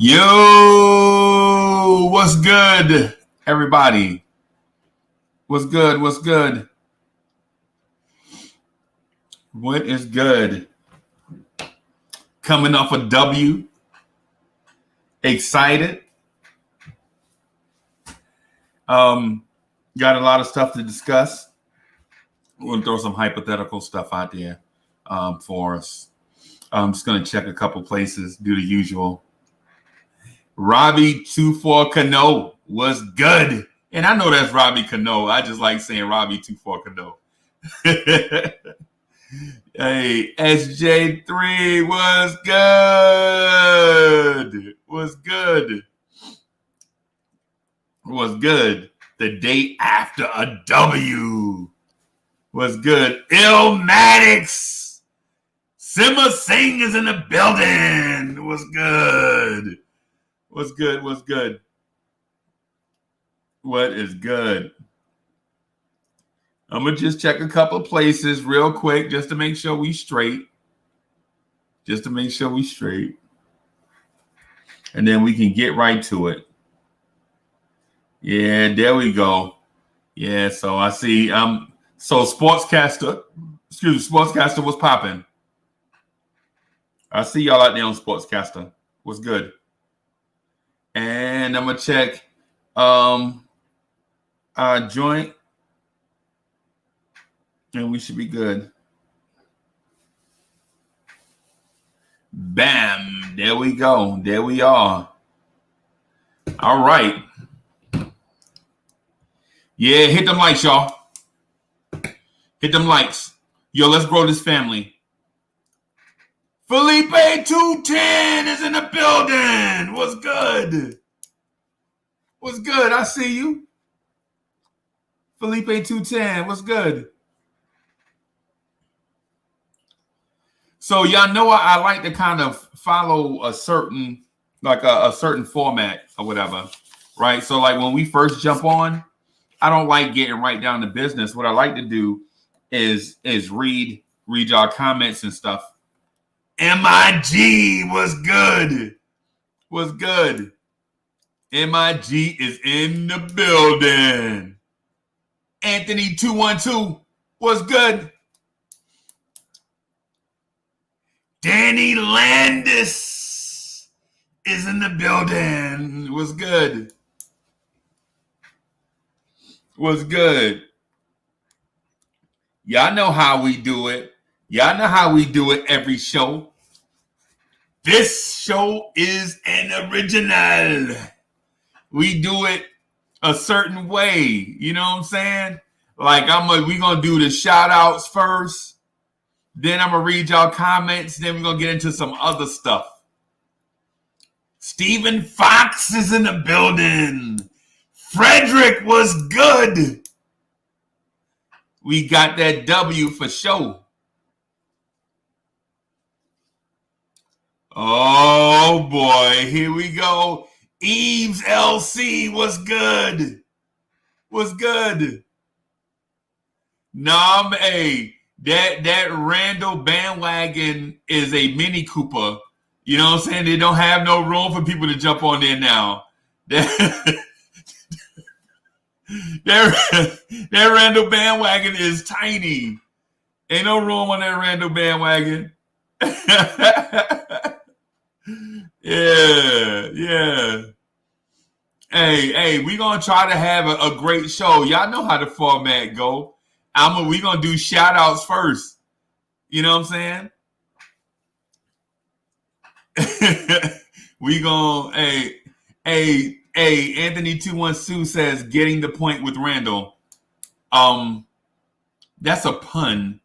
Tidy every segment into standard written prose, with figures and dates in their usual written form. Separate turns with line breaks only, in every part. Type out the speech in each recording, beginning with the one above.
Yo, what's good, everybody? What's good? What's good? What is good? Coming off a W. Excited. Got a lot of stuff to discuss. We're going to throw some hypothetical stuff out there for us. I'm just going to check a couple places, do the usual. Robbie 24 Cano was good. And I know that's Robbie Cano. I just like saying Robbie 24 Cano. Hey, SJ3 was good. Was good. Was good. The day after a W was good. Illmatics. Simba Singh is in the building. Was good. What's good? What's good? What is good? I'm going to just check a couple of places real quick just to make sure we straight. Just to make sure we straight. And then we can get right to it. Yeah, there we go. Yeah, so I see. So Sportscaster was popping. I see y'all out there on Sportscaster. What's good? And I'm gonna check our joint, and we should be good. Bam! There we go. There we are. All right. Yeah, hit them likes, y'all. Hit them likes. Yo, let's grow this family. Felipe 210 is in the building. What's good? What's good? I see you. Felipe 210, what's good? So y'all know I like to kind of follow a certain, like a certain format or whatever, right? So like when we first jump on, I don't like getting right down to business. What I like to do is read y'all comments and stuff. MIG was good. Was good. MIG is in the building. Anthony 212 was good. Danny Landis is in the building. Was good. Was good. Y'all know how we do it. Y'all know how we do it every show. This show is an original. We do it a certain way. You know what I'm saying? Like we gonna do the shout outs first. Then I'm gonna read y'all comments. Then we're gonna get into some other stuff. Stephen Fox is in the building. Frederick was good. We got that W for sure. Oh boy, here we go. Eves LC was good. Was good. Hey, that Randle bandwagon is a Mini Cooper. You know what I'm saying? They don't have no room for people to jump on there now. That Randle bandwagon is tiny. Ain't no room on that Randle bandwagon. Yeah. Hey, we gonna try to have a great show. Y'all know how the format go. We gonna do shout outs first. You know what I'm saying? We gonna hey, Anthony 212 says getting the point with Randle. That's a pun.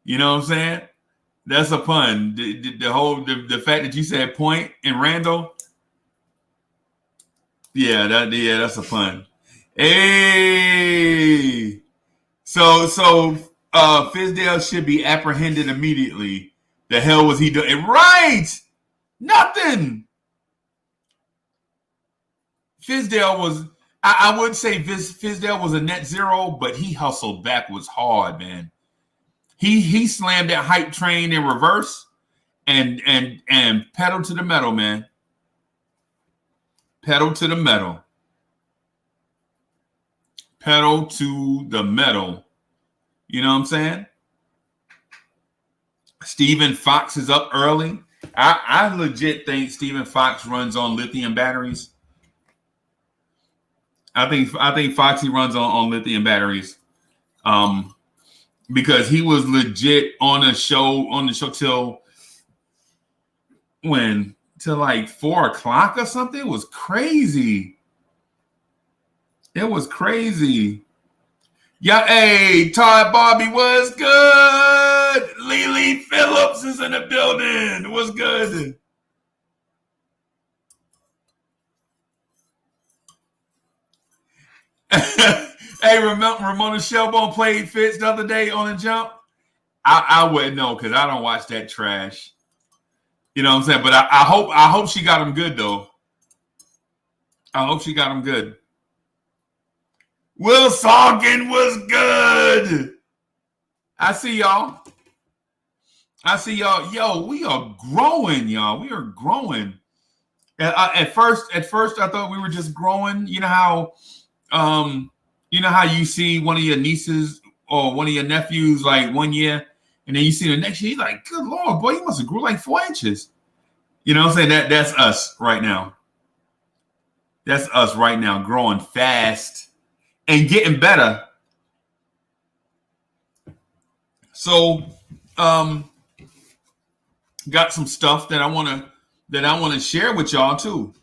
You know what I'm saying? That's a pun. The fact that you said point in Randle. Yeah, that's a pun. Hey. So Fizdale should be apprehended immediately. The hell was he doing? Right. Nothing. Fizdale was, I would say Fizdale was a net zero, but he hustled backwards hard, man. He slammed that hype train in reverse and pedal to the metal, man. Pedal to the metal. Pedal to the metal. You know what I'm saying? Stephen Fox is up early. I legit think Stephen Fox runs on lithium batteries. I think Foxy runs on lithium batteries. Because he was legit on the show till when? Till like 4:00 or something. It was crazy. It was crazy. Yeah, hey, Todd Bobby was good. Lily Phillips is in the building. Was good. Hey, Ramona Shelburne played Fitz the other day on the jump. I wouldn't know because I don't watch that trash. You know what I'm saying? But I hope she got him good though. I hope she got him good. Will Sorkin was good. I see y'all. Yo, we are growing, y'all. We are growing. At first, I thought we were just growing. You know how you see one of your nieces or one of your nephews like 1 year, and then you see the next year, you're like, good Lord, boy, you must have grew like 4 inches. You know what I'm saying? That's us right now. That's us right now, growing fast and getting better. So, got some stuff that I want to share with y'all too.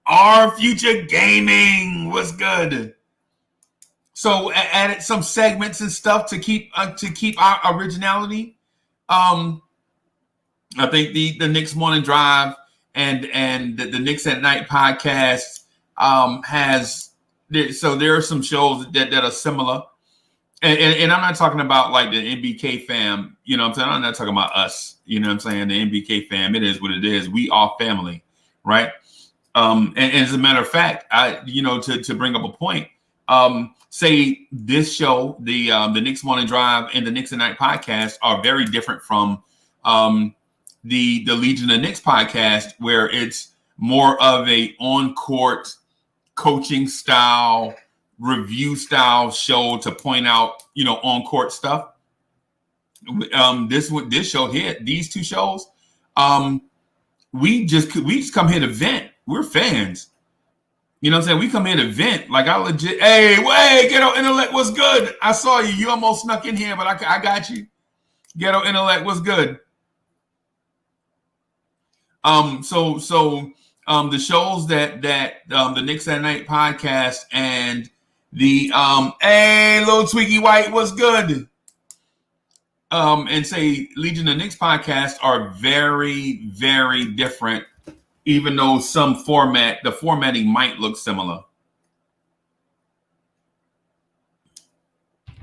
Our future gaming was good. So added some segments and stuff to keep our originality. I think the Knicks Morning Drive and the Knicks at Night podcast has. So there are some shows that are similar, and I'm not talking about like the NBK fam. You know what I'm saying? I'm not talking about us. You know what I'm saying? The NBK fam. It is what it is. We are family, right? And as a matter of fact, to bring up a point, say this show, the Knicks Morning Drive and the Knicks at Night podcast are very different from the Legion of Knicks podcast, where it's more of a on-court coaching style, review style show to point out, on-court stuff. This show here, these two shows, we just come here to vent. We're fans. You know what I'm saying? We come here to vent. Like I legit, hey, Ghetto Intellect was good. I saw you. You almost snuck in here, but I got you. Ghetto Intellect was good. So the shows that the Knicks at Night podcast and the Little Twiggy White was good. And say Legion of Knicks podcast are very, very different, even though the formatting might look similar.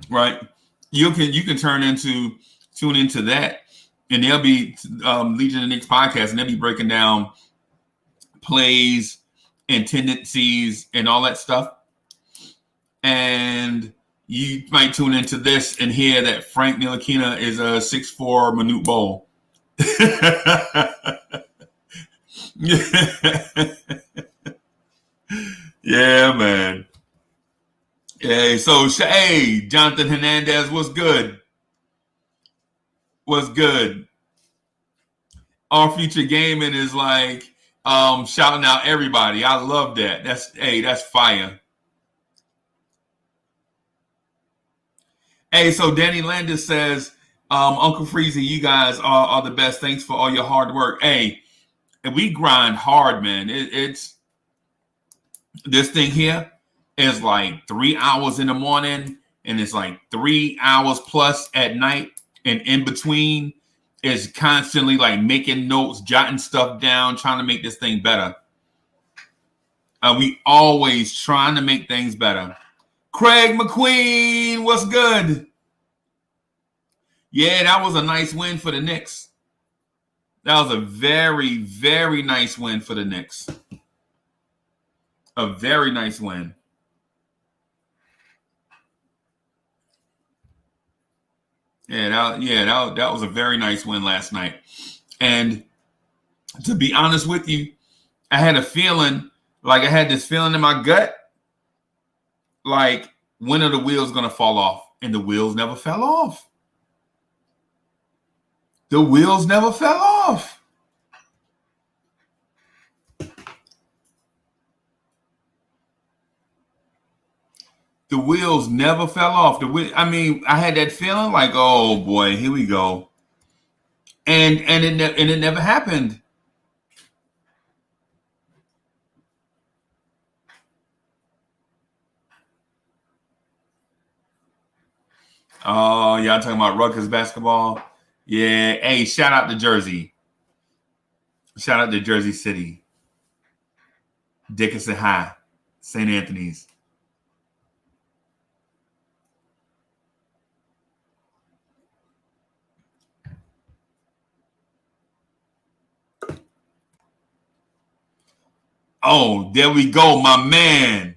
Right? You can tune into that, and there'll be Legion of Knicks podcast, and they'll be breaking down plays and tendencies and all that stuff. And you might tune into this and hear that Frank Ntilikina is a 6'4" Manute Bol. Yeah, man. Yeah, so hey, Jonathan Hernandez was good. Was good. Our future gaming is like shouting out everybody. I love that. That's fire. Hey, so Danny Landis says, Uncle Freezy, you guys are the best. Thanks for all your hard work. Hey, and we grind hard, man. It's this thing here is like 3 hours in the morning, and it's like 3 hours plus at night, and in between is constantly like making notes, jotting stuff down, trying to make this thing better. We always trying to make things better. Craig McQueen, what's good? Yeah, that was a nice win for the Knicks. That was a very, very nice win for the Knicks. A very nice win. That was a very nice win last night. And to be honest with you, I had a feeling Like I had this feeling in my gut, like when are the wheels gonna fall off? And the wheels never fell off. The wheels never fell off. The wheels never fell off. I mean, I had that feeling like, oh boy, here we go, and it never happened. Oh, y'all talking about Rutgers basketball? Yeah. Hey, shout out to Jersey. Shout out to Jersey City. Dickinson High, St. Anthony's. Oh, there we go, my man.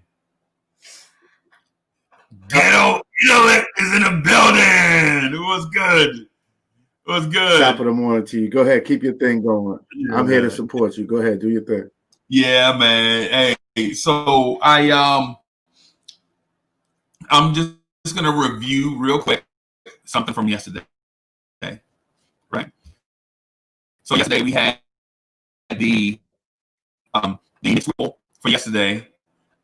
Ghetto Elliott is in the building. It was good. It was good.
Top of the morning to you. Go ahead, keep your thing going. Yeah. I'm here to support you. Go ahead, do your thing.
Yeah, man. Hey, so I'm just gonna review real quick something from yesterday. Okay, right. So yesterday we had the Knicks for yesterday.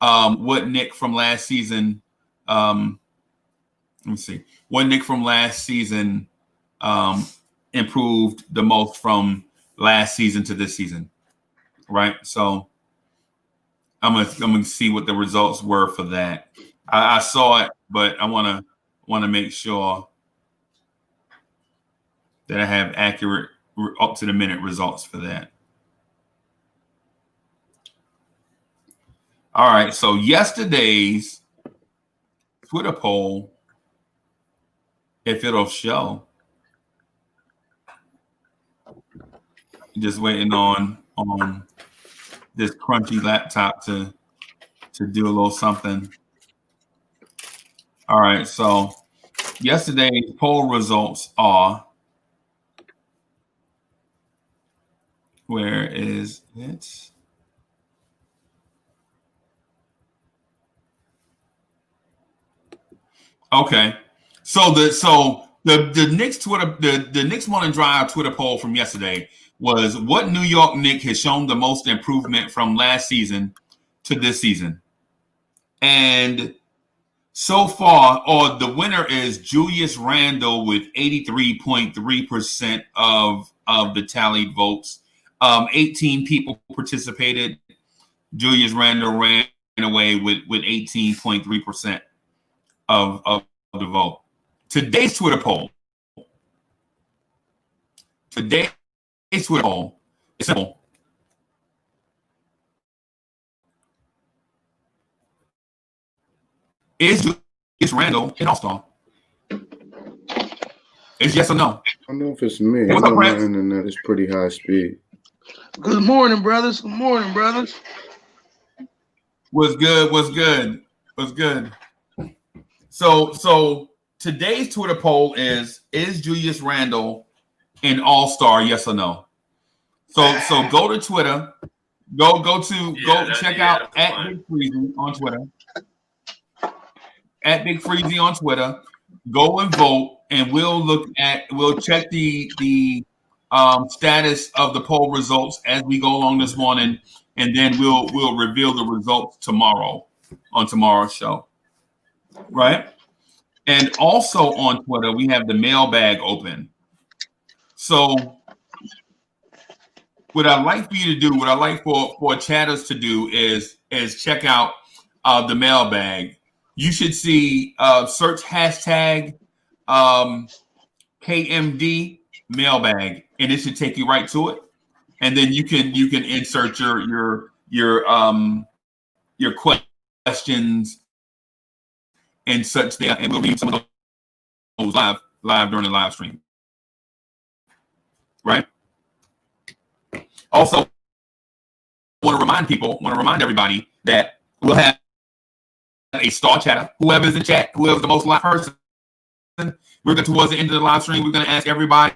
What Nick from last season? Let me see. What Nick from last season improved the most from last season to this season, right? So I'm gonna see what the results were for that. I saw it, but I want to make sure that I have accurate, up to the minute results for that. All right. So yesterday's Twitter poll, if it'll show. Just waiting on this crunchy laptop to do a little something. All right, so yesterday's poll results are, where is it? Okay, so the Knicks Twitter, the Knicks Morning Drive Twitter poll from yesterday was, what New York Knicks has shown the most improvement from last season to this season? And so far, the winner is Julius Randle with 83.3% of the tallied votes. 18 people participated. Julius Randle ran away with 18.3% of the vote. Today's Twitter poll. Is simple. Is Randle an all-star? It's yes or no.
I don't know if it's me. What's up, my internet is pretty high speed.
Good morning, brothers. Good morning, brothers.
What's good? So today's Twitter poll is Julius Randle an all-star, yes or no? So go to Twitter. Go check out at Big Freezy on Twitter. At Big Freezy on Twitter. Go and vote, and we'll check the status of the poll results as we go along this morning, and then we'll reveal the results tomorrow on tomorrow's show. Right? And also on Twitter, we have the mailbag open. So what I'd like for you to do, what I'd like for chatters to do is check out the mailbag. You should see search hashtag KMD mailbag, and it should take you right to it. And then you can insert your questions and such there, and we'll read some of those live during the live stream. Right? Also, want to remind everybody that we'll have a star chatter. Whoever's in chat, whoever's the most live person, we're going towards the end of the live stream. We're going to ask everybody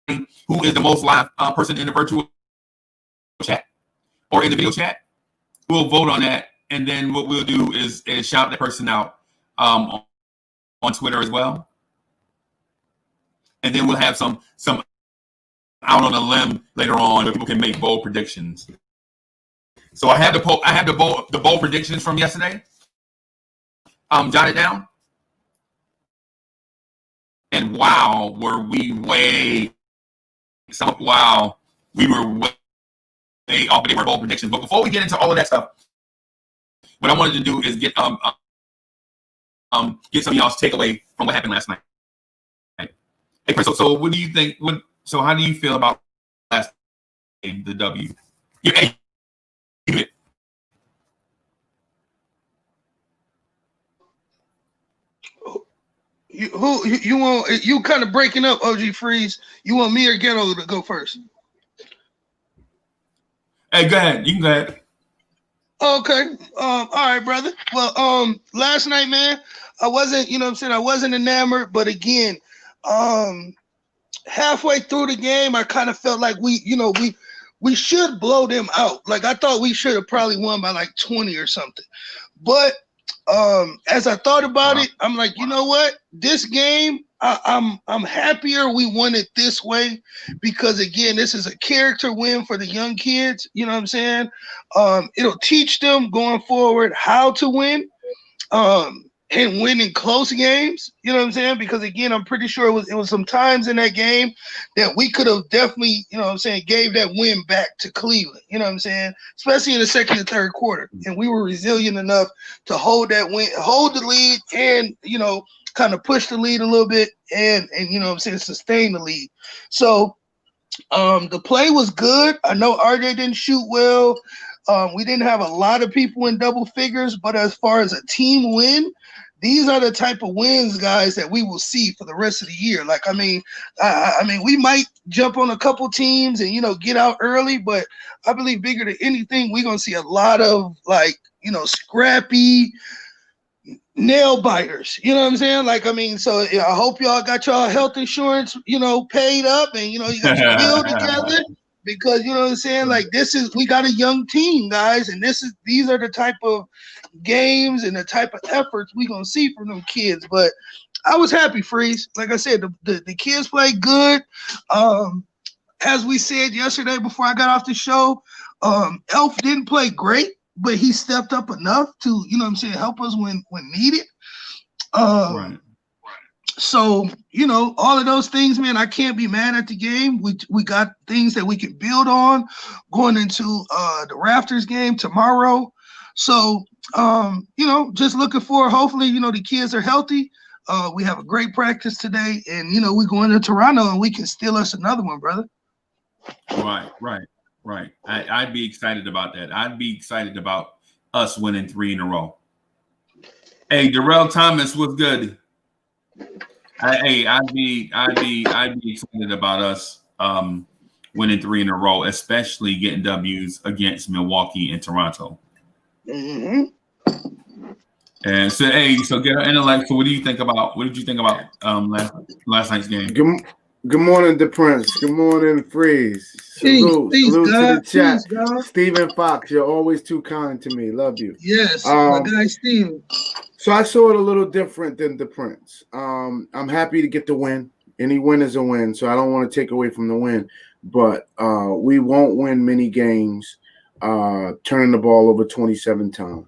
who is the most live person in the virtual chat or in the video chat. we'll vote on that, and then what we'll do is shout the person out on Twitter as well, and then we'll have some out on a limb later on where people can make bold predictions. So I have the bold predictions from yesterday. Jotted down, and wow, were we way off. They were bold predictions. But before we get into all of that stuff, what I wanted to do is get some of y'all's takeaway from what happened last night. Hey, Chris, so what do you think? So how do you feel about last game, the W? You
want you kind of breaking up, OG Freeze. You want me or Ghetto to go first?
Hey, go ahead. You can go ahead.
Okay. All right, brother. Well, last night, man, I wasn't, I wasn't enamored, but again, halfway through the game, I kind of felt like we should blow them out. Like I thought we should have probably won by like 20 or something. But as I thought about it, I'm like, you know what? This game, I'm happier we won it this way because again, this is a character win for the young kids. You know what I'm saying? It'll teach them going forward how to win. And win in close games, you know what I'm saying? Because again, I'm pretty sure it was some times in that game that we could have definitely, gave that win back to Cleveland, you know what I'm saying? Especially in the second and third quarter. And we were resilient enough to hold that win, hold the lead and, kind of push the lead a little bit and sustain the lead. So the play was good. I know RJ didn't shoot well. We didn't have a lot of people in double figures, but as far as a team win, these are the type of wins, guys, that we will see for the rest of the year. Like, I mean, we might jump on a couple teams and, get out early, but I believe bigger than anything, we're going to see a lot of scrappy nail biters. You know what I'm saying? Like, I mean, so I hope y'all got y'all health insurance, paid up and, you got your bill together. Because you know what I'm saying, like we got a young team, guys, and these are the type of games and the type of efforts we gonna see from them kids. But I was happy, Freeze. Like I said, the kids played good. As we said yesterday before I got off the show, Elf didn't play great, but he stepped up enough to help us when needed. Right. So, all of those things, man, I can't be mad at the game. We got things that we can build on going into the Raptors game tomorrow. So, just looking forward. Hopefully, the kids are healthy. We have a great practice today. And, we go into Toronto and we can steal us another one, brother.
Right. I'd be excited about that. I'd be excited about us winning 3 in a row. Hey, Darrell Thomas was good. I'd be excited about us winning 3 in a row, especially getting W's against Milwaukee and Toronto. Mm-hmm. And so get our intellect. So what did you think about last night's game?
Good morning, the Prince. Good morning, Freeze. Salute to the chat. Stephen Fox, you're always too kind to me. Love you.
Yes, my guy Steve.
So I saw it a little different than the Prince. I'm happy to get the win. Any win is a win, so I don't want to take away from the win. But we won't win many games turning the ball over 27 times.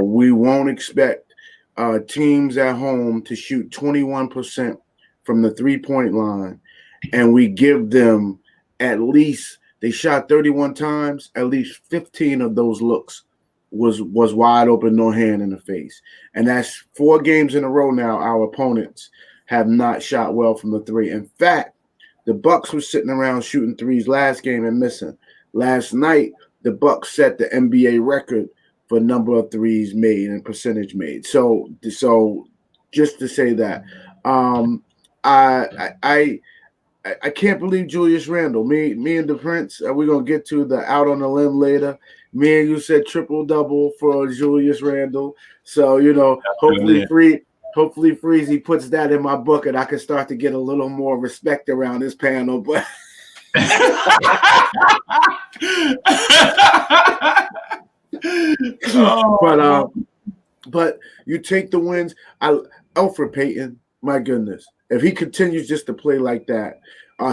We won't expect teams at home to shoot 21% from the three-point line, and we give them at least – they shot 31 times, at least 15 of those looks was wide open, no hand in the face. And that's 4 games in a row now our opponents have not shot well from the three. In fact, the Bucks were sitting around shooting threes last game and missing. Last night, the Bucks set the NBA record for number of threes made and percentage made. So just to say that, I can't believe Julius Randle. Me and the Prince, we're gonna get to the out on the limb later. Me and you said triple-double for Julius Randle. So, hopefully Freezy puts that in my book and I can start to get a little more respect around this panel. But But you take the wins. Elfrid Payton, my goodness, if he continues just to play like that,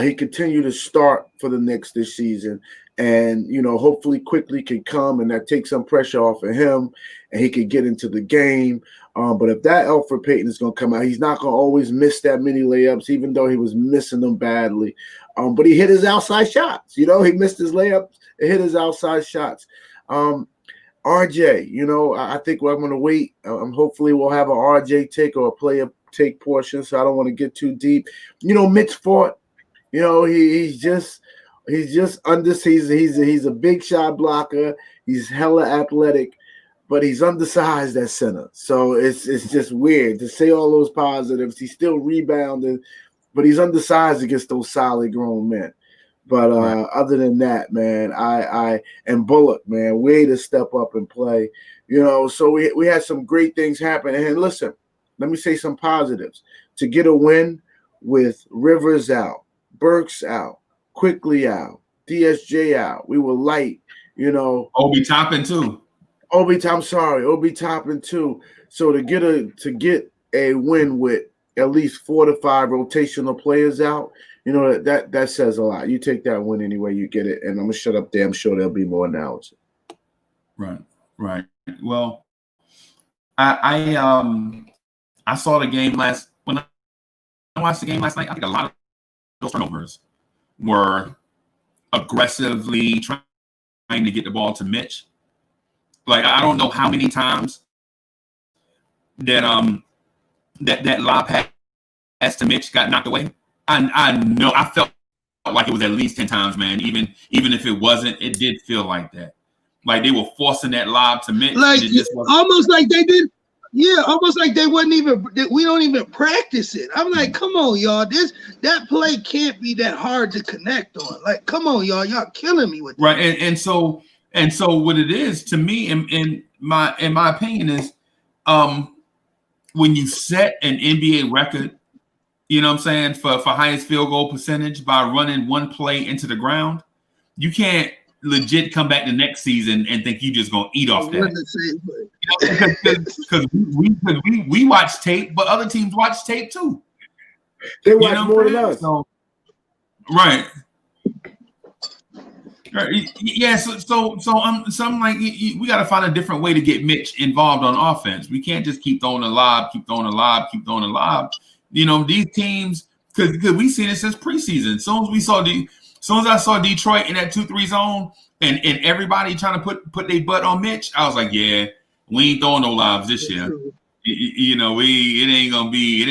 he continue to start for the Knicks this season, and hopefully Quickley can come and that takes some pressure off of him, and he can get into the game. But if that Elfrid Payton is going to come out, he's not going to always miss that many layups, even though he was missing them badly. But he hit his outside shots. He missed his layups and hit his outside shots. RJ, I think I'm going to wait. Hopefully we'll have an RJ take or a player take portion, so I don't want to get too deep. Mitch Fort, he's just he's a big shot blocker. He's hella athletic, but he's undersized at center. So it's just weird to say all those positives. He's still rebounding, but he's undersized against those solid grown men. But other than that, man, I and Bullock, man, way to step up and play. So we had some great things happen. And listen, let me say some positives. To get a win with Rivers out, Burks out, Quickley out, DSJ out. We were light,
Obi Toppin too.
Obi Toppin too. So to get a win with at least 4 to 5 rotational players out, that says a lot. You take that win any way you get it, and I'm gonna shut up there. I'm sure there'll be more analysis.
Right. Well, I saw the game when I watched the game last night. I think a lot of those turnovers were aggressively trying to get the ball to Mitch. Like, I don't know how many times that that lob pass to Mitch got knocked away. I know I felt like it was at least 10 times, man. Even if it wasn't, it did feel like that. Like they were forcing that lob to Mitch.
Like almost like they did. Yeah, almost like they wasn't even. We don't even practice it. I'm like, come on, y'all. That play can't be that hard to connect on. Like, come on, y'all killing me with that.
Right. And so what it is to me, in my opinion, is when you set an NBA record, you know what I'm saying, for highest field goal percentage by running one play into the ground, you can't legit come back the next season and think you just gonna eat off that. Because we watch tape, but other teams watch tape too.
They watch more than us.
So, right. Yeah, so I'm like, we got to find a different way to get Mitch involved on offense. We can't just keep throwing a lob. These teams, because we've seen it since preseason. As soon as I saw Detroit in that 2-3 zone and everybody trying to put their butt on Mitch, I was like, yeah, we ain't throwing no lobs this year. It ain't gonna be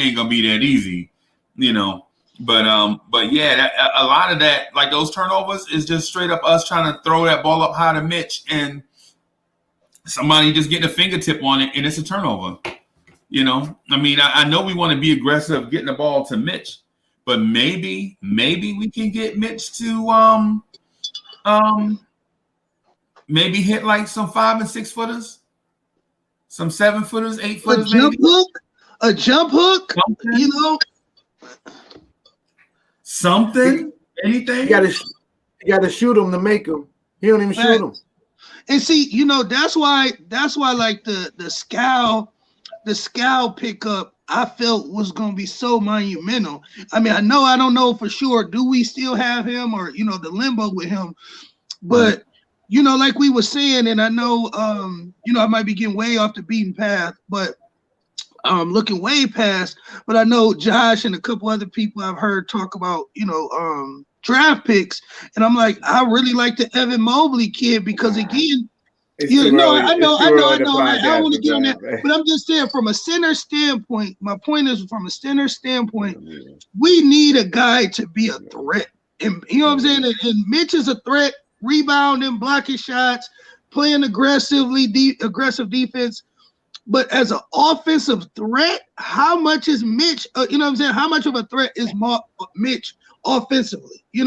that easy, But yeah, a lot of that, like those turnovers, is just straight up us trying to throw that ball up high to Mitch, and somebody just getting a fingertip on it, and it's a turnover. I mean, I know we want to be aggressive getting the ball to Mitch, but maybe we can get Mitch to maybe hit like some 5 and 6 footers, some 7 footers, 8 footers,
a jump hook,
something, anything.
You gotta shoot him to make him. He don't even shoot him.
And see, that's why like the scowl pickup I felt was gonna be so monumental. I mean, I don't know for sure. Do we still have him, or the limbo with him? But like we were saying, and I know I might be getting way off the beaten path, but looking way past. But I know Josh and a couple other people I've heard talk about draft picks, and I'm like, I really like the Evan Mobley kid because again. I know. I don't want to get on that, but I'm just saying from a center standpoint. My point is, from a center standpoint, we need a guy to be a threat, and you know what I'm saying. And Mitch is a threat, rebounding, blocking shots, playing aggressive defense. But as an offensive threat, how much is Mitch? How much of a threat is Mitch offensively? I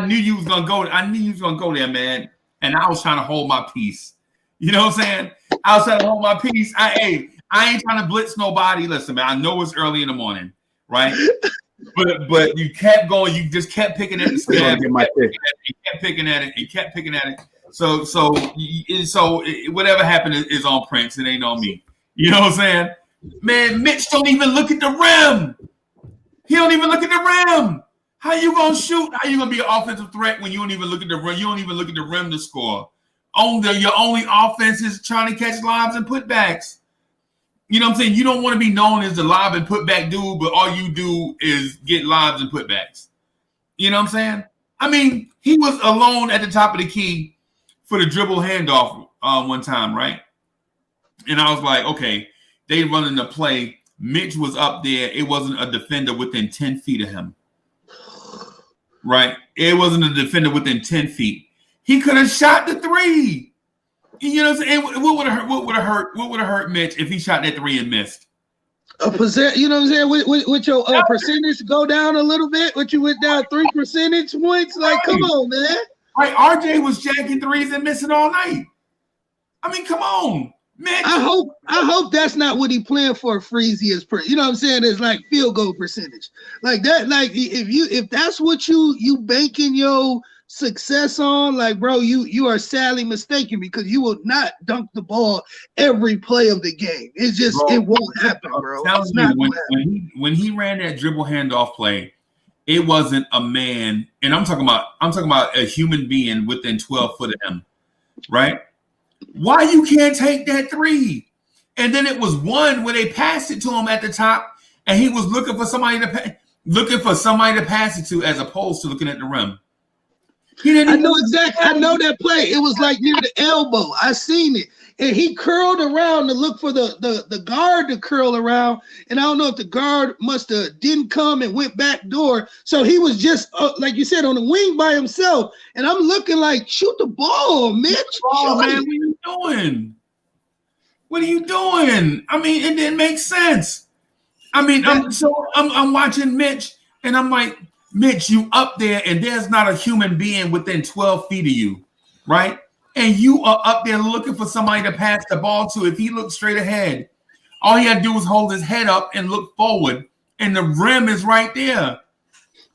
knew you was gonna go. I knew you was gonna go there, man. And I was trying to hold my peace. You know what I'm saying? I was trying to hold my peace. I ain't trying to blitz nobody. Listen, man. I know it's early in the morning, right? but you kept going. You just kept picking at the scab. You kept picking at it. So whatever happened is on Prince. It ain't on me. You know what I'm saying? Man, Mitch don't even look at the rim. He don't even look at the rim. How you gonna shoot? How you gonna be an offensive threat when you don't even look at the rim? You don't even look at the rim to score. Your only offense is trying to catch lobs and putbacks. You know what I'm saying? You don't want to be known as the lob and putback dude, but all you do is get lobs and putbacks. You know what I'm saying? I mean, he was alone at the top of the key for the dribble handoff one time, right? And I was like, okay, they running the play. Mitch was up there. It wasn't a defender within 10 feet of him. Right? It wasn't a defender within 10 feet. He could have shot the three. You know what I'm saying? What would have hurt Mitch if he shot that three and missed?
You know what I'm saying? With your percentage go down a little bit, but you went down 3 percentage points. Like, come on, man.
Right, RJ was jacking threes and missing all night. I mean, come on, Mitch.
I hope that's not what he planned for. Freezy is you know what I'm saying? It's like field goal percentage, like that. Like if that's what you banking your success on, like, bro, you are sadly mistaken, because you will not dunk the ball every play of the game. It's just, bro, it won't happen, bro. It's not
when he ran that dribble handoff play, it wasn't a man, and I'm talking about a human being within 12 foot of him, right? Why you can't take that three? And then it was one where they passed it to him at the top, and he was looking for somebody to pass it to, as opposed to looking at the rim.
I know exactly. I know that play. It was like near the elbow. I seen it, and he curled around to look for the guard to curl around. And I don't know if the guard didn't come and went back door. So he was just like you said, on the wing by himself. And I'm looking like, shoot the ball, Mitch.
Oh man, what are you doing? What are you doing? I mean, it didn't make sense. I mean, I'm watching Mitch, and I'm like, Mitch, you up there, and there's not a human being within 12 feet of you, right? And you are up there looking for somebody to pass the ball to. If he looks straight ahead, all he had to do was hold his head up and look forward, and the rim is right there.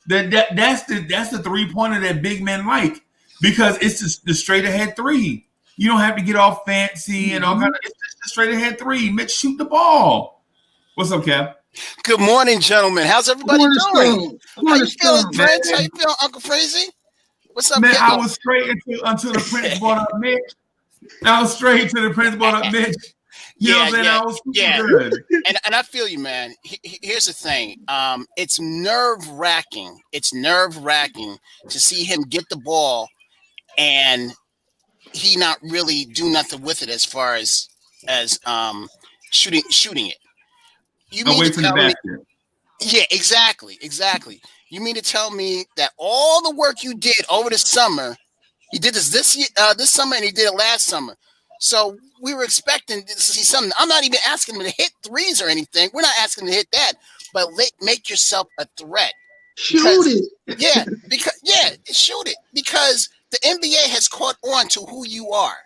That's the three-pointer that big men like, because it's just the straight ahead three. You don't have to get all fancy and all kind of. It's just a straight ahead three. Mitch, shoot the ball. What's up, Kev?
Good morning, gentlemen. How's everybody doing? How you feeling, Prince? How you feeling, Uncle Crazy? What's up,
man? I was straight until the Prince brought up Mitch. I was straight to the Prince brought up Mitch. You know what I'm saying? I was good.
And I feel you, man. Here's the thing. It's nerve-wracking. It's nerve-wracking to see him get the ball and he not really do nothing with it as far as shooting it. You mean
away
to
from the
tell me?
basket.
Yeah, exactly. You mean to tell me that all the work you did over the summer, he did this summer and he did it last summer. So we were expecting to see something. I'm not even asking him to hit threes or anything. We're not asking him to hit that, but make yourself a threat.
Shoot it.
Yeah, shoot it. Because the NBA has caught on to who you are.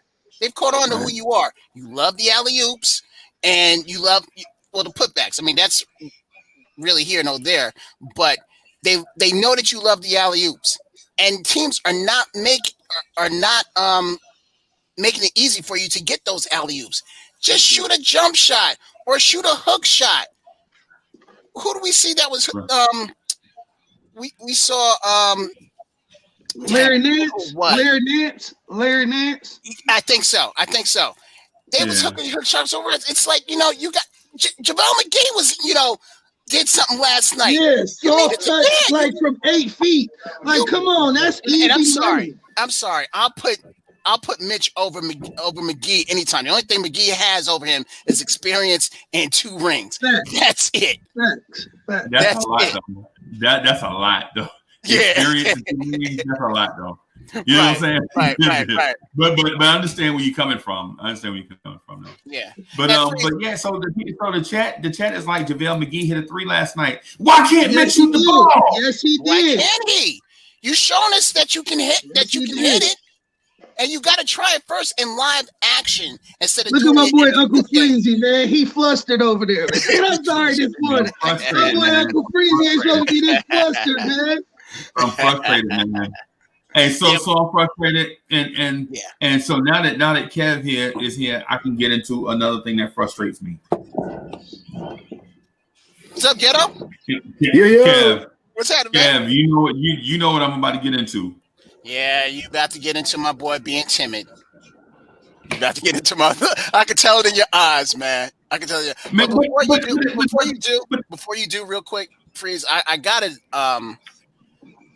They've caught on to who you are. You love the alley-oops and you love the putbacks. I mean, that's really here no there, but they know that you love the alley-oops, and teams are not making it easy for you to get those alley-oops. Just shoot a jump shot or shoot a hook shot. Who do we see that was we saw
Larry Nance? Larry Nance?
I think so. They was hooking hook shots over it. It's like, you got JaVale McGee did something last night.
Yes, soft touch, like from 8 feet. Like, come on, that's easy.
And I'm sorry. I'll put Mitch over McGee anytime. The only thing McGee has over him is experience and 2 rings. That's it.
Facts.
That's a lot, though. That's a lot, though.
Yeah.
Experience and 2 rings, that's a lot, though. You know what I'm saying?
Right.
But I understand where you're coming from. Though.
Yeah.
But yeah. So the chat is like, JaVale McGee hit a 3 last night. Why can't Mitch shoot the ball?
Yes, he did.
Why can't he? You shown us that you can hit. Hit it, and you got to try it first in live action instead of.
Look at my boy Uncle Freezy, man. He flustered over there. I'm sorry this morning. My boy Uncle Freezy ain't supposed to be this flustered, man.
I'm frustrated, man. Hey, so I'm frustrated, and so now that Kev is here, I can get into another thing that frustrates me.
What's up, Ghetto?
Kev.
What's happening, man?
Kev, you know what I'm about to get into.
Yeah, you about to get into my boy being timid. You about to get into my. I can tell it in your eyes, man. I can tell you. But before you do, real quick, Freeze. I got it.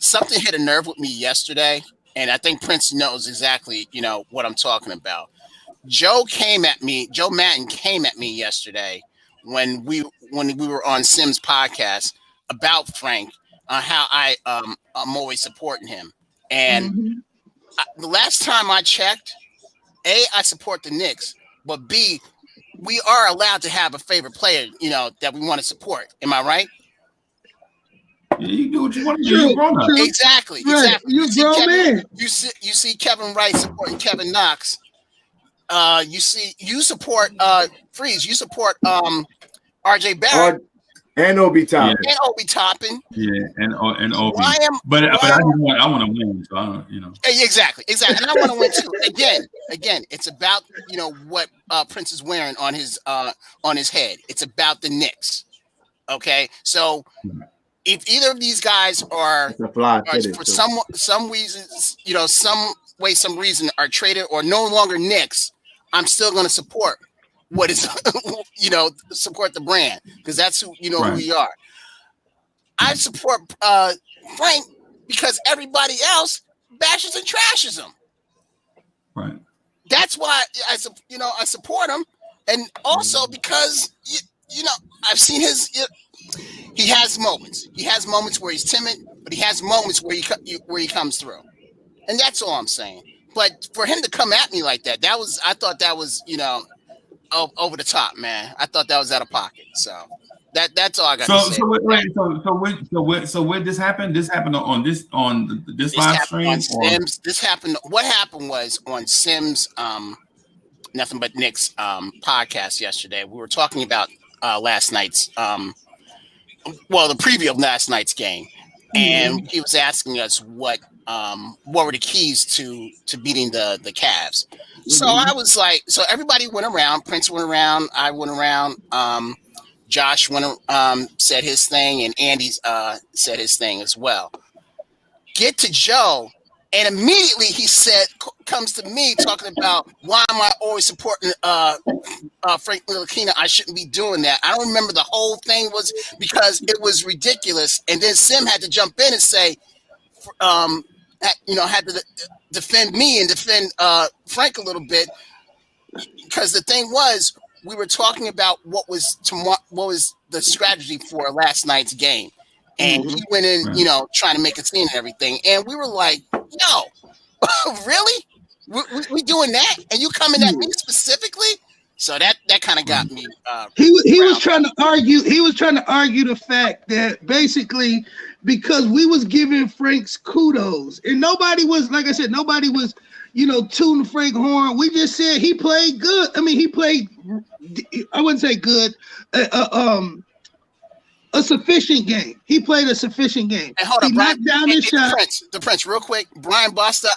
Something hit a nerve with me yesterday, and I think Prince knows exactly, what I'm talking about. Joe Madden came at me yesterday when we were on Sim's podcast about Frank, on how I'm always supporting him. And the last time I checked, A, I support the Knicks, but B, we are allowed to have a favorite player, that we want to support. Am I right?
Yeah, you do what you want to do. True.
Exactly.
Right. You grown man.
You see Kevin Wright supporting Kevin Knox. You support Freeze. You support RJ Barrett
and Obi Toppin.
Yeah, and Obi. But I want to win, so I don't,
Exactly, and I want to win too. Again, it's about what Prince is wearing on his head. It's about the Knicks. Okay, so. If either of these guys are for some reasons, some reason are traded or no longer Knicks, I'm still going to support what is, support the brand, because that's who who we are. I support Frank because everybody else bashes and trashes him.
Right.
That's why I support him, and also because I've seen his. He has moments. He has moments where he's timid, but he has moments where he comes through, and that's all I'm saying. But for him to come at me like that, I thought that was over the top, man. I thought that was out of pocket. So that's all I got to say.
So where this happened? This happened on this live stream.
This happened. What happened was on Sim's Nothing But Knicks podcast yesterday. We were talking about last night's the preview of last night's game, and he was asking us what were the keys to beating the Cavs. So I was like, so everybody went around. Prince went around. I went around. Josh said his thing, and Andy said his thing as well. Get to Joe, and immediately he comes to me talking about why am I always supporting Frank Ntilikina? I shouldn't be doing that. I don't remember the whole thing was because it was ridiculous, and then Sim had to jump in and say, had to defend me and defend Frank a little bit, because the thing was we were talking about what was the strategy for last night's game. And he went in, trying to make a scene and everything. And we were like, no, really? We doing that? And you coming at me specifically? So that kind of got me.
He was trying to argue. He was trying to argue the fact that basically because we was giving Frank's kudos and nobody was, like I said, nobody was, tooting Frank horn. We just said he played good. I mean, he played. I wouldn't say good. A sufficient game. He played a sufficient game.
And hold on,
he knocked down his shot.
The Prince, real quick. Brian Buster,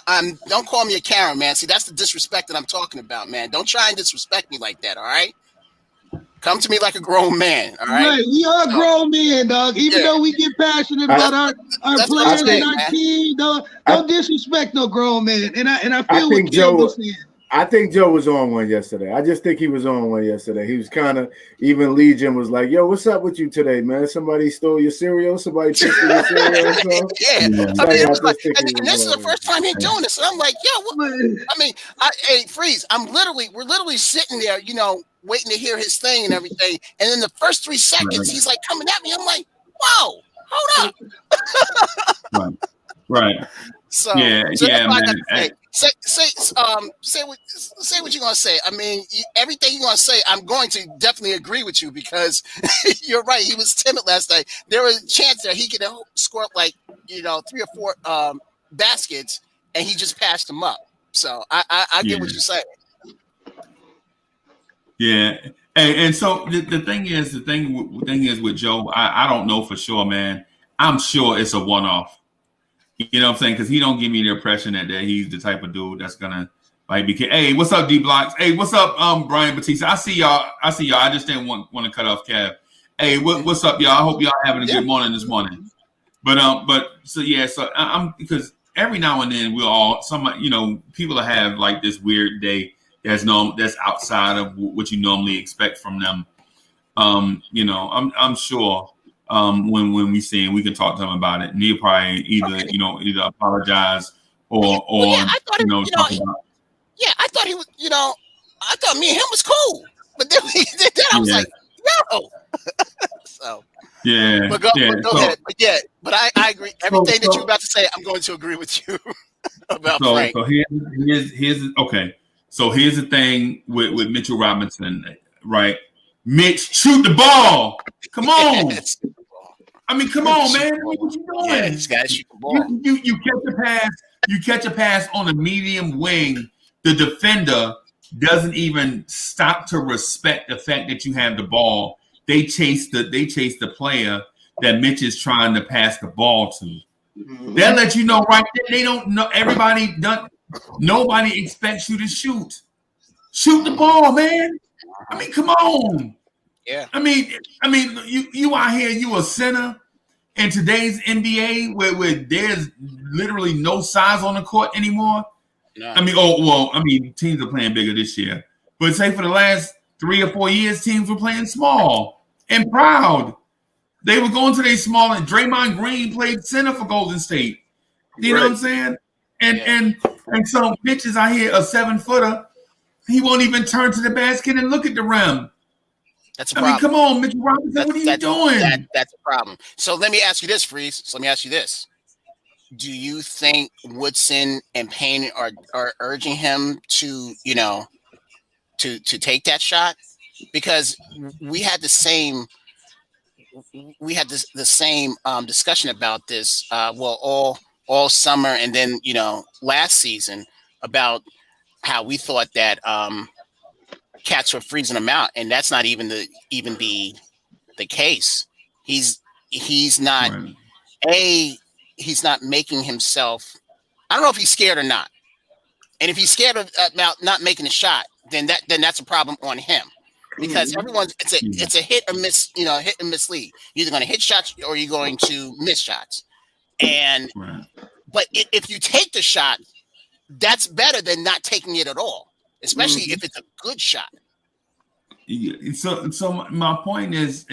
don't call me a Karen, man. See, that's the disrespect that I'm talking about, man. Don't try and disrespect me like that, all right? Come to me like a grown man, all right?
Right, we are grown men, dog. Even though we get passionate about our players and our team, don't disrespect no grown man. And I feel what Joe was saying.
I think Joe was on one yesterday. I just think he was on one yesterday. He was kind of, even Legion was like, yo, what's up with you today, man? Somebody stole your cereal? Somebody took your cereal or something?
Yeah. And this is the first time he's doing this. And I'm like, yo, hey, Freeze, we're literally sitting there, waiting to hear his thing and everything. And in the first 3 seconds, he's like coming at me. I'm like, whoa, hold up.
Right.
So,
man.
Say what you're gonna say. I mean, everything you're gonna say, I'm going to definitely agree with you because you're right. He was timid last night. There was a chance that he could score like 3 or 4 baskets, and he just passed them up. So I get what you're saying.
Yeah. And so the thing is with Joe, I don't know for sure, man. I'm sure it's a one-off. You know what I'm saying? Because he don't give me the impression that he's the type of dude that's gonna like be. Hey, what's up, D Blocks? Hey, what's up, Brian Batista? I see y'all. I just didn't want to cut off Cav. Hey, what's up, y'all? I hope y'all having a good morning this morning. But so I'm because every now and then people have like this weird day that's outside of what you normally expect from them. I'm sure when we see him, we can talk to him about it, and he'll probably either apologize or
I thought he was. I thought me and him was cool, but then I was like, no. So
yeah,
but go ahead. But I agree. Everything that you're about to say, I'm going to agree with you about Frank.
So here's okay. So here's the thing with Mitchell Robinson, right? Mitch, shoot the ball. Come on.
Yes.
I mean, come on, man. What you doing?
Yeah, he's got to shoot the ball.
You catch a pass. You catch a pass on a medium wing. The defender doesn't even stop to respect the fact that you have the ball. They chase the player that Mitch is trying to pass the ball to.
Mhm.
They'll let you know right there. They don't know. Nobody expects you to shoot. Shoot the ball, man. I mean, come on.
Yeah.
I mean, you out here, you a center in today's NBA where there's literally no size on the court anymore.
No.
Teams are playing bigger this year. But say for the last 3 or 4 years, teams were playing small and proud. They were going to their small, and Draymond Green played center for Golden State. You know what I'm saying? And so Mitch is out here, a 7-footer. He won't even turn to the basket and look at the rim.
That's a problem.
Come on, Mitchell Robinson, what are you doing?
That's a problem. So let me ask you this, Freeze. So let me ask you this. Do you think Woodson and Payne are urging him to take that shot? Because we had the same discussion about this all summer, and then last season about how we thought that cats were freezing him out, and that's not even the case. He's not
Right.
he's not making himself. I don't know if he's scared or not, and if he's scared about not making a shot, then that's a problem on him, because it's a hit or miss, hit and miss league. You're either going to hit shots or you're going to miss shots, and
Right.
but if you take the shot, that's better than not taking it at all, especially if it's a good shot.
So my point is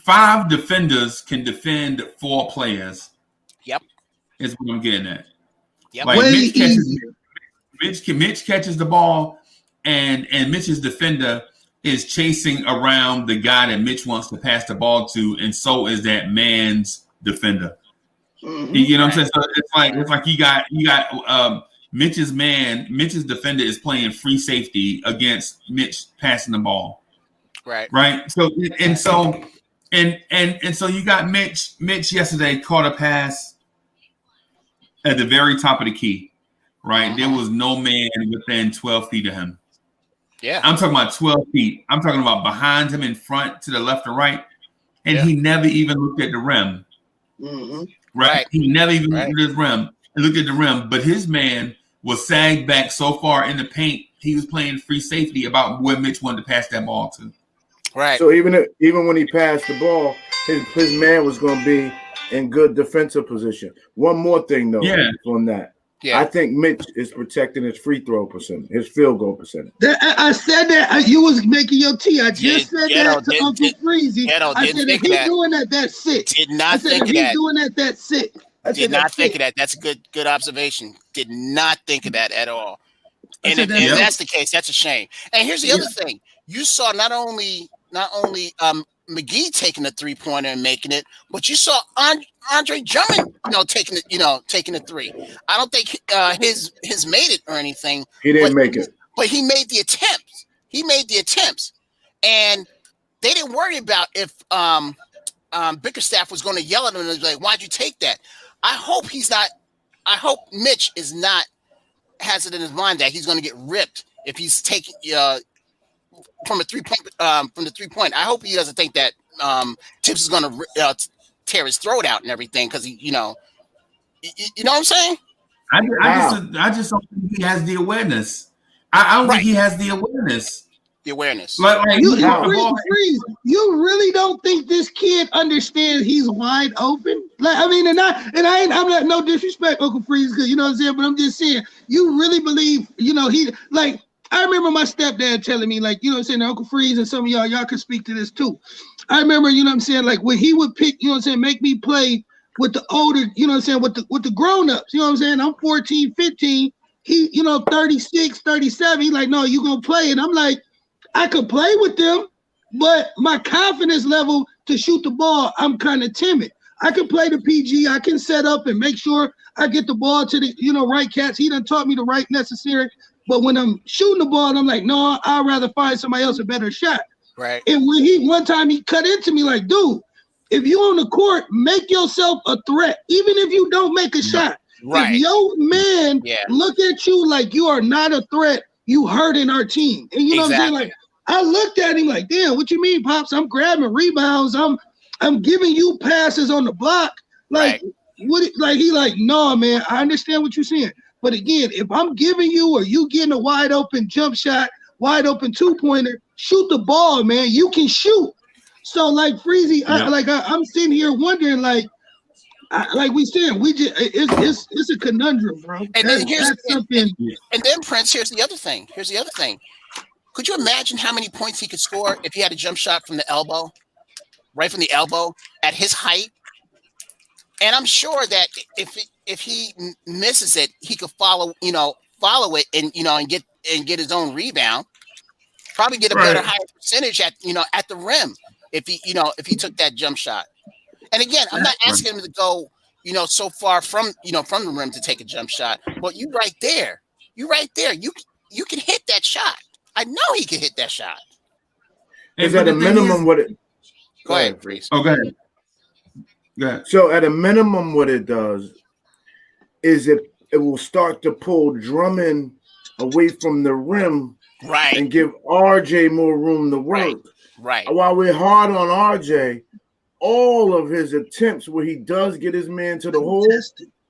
5 defenders can defend 4 players.
Yep.
Is what I'm getting at.
Yep.
Like
Way
Mitch catches the ball, and Mitch's defender is chasing around the guy that Mitch wants to pass the ball to, and so is that man's defender.
Mhm.
You know what I'm saying? So it's like you got Mitch's defender is playing free safety against Mitch passing the ball. Right. So so you got Mitch yesterday caught a pass at the very top of the key. Right. There was no man within 12 feet of him.
Yeah.
I'm talking about 12 feet. I'm talking about behind him, in front, to the left or right. And he never even looked at the rim.
Mhm.
Right. He never even looked at his rim and looked at the rim. But his man was sagged back so far in the paint, he was playing free safety about where Mitch wanted to pass that ball to.
Right.
So even when he passed the ball, his man was going to be in good defensive position. One more thing though, on that.
Yeah.
I think Mitch is protecting his free throw percentage, his field goal percentage.
I said that you was making your tea. I just said that to Uncle Freezy. I said if he's doing that, that's sick.
Did not think of
if
that.
he's doing that, that's sick.
Did not think of that. That's a good observation. Did not think of that at all. And if that's the case, that's a shame. And here's the other thing: you saw not only McGee taking a 3-pointer and making it, but you saw Andre Drummond, taking a 3. I don't think his made it or anything.
He didn't make it,
but he made the attempts. And they didn't worry about if Bickerstaff was going to yell at him and be like, "Why'd you take that?" I hope Mitch has it in his mind that he's going to get ripped if he's taking from a 3-point from the 3-point. I hope he doesn't think that Tibbs is going to tear his throat out and everything because he, you know what I'm saying?
I just don't think he has the awareness. I don't think he has the awareness.
The awareness.
You really don't think this kid understands he's wide open? Like, I mean, I'm not no disrespect, Uncle Freeze, because you know what I'm saying, but I'm just saying, you really believe, you know, he like. I remember my stepdad telling me, like, you know what I'm saying, Uncle Freeze and some of y'all can speak to this too. I remember, you know what I'm saying, like when he would pick, you know what I'm saying, make me play with the older, you know what I'm saying, with the grown-ups, you know what I'm saying? I'm 14, 15, he, you know, 36, 37, he like, no, you gonna play. And I'm like, I could play with them, but my confidence level to shoot the ball, I'm kind of timid. I can play the PG, I can set up and make sure I get the ball to the, you know, right cats. He done taught me the right necessary. But when I'm shooting the ball, I'm like, no, I'd rather find somebody else a better shot.
Right.
And when one time he cut into me like, dude, if you on the court, make yourself a threat, even if you don't make a shot.
Right.
If your man look at you like you are not a threat, you hurting our team. And you know what I'm saying? Like, I looked at him like, damn, what you mean, Pops? I'm grabbing rebounds. I'm giving you passes on the block. Like, what? Like, he like, no, man, I understand what you're saying. But again, if I'm giving you or you getting a wide open jump shot, wide open 2-pointer, shoot the ball, man. You can shoot. So like Freezy, I'm sitting here wondering, like we said, it's a conundrum, bro.
And then and then Prince, here's the other thing. Could you imagine how many points he could score if he had a jump shot from the elbow, right from the elbow at his height? And I'm sure that if he misses it, he could follow it and and get his own rebound. Probably get a better higher percentage at the rim if he took that jump shot. And again, I'm not asking him to go so far from the rim to take a jump shot, but you right there, you can hit that shot. I know he can hit that shot.
Is at a minimum what it?
Go ahead, Freeze.
Oh, go ahead. Yeah.
So at a minimum, what it does is it will start to pull Drummond away from the rim,
right,
and give RJ more room to work.
Right.
While we're hard on RJ, all of his attempts where he does get his man to the hole,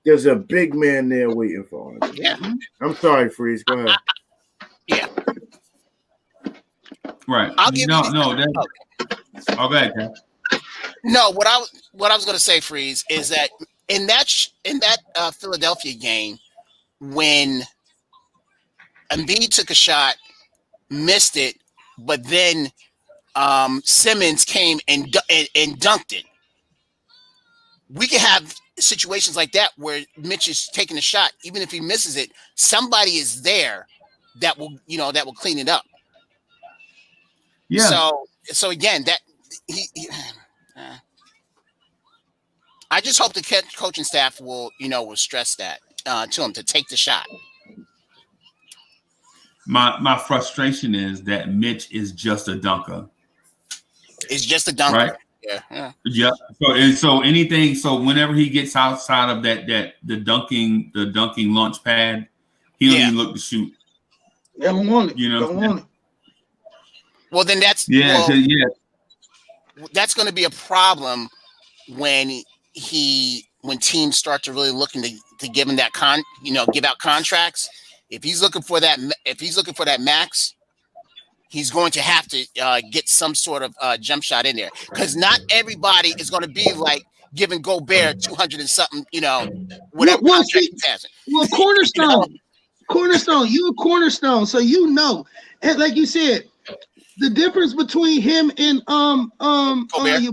there's a big man there waiting for him.
Yeah.
I'm sorry, Freeze. Go ahead.
Yeah.
Right.
I'll give
go ahead, Ken.
No, what I was going to say, Freeze, is that in that Philadelphia game, when Embiid took a shot, missed it, but then Simmons came and dunked it. We could have situations like that where Mitch is taking a shot, even if he misses it, somebody is there that will clean it up.
Yeah.
So again, that I just hope the coaching staff will stress that to him to take the shot.
My frustration is that Mitch is just a dunker.
It's just a dunker.
Right? Yeah. So whenever he gets outside of the dunking launch pad, he don't even look to shoot.
They don't want it.
Don't want it.
Well, then that's that's going to be a problem when teams start to really looking to give him that give out contracts. If he's looking for that max, he's going to have to get some sort of jump shot in there, because not everybody is going to be like giving Gobert 200 and something, whatever contract he's having.
Well, cornerstone, you a cornerstone, so and like you said, the difference between him and your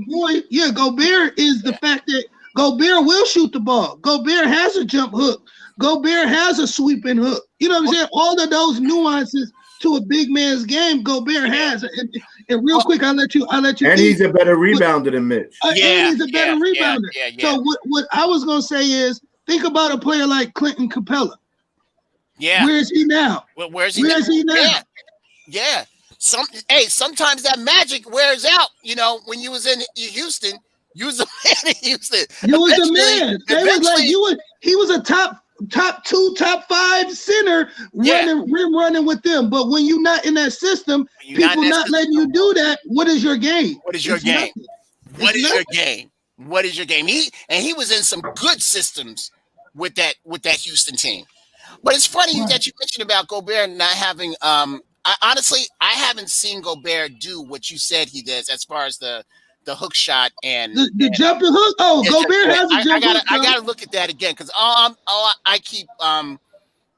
boy, Gobert, is the fact that Gobert will shoot the ball. Gobert has a jump hook. Gobert has a sweeping hook. You know what I'm saying? All of those nuances to a big man's game, Gobert has. And real quick, I'll let you.
And he's a better rebounder than Mitch.
He's a better rebounder. So what I was gonna say is, think about a player like Clinton Capella.
Yeah.
Where is he now?
Where is he now? Yeah. Sometimes that magic wears out. When you was in Houston, you was a man in Houston.
You was a man. They was like he was a top 2, top 5 center running with them. But when you're not in that system, people not letting you do that. What is your game?
What is your game? What is your game? What is your game? He was in some good systems with that Houston team. But it's funny that you mentioned about Gobert not having. Honestly, I haven't seen Gobert do what you said he does as far as the hook shot and
the jumping hook. Oh, Gobert has a jump hook.
I gotta look at that again because I keep at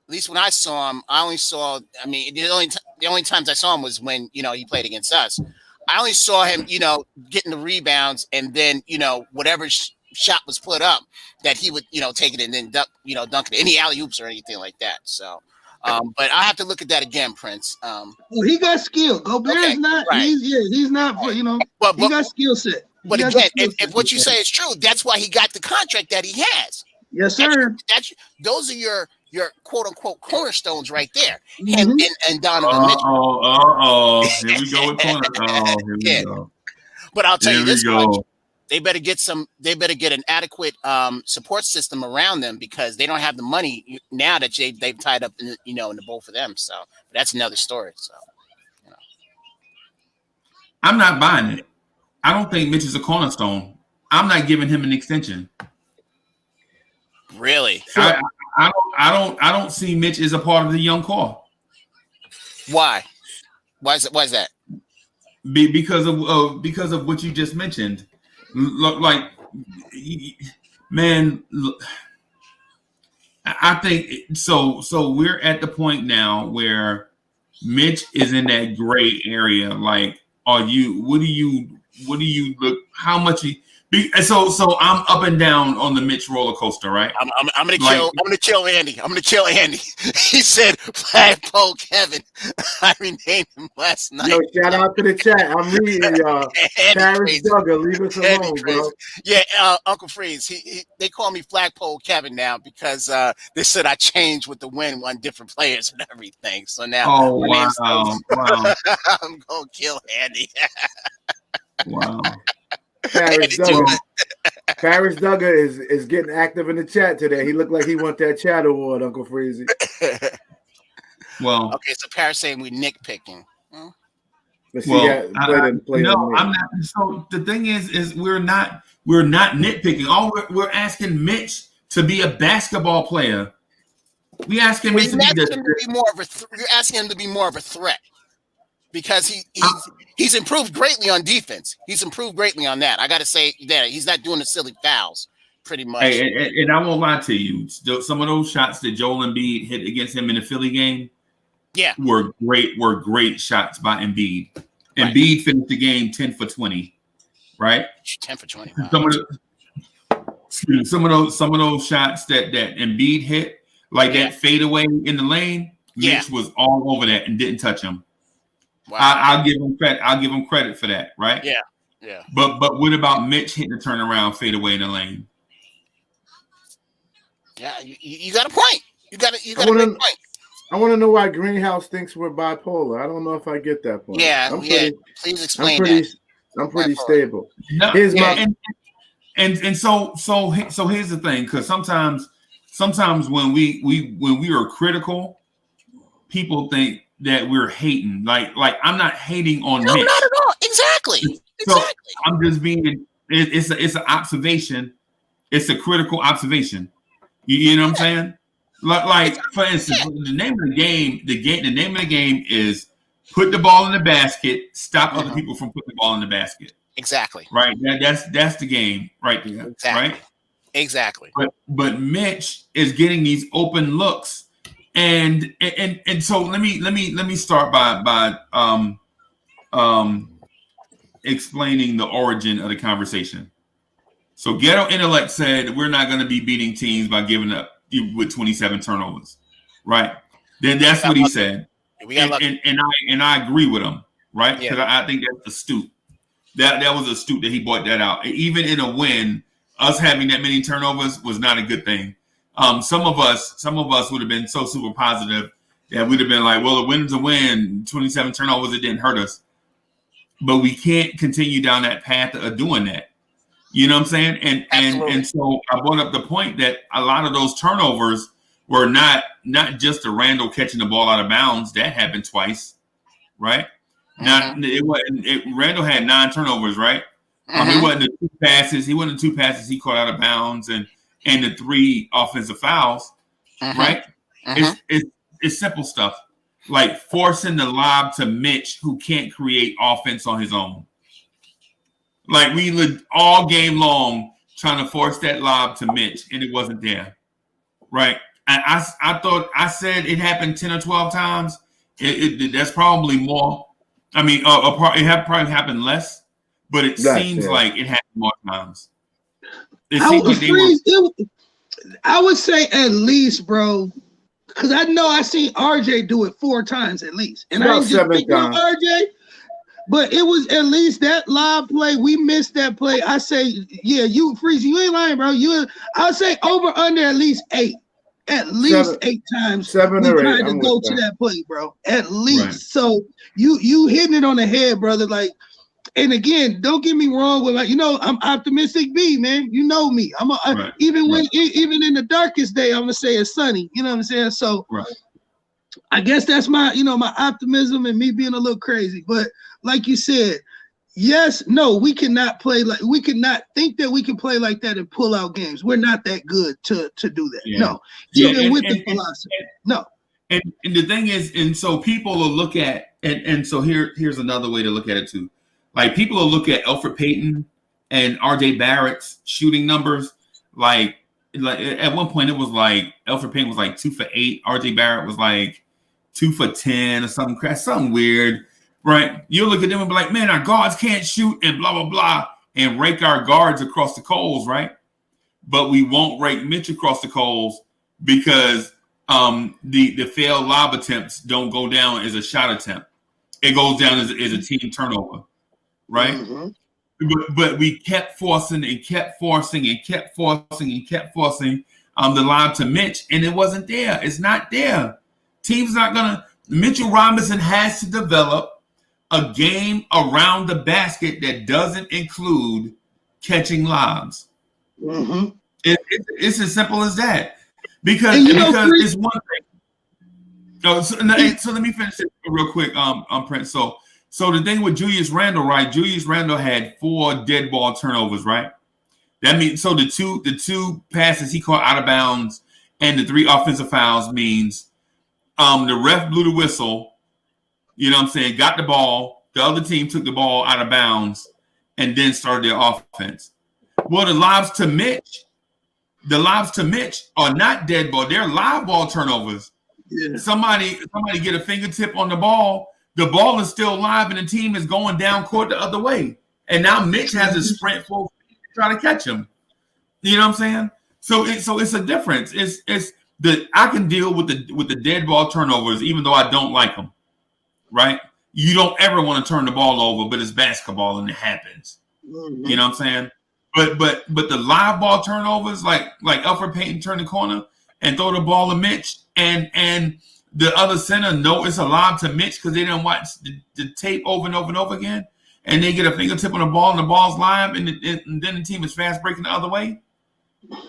least when I saw him, I only saw. I mean, the only times I saw him was when he played against us. I only saw him, getting the rebounds and then whatever shot was put up that he would take it and then dunk it, any alley oops or anything like that. So. But I have to look at that again, Prince.
Well, he got skill. Gobert is not. Right. He's not. But he got skill set.
But again, if what you say is true, that's why he got the contract that he has.
Yes, sir.
Those are your quote unquote cornerstones right there. Mm-hmm. And Donovan Mitchell.
Here we go with corner. Here we go.
But I'll tell you this much. They better get an adequate support system around them because they don't have the money now that they've tied up in the bowl for them. So that's another story. So
I'm not buying it. I don't think Mitch is a cornerstone. I'm not giving him an extension.
Really?
I don't see Mitch as a part of the young core.
Why? Why is that?
Because of what you just mentioned. Like, man, I think so. So we're at the point now where Mitch is in that gray area. Like, what do you look? How much so I'm up and down on the Mitch roller coaster, right?
I'm gonna chill. I'm gonna chill Andy. He said flagpole Kevin. I renamed him last night.
Yo, shout out to the chat. I'm reading y'all. Paris Duggar, leave us alone, bro.
Yeah, Uncle Freeze. They call me flagpole Kevin now because they said I changed with the win on different players and everything. So now,
wow.
I'm gonna kill Andy.
Wow.
Paris Duggar is getting active in the chat today. He looked like he won that chat award, Uncle Freezy.
Well,
okay, so Paris saying we nitpicking.
I'm not. So the thing is we're not nitpicking. All we're asking Mitch to be a basketball player. We asking Mitch to be
more of you're asking him to be more of a threat. Because he's improved greatly on defense. He's improved greatly on that. I got to say that he's not doing the silly fouls, pretty much.
Hey, and I won't lie to you. Some of those shots that Joel Embiid hit against him in the Philly game, were great shots by Embiid. Right. Embiid finished the game 10 for 20, right?
10 for 20. Wow.
Some of those shots that Embiid hit, like that fadeaway in the lane, Mitch was all over that and didn't touch him. Wow. I'll give him credit. I'll give him credit for that, right?
Yeah.
But what about Mitch hitting the turnaround fadeaway in the lane?
Yeah, you got a point. You got a great point.
I want to know why Greenhouse thinks we're bipolar. I don't know if I get that point.
Please explain that.
I'm pretty stable.
No,
here's
so here's the thing, because sometimes when we are critical, people think that we're hating. Like I'm not hating on Mitch.
No, not at all. Exactly.
So I'm just being. It's an observation. It's a critical observation. You know what I'm saying? Like for instance, the name of the game. The name of the game is put the ball in the basket. Stop other people from putting the ball in the basket.
Exactly.
Right. That's the game right there.
Exactly.
Right.
Exactly.
But Mitch is getting these open looks. And so let me start by explaining the origin of the conversation. So Ghetto Intellect said we're not going to be beating teams by giving up with 27 turnovers, right? Then that's what he said, and I agree with him, right? Because I think that's astute. That was astute that he brought that out. Even in a win, us having that many turnovers was not a good thing. Some of us would have been so super positive that we'd have been like, well, a win's a win, 27 turnovers, it didn't hurt us. But we can't continue down that path of doing that. You know what I'm saying? And so I brought up the point that a lot of those turnovers were not just a Randle catching the ball out of bounds. That happened twice, right? Mm-hmm. Randle had 9 turnovers, right? It wasn't the 2 passes. He wasn't the 2 passes he caught out of bounds and the 3 offensive fouls, right? It's simple stuff like forcing the lob to Mitch, who can't create offense on his own. Like we lived all game long trying to force that lob to Mitch, and it wasn't there, right? And I thought I said it happened 10 or 12 times. That's probably more. I mean, it probably happened less, but it seems like it happened more times.
I would say at least, bro, because I know I seen RJ do it 4 times at least, and I ain't just picking on RJ. But it was at least that live play. We missed that play. I say, yeah, you Freeze, you ain't lying, bro. I'll say over under at least 8. At least 8 times
7 or 8.
Tried to go to that play, bro. At least. Right. So you hitting it on the head, brother. Like, and again, don't get me wrong with I'm optimistic B, man. You know me. Even in the darkest day, I'm gonna say it's sunny. You know what I'm saying? So I guess that's my my optimism and me being a little crazy. But like you said, yes, no, we could not think that we can play like that and pull out games. We're not that good to do that. Yeah. No. Even with the philosophy. No.
And the thing is, and so people will look at, and so here's another way to look at it too. Like people will look at Elfrid Payton and RJ Barrett's shooting numbers. Like at one point it was like Elfrid Payton was like 2 for 8. RJ Barrett was like 2 for 10 or something weird. Right, you look at them and be like, "Man, our guards can't shoot," and blah blah blah, and rake our guards across the coals, right? But we won't rake Mitch across the coals because the failed lob attempts don't go down as a shot attempt; it goes down as a team turnover, right? But we kept forcing and kept forcing and kept forcing and kept forcing the lob to Mitch, and it wasn't there. It's not there. Team's not gonna. Mitchell Robinson has to develop a game around the basket that doesn't include catching lobs. It's as simple as that. Because it's one thing. So let me finish it real quick, Prince. So the thing with Julius Randle, right? Julius Randle had 4 dead ball turnovers, right? That means so the two passes he caught out of bounds and the 3 offensive fouls means the ref blew the whistle. You know what I'm saying? Got the ball. The other team took the ball out of bounds and then started their offense. Well, the lobs to Mitch are not dead ball. They're live ball turnovers. Yeah. Somebody get a fingertip on the ball. The ball is still live and the team is going down court the other way. And now Mitch has a sprint full to try to catch him. You know what I'm saying? So it's a difference. I can deal with the dead ball turnovers even though I don't like them. Right? You don't ever want to turn the ball over, but it's basketball and it happens. You know what I'm saying? But the live ball turnovers, like Elfrid Payton turn the corner and throw the ball to Mitch, and the other center know it's a lob to Mitch because they didn't watch the tape over and over and over again, and they get a fingertip on the ball and the ball's live, and then the team is fast breaking the other way.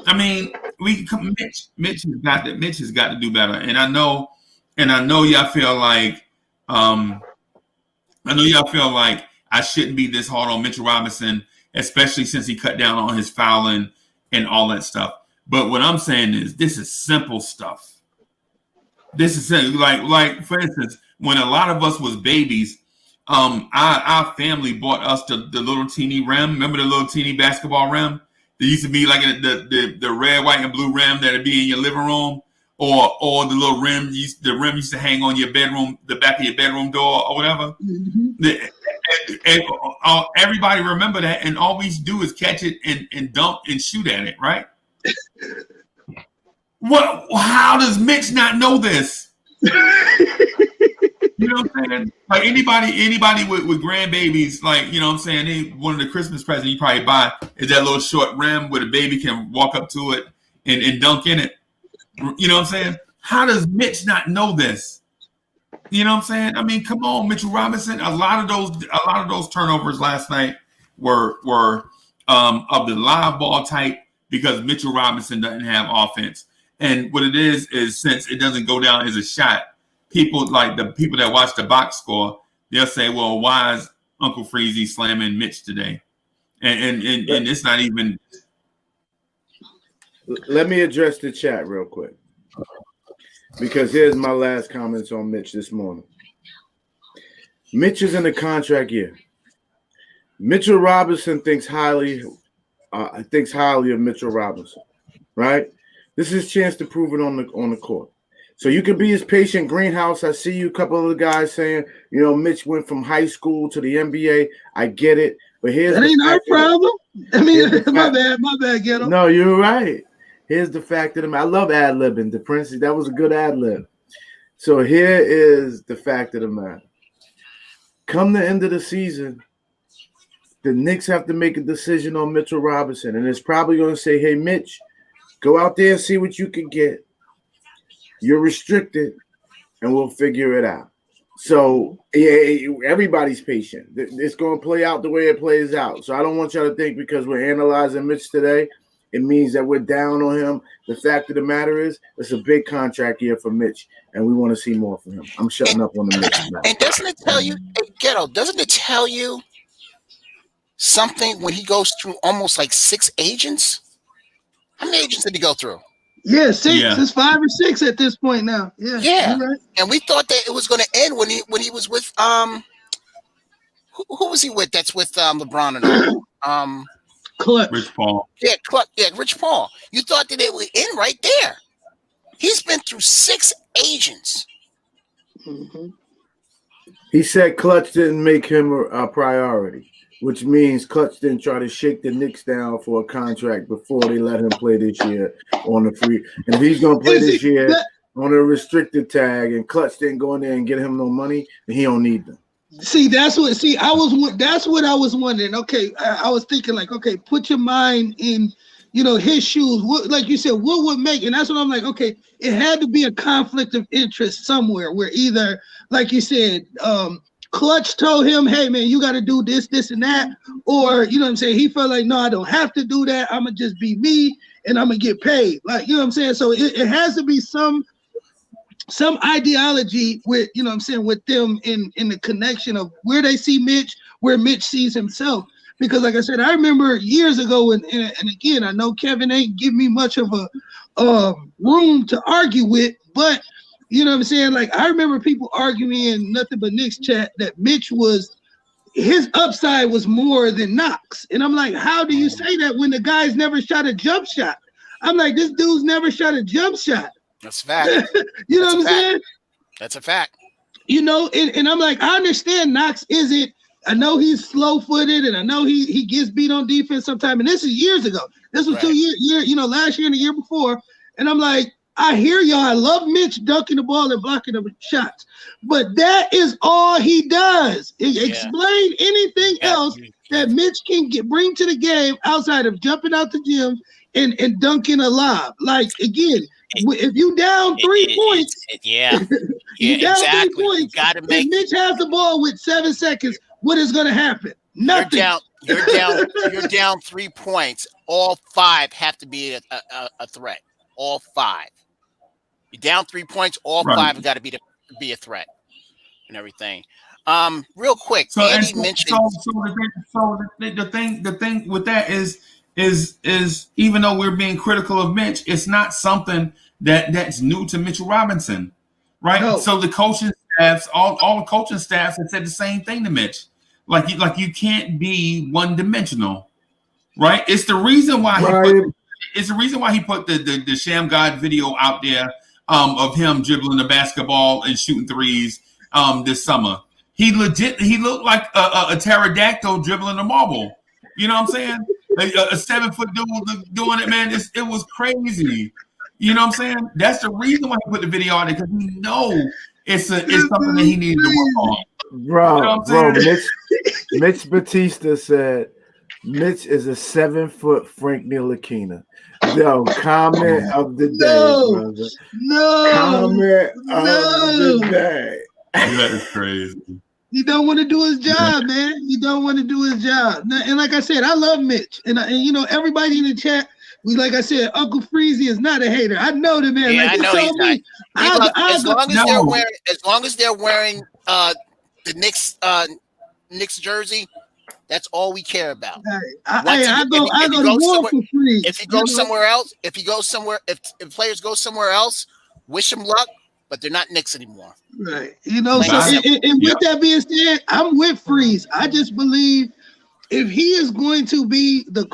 I mean, we can come. Mitch has got to do better, and I know y'all feel like. I know y'all feel like I shouldn't be this hard on Mitchell Robinson, especially since he cut down on his fouling and all that stuff. But what I'm saying is this is simple stuff. This is like for instance, when a lot of us was babies, our family bought us the little teeny rim. Remember the little teeny basketball rim? There used to be like the red, white, and blue rim that'd be in your living room. Or the little rim, used to hang on your bedroom, the back of your bedroom door or whatever. Everybody remember that, and all we do is catch it and dunk and shoot at it, right? What? How does Mitch not know this? You know what I'm saying? Like anybody with grandbabies, like, you know what I'm saying, one of the Christmas presents you probably buy is that little short rim where the baby can walk up to it and dunk in it. You know what I'm saying? How does Mitch not know this? You know what I'm saying? I mean, come on, Mitchell Robinson. A lot of those turnovers last night were of the live ball type because Mitchell Robinson doesn't have offense. And what it is since it doesn't go down as a shot, people like the people that watch the box score, they'll say, well, why is Uncle Freezy slamming Mitch today? and it's not even.
Let me address the chat real quick, because here's my last comments on Mitch this morning. Mitch is in the contract year. Mitchell Robinson thinks highly of Mitchell Robinson, right? This is his chance to prove it on the court. So you can be his patient greenhouse. I see you, a couple of the guys saying, Mitch went from high school to the NBA. I get it, but here's
that ain't our problem. I mean, my bad, get him.
No, you're right. Here's the fact of the matter. I love ad-libbing. The Prince, that was a good ad-lib. So here is the fact of the matter. Come the end of the season, the Knicks have to make a decision on Mitchell Robinson, and it's probably going to say, hey, Mitch, go out there and see what you can get. You're restricted, and we'll figure it out. So, yeah, everybody's patient. It's going to play out the way it plays out. So I don't want y'all to think because we're analyzing Mitch today, it means that we're down on him. The fact of the matter is, it's a big contract year for Mitch, and we want to see more from him. I'm shutting up on the Mitch now.
And doesn't it tell you, Ghetto, doesn't it tell you something when he goes through almost like 6 agents? How many agents did he go through?
Yeah, 6. Yeah. It's 5 or 6 at this point now. Yeah.
Right. And we thought that it was going to end when he was with who was he with? That's with LeBron and
Clutch.
Rich Paul.
Yeah, Clutch. Yeah, Rich Paul. You thought that it would end right there. He's been through 6 agents.
Mm-hmm.
He said Clutch didn't make him a priority, which means Clutch didn't try to shake the Knicks down for a contract before they let him play this year on the free. And if he's going to play this year on a restricted tag and Clutch didn't go in there and get him no money, then he don't need them.
That's what I was wondering. Okay, I was thinking like, okay, put your mind in, his shoes. What, like you said, what would make, and that's what I'm like, okay, it had to be a conflict of interest somewhere where either, like you said, Clutch told him, hey, man, you got to do this, this, and that. Or, you know what I'm saying? He felt like, no, I don't have to do that. I'm going to just be me and I'm going to get paid. Like, you know what I'm saying? So it has to be some ideology with, you know what I'm saying, with them in the connection of where they see Mitch, where Mitch sees himself. Because like I said, I remember years ago, and again, I know Kevin ain't give me much of a room to argue with, but you know what I'm saying? Like, I remember people arguing in nothing but Knicks chat that Mitch his upside was more than Knox. And I'm like, how do you say that when the guy's never shot a jump shot? I'm like, this dude's never shot a jump shot.
That's a fact.
You know what I'm saying?
That's a fact.
And I'm like, I understand Knox isn't, I know he's slow-footed and I know he gets beat on defense sometime. And this is years ago. This was 2 years, last year and the year before. And I'm like, I hear y'all. I love Mitch dunking the ball and blocking the shots, but that is all he does. Explain anything else that Mitch can bring to the game outside of jumping out the gym and dunking a lob. Like, again, if you down 3 points,
you down exactly.
3 points, and Mitch has the ball with 7 seconds, what is going to happen? Nothing.
You're down 3 points. All 5 have to be a threat. All 5. You're down 3 points. All 5 have got to be a threat and everything. Real quick,
so,
Andy mentioned.
The thing with that is even though we're being critical of Mitch, it's not something that's new to Mitchell Robinson, right? No. So the coaching staffs, all the coaching staffs have said the same thing to Mitch. Like you can't be one dimensional, right? It's the reason why he put the Sham God video out there of him dribbling the basketball and shooting threes this summer. He looked like a pterodactyl dribbling a marble. You know what I'm saying? A 7-foot dude doing it, man. It was crazy. You know what I'm saying? That's the reason why he put the video on it, because we know it's something that he needed to work on.
Bro, Mitch Batista said Mitch is a 7-foot Frank Ntilikina. Yo, comment of the day, brother. Comment of the day.
That is crazy.
He don't want to do his job, man. He don't want to do his job. And like I said, I love Mitch. And everybody in the chat, like I said, Uncle Freezy is not a hater. I know the man.
Yeah, I know he's not. As long as they're wearing the Knicks jersey, That's all we care about.
I go to war for free.
If he goes somewhere else, if players go somewhere else, wish him luck, but they're not Knicks anymore.
Right. You know, so and with that being said, I'm with Freeze. I just believe if he is going to be the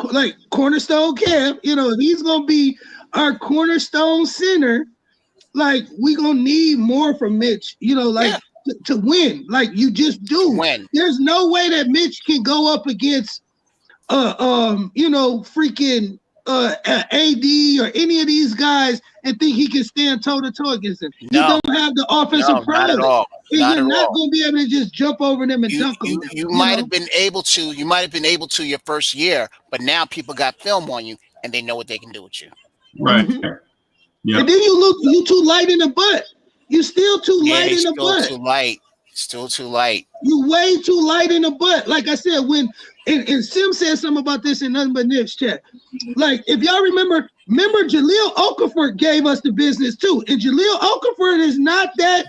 cornerstone camp, you know, if he's going to be our cornerstone center, like we gonna need more from Mitch, you know, like to win. Like you just do.
Win.
There's no way that Mitch can go up against you know, freaking AD or any of these guys and think he can stand toe to toe against them.
No.
You don't have the offensive prowess.
Not at all.
You're not going to be able to just jump over them and dunk them.
You might have been able to. You might have been able to your first year, but now people got film on you and they know what they can do with you.
Right.
Mm-hmm.
Yeah.
And then you too light in the butt. You still too light in the butt.
Still too light.
You way too light in the butt. Like I said, when and Sim said something about this in Nothing But Knicks chat. Like if y'all remember Jahlil Okafor gave us the business too. And Jahlil Okafor is not that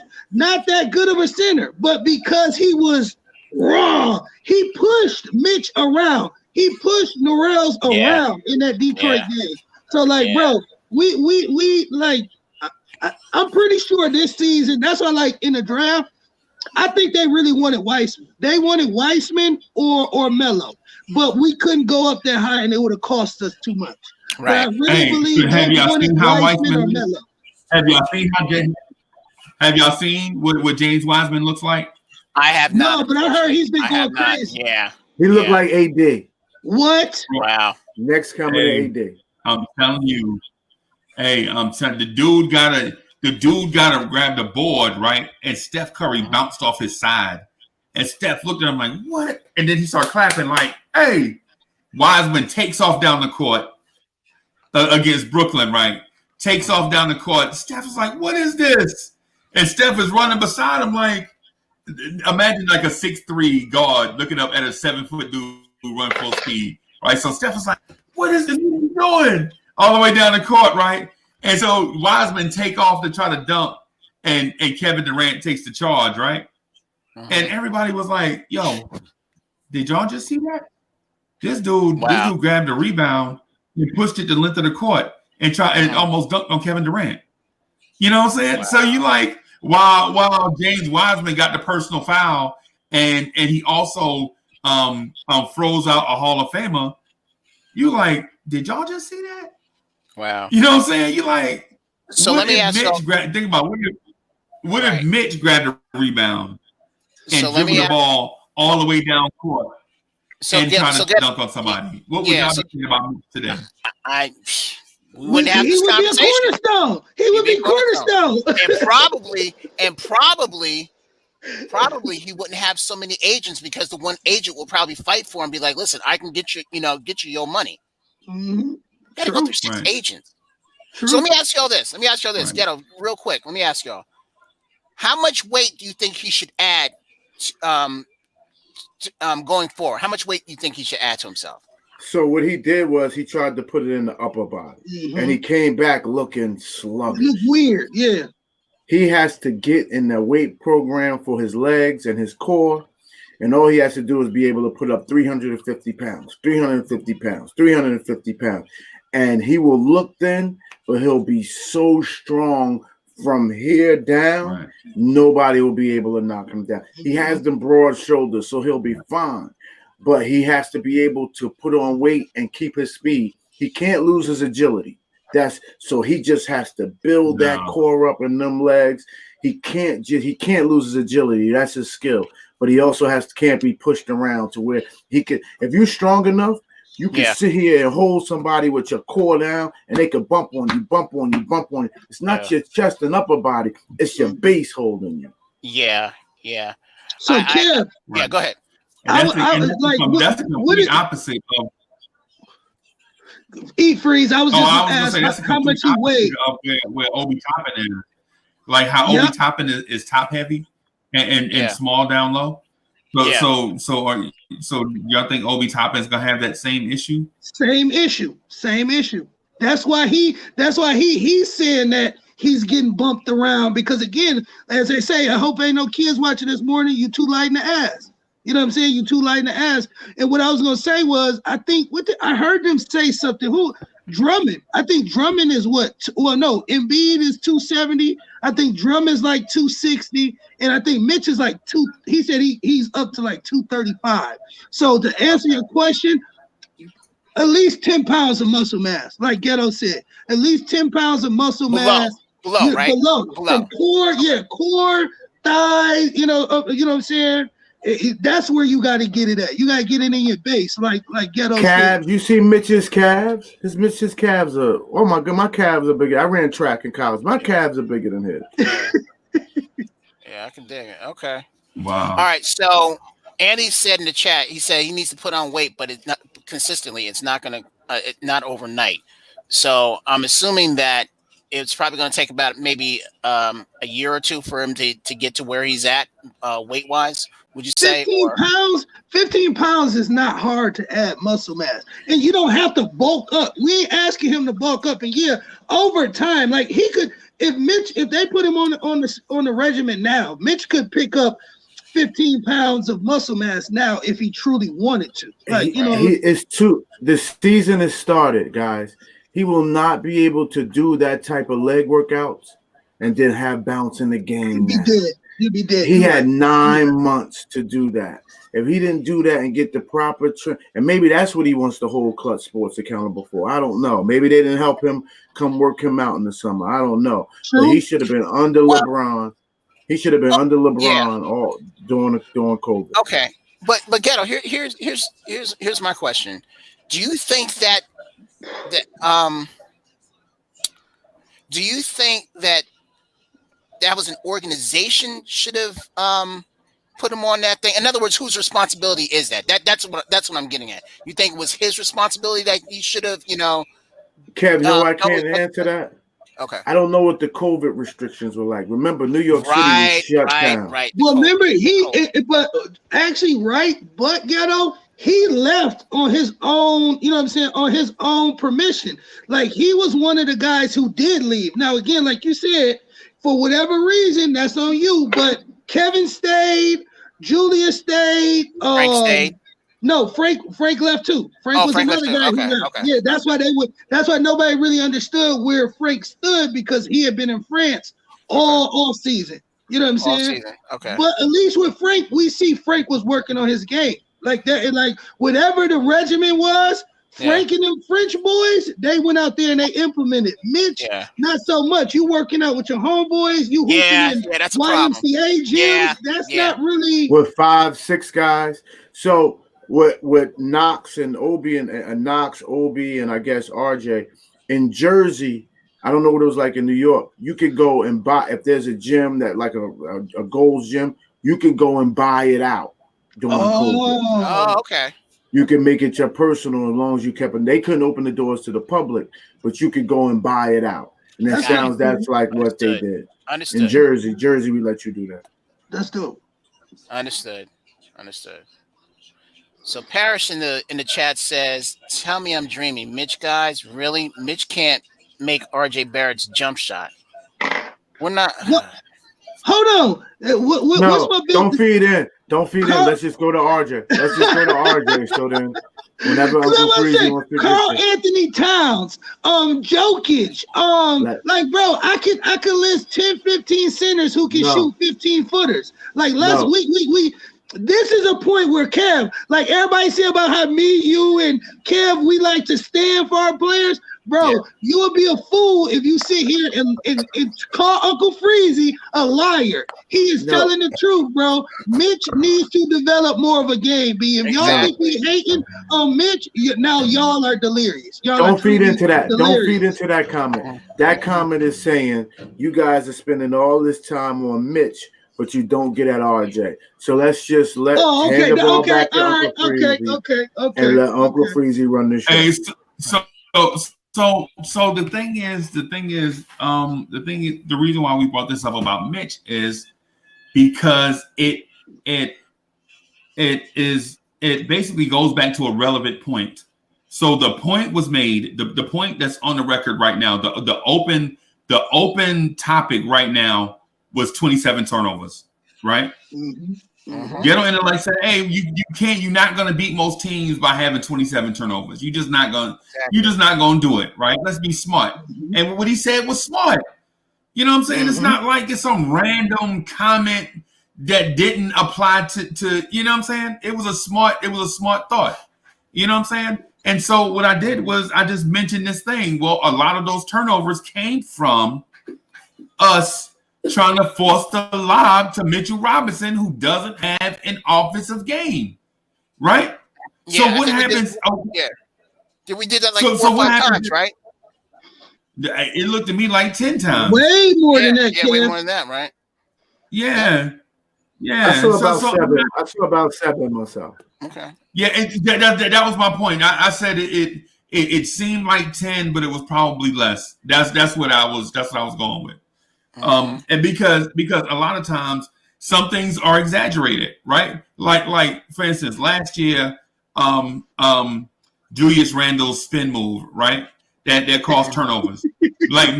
good of a center, but because he was raw, he pushed Mitch around. He pushed Norrells around in that Detroit game. So bro, we like I'm pretty sure this season, that's why like in the draft, I think they really wanted Weissman. They wanted Weissman or Melo, but we couldn't go up that high and it would have cost us too much.
Right.
But I really believe
have y'all seen how Weissman
or Melo.
Have y'all seen what James Wiseman looks like?
I have not.
No, but I heard he's been going crazy.
Yeah.
He looked like AD.
What?
Wow.
Next coming to AD.
I'm telling you. Hey, I'm telling the dude gotta grab the board, right? And Steph Curry bounced off his side. And Steph looked at him like, what? And then he started clapping like, hey. Wiseman takes off down the court against Brooklyn, right? Takes off down the court. Steph is like, what is this? And Steph is running beside him like, imagine like a 6'3" guard looking up at a 7-foot dude who run full speed, right? So Steph is like, what is this doing? All the way down the court, right? And so Wiseman take off to try to dunk, and Kevin Durant takes the charge, right? Uh-huh. And everybody was like, yo, did y'all just see that? This dude grabbed the rebound and pushed it the length of the court and almost dunked on Kevin Durant. You know what I'm saying? Wow. So you like, while James Wiseman got the personal foul and he also froze out a Hall of Famer, you like, did y'all just see that?
Wow.
You know what I'm saying? You like,
so let me ask you.
Think about what if Mitch grabbed the rebound and dribbled the ball all the way down court and trying to dunk on somebody? What would y'all be thinking about Mitch today?
We wouldn't have this conversation.
He would be cornerstone.
And probably he wouldn't have so many agents because the one agent will probably fight for him and be like, listen, I can get you your money.
Mm-hmm.
You gotta go through 6 agents. True. So let me ask y'all this. Ghetto, real quick. Let me ask y'all. How much weight do you think he should add going forward? How much weight do you think he should add to himself?
So what he did was he tried to put it in the upper body, and he came back looking sluggish.
Look weird, yeah.
He has to get in the weight program for his legs and his core, and all he has to do is be able to put up 350 pounds, 350 pounds, 350 pounds, and he will look thin, but he'll be so strong from here down, right. Nobody will be able to knock him down. He has them broad shoulders, so he'll be fine. But he has to be able to put on weight and keep his speed. He can't lose his agility. So he just has to build that core up in them legs. He can't lose his agility. That's his skill. But he also can't be pushed around to where he can. If you're strong enough, you can sit here and hold somebody with your core down, and they can bump on you. It's not your chest and upper body; it's your base holding you.
Yeah.
So, Kev,
go ahead.
That's the complete opposite of
Freeze. I was just going to ask how much he weighed.
Where Obi Toppin is, like how Obi Toppin is top heavy and small down low. So y'all think Obi Toppin is gonna have that same issue? Same issue.
That's why he's saying that he's getting bumped around because again, as they say, I hope ain't no kids watching this morning. You too light in the ass. You know what I'm saying? You too light in the ass. And what I was gonna say was, I think I heard them say something. Who Drummond? I think Drummond is what? Well, no, Embiid is 270. I think Drummond is like 260, and I think Mitch is like two. He said he's up to like 235. So to answer your question, at least 10 pounds of muscle mass, like Ghetto said. At least 10 pounds of muscle mass.
Below, right?
Below. From core, core, thighs, you know what I'm saying? That's where you got to get it at. You got to get it in your base, like Ghetto
calves.
said.
You see Mitch's calves? Mitch's calves are, oh my God, my calves are bigger. I ran track in college. My calves are bigger than his.
Yeah, I can dig it. Okay.
Wow.
All right, so Andy said in the chat, he said he needs to put on weight, but it's not consistently. It's not going to, not overnight. So I'm assuming that it's probably going to take about maybe a year or two for him to get to where he's at weight wise. Would you say
15 pounds is not hard to add muscle mass, and you don't have to bulk up. We ain't asking him to bulk up, and over time, like he could, if they put him on the regimen now, Mitch could pick up 15 pounds of muscle mass now if he truly wanted to. Like,
the season has started, guys. He will not be able to do that type of leg workouts and then have bounce in the game.
He'd be dead.
He had 9 months to do that. If he didn't do that and get the proper and maybe that's what he wants to hold Clutch Sports accountable for. I don't know. Maybe they didn't help him come work him out in the summer. I don't know. But he should have been under LeBron. He should have been under LeBron all during COVID.
Okay, but Ghetto, here's my question. Do you think that was an organization should have put him on that thing? In other words, whose responsibility is that? That's what I'm getting at. You think it was his responsibility that he should have,
Kev, I can't answer that.
Okay.
I don't know what the COVID restrictions were like. Remember, New York City was shut down.
Right.
Well, remember, but Ghetto, he left on his own, you know what I'm saying, on his own permission. Like, he was one of the guys who did leave. Now, again, like you said, for whatever reason, that's on you. But Kevin stayed, Julius stayed.
Frank stayed.
No, Frank left too. Frank was another guy who left. Okay. Yeah, that's why nobody really understood where Frank stood, because he had been in France all season. You know what I'm saying?
All season. Okay.
But at least with Frank, we see Frank was working on his game. Like that, and like whatever the regimen was, Frank and them French boys, they went out there and they implemented. Mitch, not so much. You working out with your homeboys, you hooping in
that's
YMCA gyms. That's not really
with 5-6 guys. So with Knox and Obi and Knox, Obi, and I guess RJ in Jersey, I don't know what it was like in New York. You could go and buy, if there's a gym that like a Gold's gym, you can go and buy it out during COVID.
Oh, okay.
You can make it your personal as long as you kept it. They couldn't open the doors to the public, but you could go and buy it out. And that's like what they did.
Understood.
In Jersey, we let you do that.
That's dope.
Understood. So Parrish in the chat says, "Tell me I'm dreaming, Mitch guys. Really, Mitch can't make RJ Barrett's jump shot. We're not."
Hold on. What's my bill?
Don't feed in. Let's just go to RJ. So then, whenever Uncle Freezy wants to
Carl Anthony Towns, Jokic, like bro, I could list 10, 15 centers who can shoot 15 footers. Like we. This is a point where Kev, like everybody say about how me, you, and Kev, we like to stand for our players. Bro, you would be a fool if you sit here and call Uncle Freezy a liar. He is telling the truth, bro. Mitch needs to develop more of a game. If y'all think we hating on Mitch, now y'all are delirious.
Don't feed into that. Don't feed into that comment. That comment is saying you guys are spending all this time on Mitch, but you don't get at RJ. So let's just hand the ball back to Uncle Freezy and let Uncle Freezy run the show.
Hey, so the thing is, the reason why we brought this up about Mitch is because it basically goes back to a relevant point. So the point was made, the point that's on the record right now, the open topic right now was 27 turnovers, right?
Mm-hmm.
Ghetto Intellect said, "Hey, you're not gonna beat most teams by having 27 turnovers. You're just not gonna do it, right? Let's be smart." And what he said was smart. You know what I'm saying? It's not like it's some random comment that didn't apply to you know what I'm saying? It was a smart thought. You know what I'm saying? And so what I did was I just mentioned this thing. Well, a lot of those turnovers came from us trying to force the lob to Mitchell Robinson, who doesn't have an offensive game, right?
Yeah,
so what happens?
We did that like 4 or 5 times, right?
It looked to me like 10 times.
Way more than that.
Yeah, way more than that, right?
Yeah.
I saw about 7 myself.
Okay.
Yeah, that was my point. I said it seemed like 10, but it was probably less. That's what I was going with. And because a lot of times some things are exaggerated, right? Like for instance, last year, Julius Randle's spin move, right? That caused turnovers. Like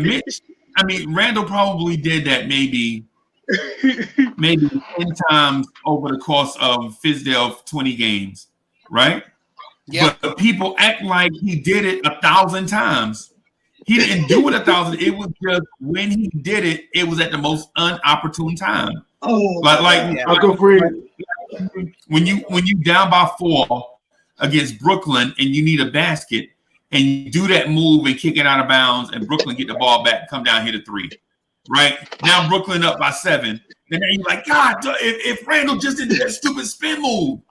Randle probably did that maybe 10 times over the course of Fizdale's 20 games, right? Yeah. But people act like he did it 1,000 times. He didn't do it 1,000. It was just when he did it, it was at the most unopportune time. When you down by 4 against Brooklyn and you need a basket and you do that move and kick it out of bounds and Brooklyn get the ball back and come down, hit a 3. Right now, Brooklyn up by 7. And then you're like, God, if Randle just did that stupid spin move,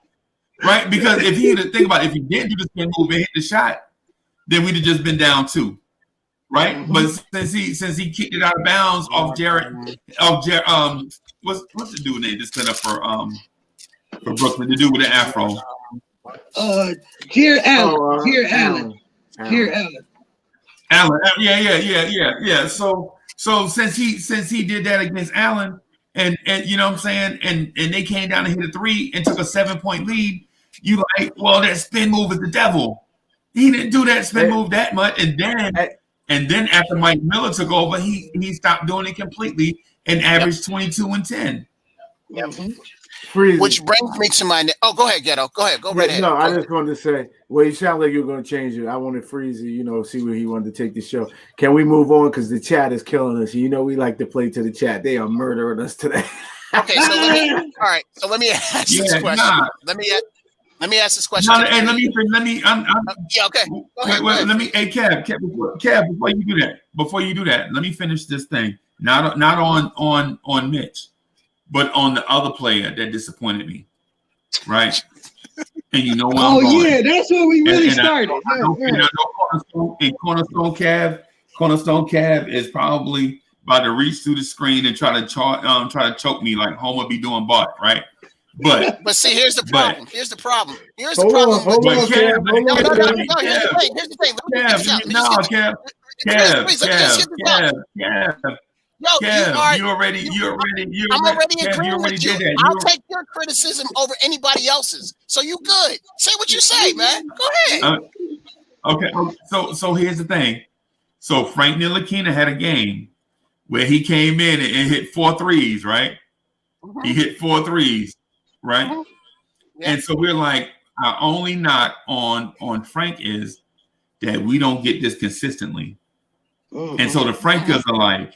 right? Because if he didn't do the spin move and hit the shot, then we'd have just been down 2, right? But since he kicked it out of bounds off Jarrett, what's the dude name that's set up for Brooklyn? The dude with the afro.
Jared Allen.
Allen. Yeah. So since he did that against Allen, and you know what I'm saying, and they came down and hit a 3 and took a 7-point lead, you like, well, that spin move is the devil. He didn't do that spin move that much, and then after Mike Miller took over, he stopped doing it completely and averaged 22 and 10.
Yep. Which brings me to my go ahead, Ghetto. Go ahead. Go right ahead.
No, I just wanted to say, well, you sound like you're going to change it. I wanted Freezy, see where he wanted to take the show. Can we move on? Because the chat is killing us. We like to play to the chat. They are murdering us today.
Okay, so let me ask this question.
Nah.
Let me ask this question.
Okay.
Go ahead.
Wait. Let me. Hey, Kev, before you do that, let me finish this thing. Not on Mitch, but on the other player that disappointed me, right? And you know what?
That's where we really started.
Cornerstone Cav is probably about to reach through the screen and try to choke me like Homer be doing Bart, right? But
see, here's the problem. Here's the problem. Here's the
problem. I'm already
agreeing with you. I'll take your criticism over anybody else's. So you good. Say what you say, man. Go ahead.
Okay. So here's the thing. So Frank Ntilikina had a game where he came in and hit 4 threes, right? He hit 4 threes, right? Yeah. And so we're like, our only knock on Frank is that we don't get this consistently. And so the Frankers are like,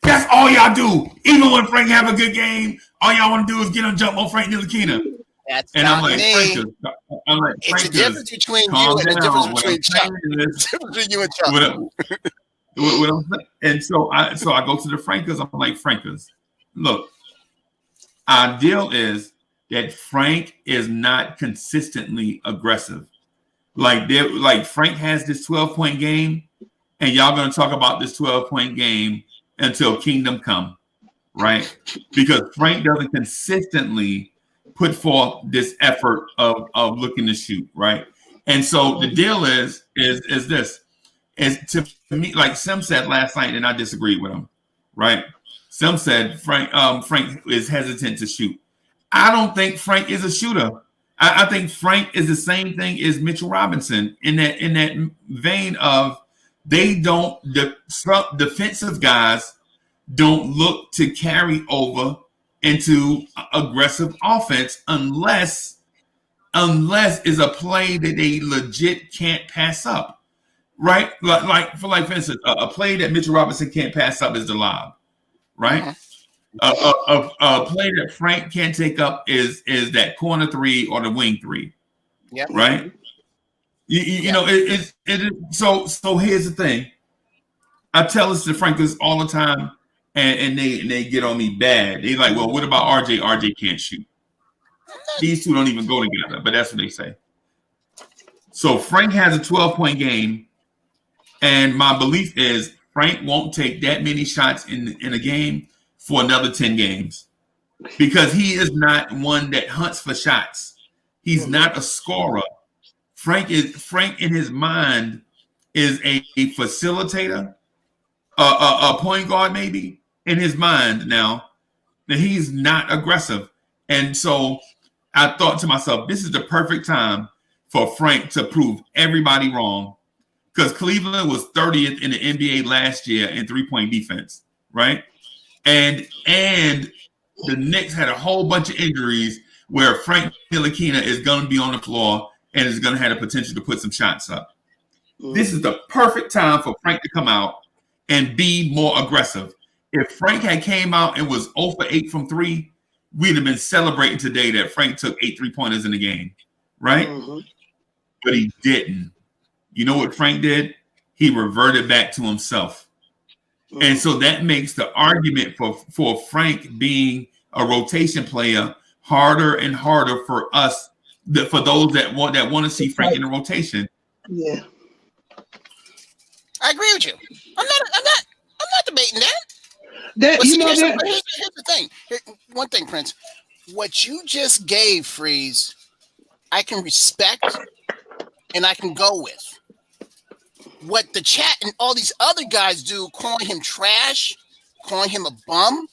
that's all y'all do. Even when Frank have a good game, all y'all want to do is get on jump on Frank Ntilikina.
That's
and
not
I'm like,
me. It's a difference between you and the difference between Chuck. Between you and Chuck.
And so I go to the Frankers. I'm like, Frankers, look, our deal is that Frank is not consistently aggressive. Like Frank has this 12-point game, and y'all gonna talk about this 12-point game until Kingdom Come, right? Because Frank doesn't consistently put forth this effort of looking to shoot, right? And so the deal is this. Is to me, like Sim said last night, and I disagreed with him, right? Sim said Frank is hesitant to shoot. I don't think Frank is a shooter. I think Frank is the same thing as Mitchell Robinson in that vein of the defensive guys don't look to carry over into aggressive offense unless it's a play that they legit can't pass up, right? For instance, a play that Mitchell Robinson can't pass up is the lob, right? A play that Frank can't take up is that corner three or the wing three, right? You know, it is. So here's the thing. I tell this to Frankers all the time, and they get on me bad. They're like, well, what about RJ? RJ can't shoot. These two don't even go together, but that's what they say. So Frank has a 12-point game, and my belief is Frank won't take that many shots in a game for another 10 games because he is not one that hunts for shots. He's not a scorer. Frank in his mind is a facilitator, a point guard maybe in his mind now that he's not aggressive. And so I thought to myself, this is the perfect time for Frank to prove everybody wrong because Cleveland was 30th in the NBA last year in three-point defense, right? And the Knicks had a whole bunch of injuries where Frank Ntilikina is going to be on the floor and is going to have the potential to put some shots up. This is the perfect time for Frank to come out and be more aggressive. If Frank had came out and was 0 for 8 from 3, we'd have been celebrating today that Frank took 8 3-pointers in the game, right? But he didn't. You know what Frank did? He reverted back to himself. And so that makes the argument for Frank being a rotation player harder and harder for us, for those that want to see Frank in the rotation.
Yeah,
I agree with you. I'm not debating that.
Here's
the thing. One thing, Prince. What you just gave, Freeze, I can respect and I can go with. What the chat and all these other guys do, calling him trash, calling him a bum,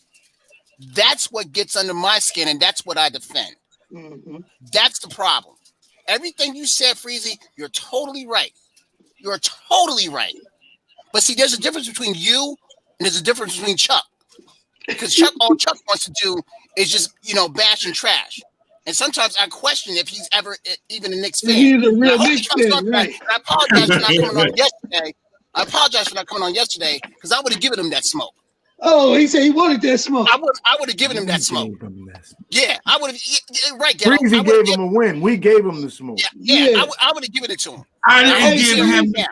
that's what gets under my skin, and that's what I defend. That's the problem. Everything you said, Freezy, you're totally right. You're totally right. But see, there's a difference between you and there's a difference between Chuck. Because all Chuck wants to do is just, bash and trash. And sometimes I question if he's ever even a Knicks fan.
He's a real Knicks fan, right?
I apologize for not coming on yesterday. Because I would have given him that smoke.
Oh, he said he wanted that smoke.
I would have given him that smoke. Yeah, I would have. Right,
Breezy gave him a win. We gave him the smoke.
Yeah. I would have given it to him.
I didn't give him.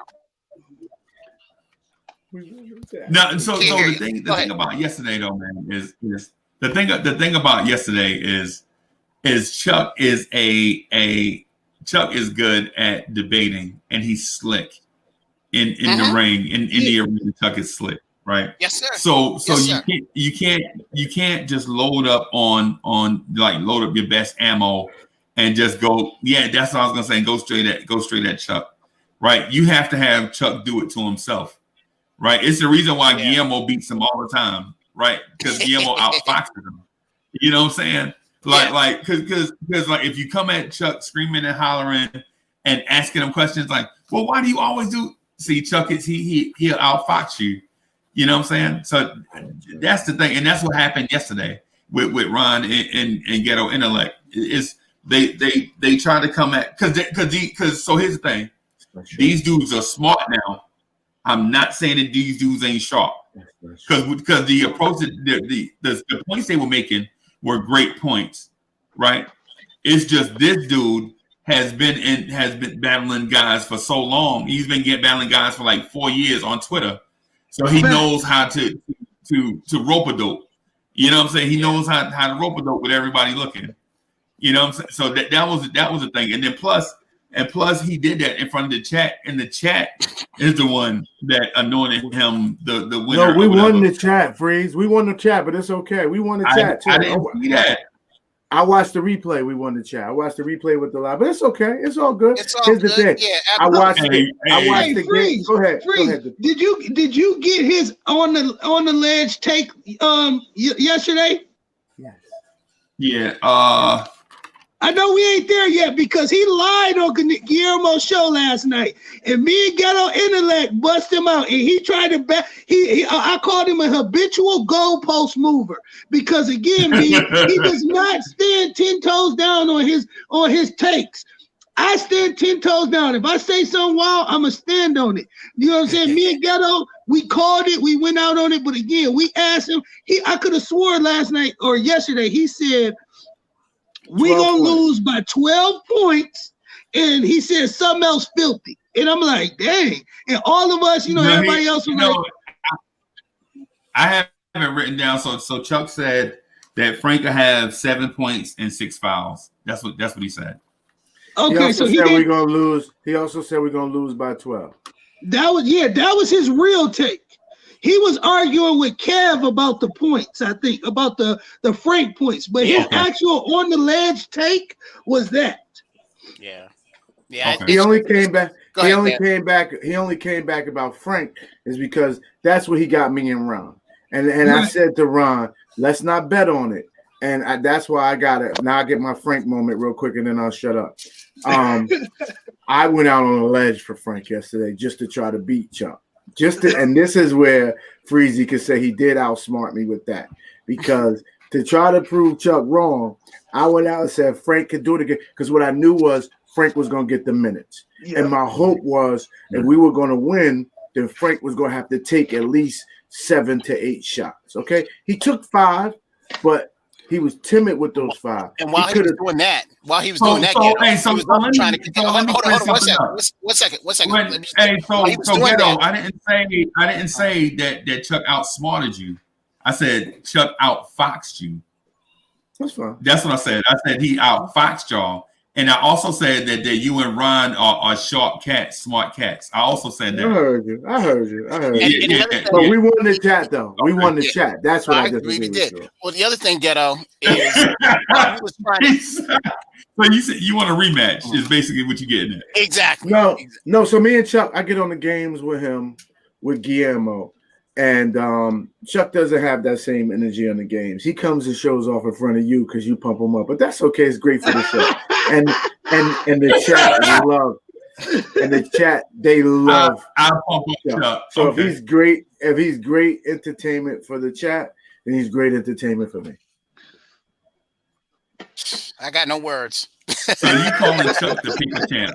No, so the thing about yesterday though, man, is the thing about yesterday is Chuck is Chuck is good at debating and he's slick in the ring in the arena. Chuck is slick, right?
Yes, sir.
So you can't just load up on load up your best ammo and just go. Yeah, that's what I was gonna say. Go straight at Chuck, right? You have to have Chuck do it to himself. Right, it's the reason why Guillermo beats him all the time, right? Because Guillermo outfoxes him. You know what I'm saying? Because if you come at Chuck screaming and hollering and asking him questions like, "Well, why do you always do?" See, Chuck he'll outfox you. You know what I'm saying? So that's the thing, and that's what happened yesterday with Ron and Ghetto Intellect. Is they try to come at because so here's the thing, these dudes are smart now. I'm not saying that these dudes ain't sharp because the approach, the points they were making were great points, right? It's just this dude has been battling guys for so long. He's been battling guys for like 4 years on Twitter, so he knows how to rope-a-dope. You know what I'm saying? He knows how to rope-a-dope with everybody looking. You know what I'm saying? So that was the thing, and then plus he did that in front of the chat, and the chat is the one that anointed him the winner.
No, we won the chat, Freeze. We won the chat, but it's okay. We won the chat too.
I didn't see that.
I watched the replay. We won the chat. I watched the replay with the live, but it's okay. It's all good. Here's the thing.
Yeah,
I watched the game. Go ahead.
Did you get his on the ledge take yesterday?
Yes.
Yeah.
I know we ain't there yet because he lied on Guillermo's show last night, and me and Ghetto Intellect bust him out, and he tried to bet. I called him a habitual goalpost mover because again, he does not stand 10 toes down on his takes. I stand 10 toes down. If I say something wild, I'm going to stand on it. You know what I'm saying? Me and Ghetto, we called it. We went out on it. But again, we asked him. I could have sworn last night or yesterday, he said, we're going to lose by 12 points. And he said something else filthy. And I'm like, dang. And all of us, everybody else was like.
I have it written down. So Chuck said that Frank will have 7 points and 6 fouls. That's what he said.
Okay, he said we're gonna lose. He also said we're gonna lose by 12.
That was his real take. He was arguing with Kev about the points, I think, about the Frank points, but his actual on the ledge take was that.
Yeah.
Okay. He only came back. He only came back about Frank is because that's what he got me and Ron. And I said to Ron, let's not bet on it. And that's why I got it. Now I get my Frank moment real quick, and then I'll shut up. I went out on a ledge for Frank yesterday just to try to beat Chuck. And this is where Freezy could say he did outsmart me with that. Because to try to prove Chuck wrong, I went out and said Frank could do it again. Because what I knew was Frank was going to get the minutes. Yeah. And my hope was if we were going to win, then Frank was going to have to take at least 7 to 8 shots. Okay? He took 5, but he was timid with those 5.
And while he was doing that, he was trying to get. Hold on, 1 second.
Ghetto, I didn't say that Chuck outsmarted you. I said Chuck outfoxed you.
That's fine.
That's what I said. I said he outfoxed y'all. And I also said that you and Ron are sharp cats, smart cats. I also said that.
I heard you. But we won the chat, though. We won the chat. That's what I just did.
Well, the other thing, Ghetto, is he was trying
so you said you want a rematch is basically what you're getting at.
Exactly.
No. So me and Chuck, I get on the games with him, with Guillermo. And Chuck doesn't have that same energy on the games. He comes and shows off in front of you because you pump him up. But that's okay. It's great for the show. And the chat they love.
I'll pump up Chuck.
So if he's great entertainment for the chat, then he's great entertainment for me.
I got no words.
So you calling Chuck the people champ?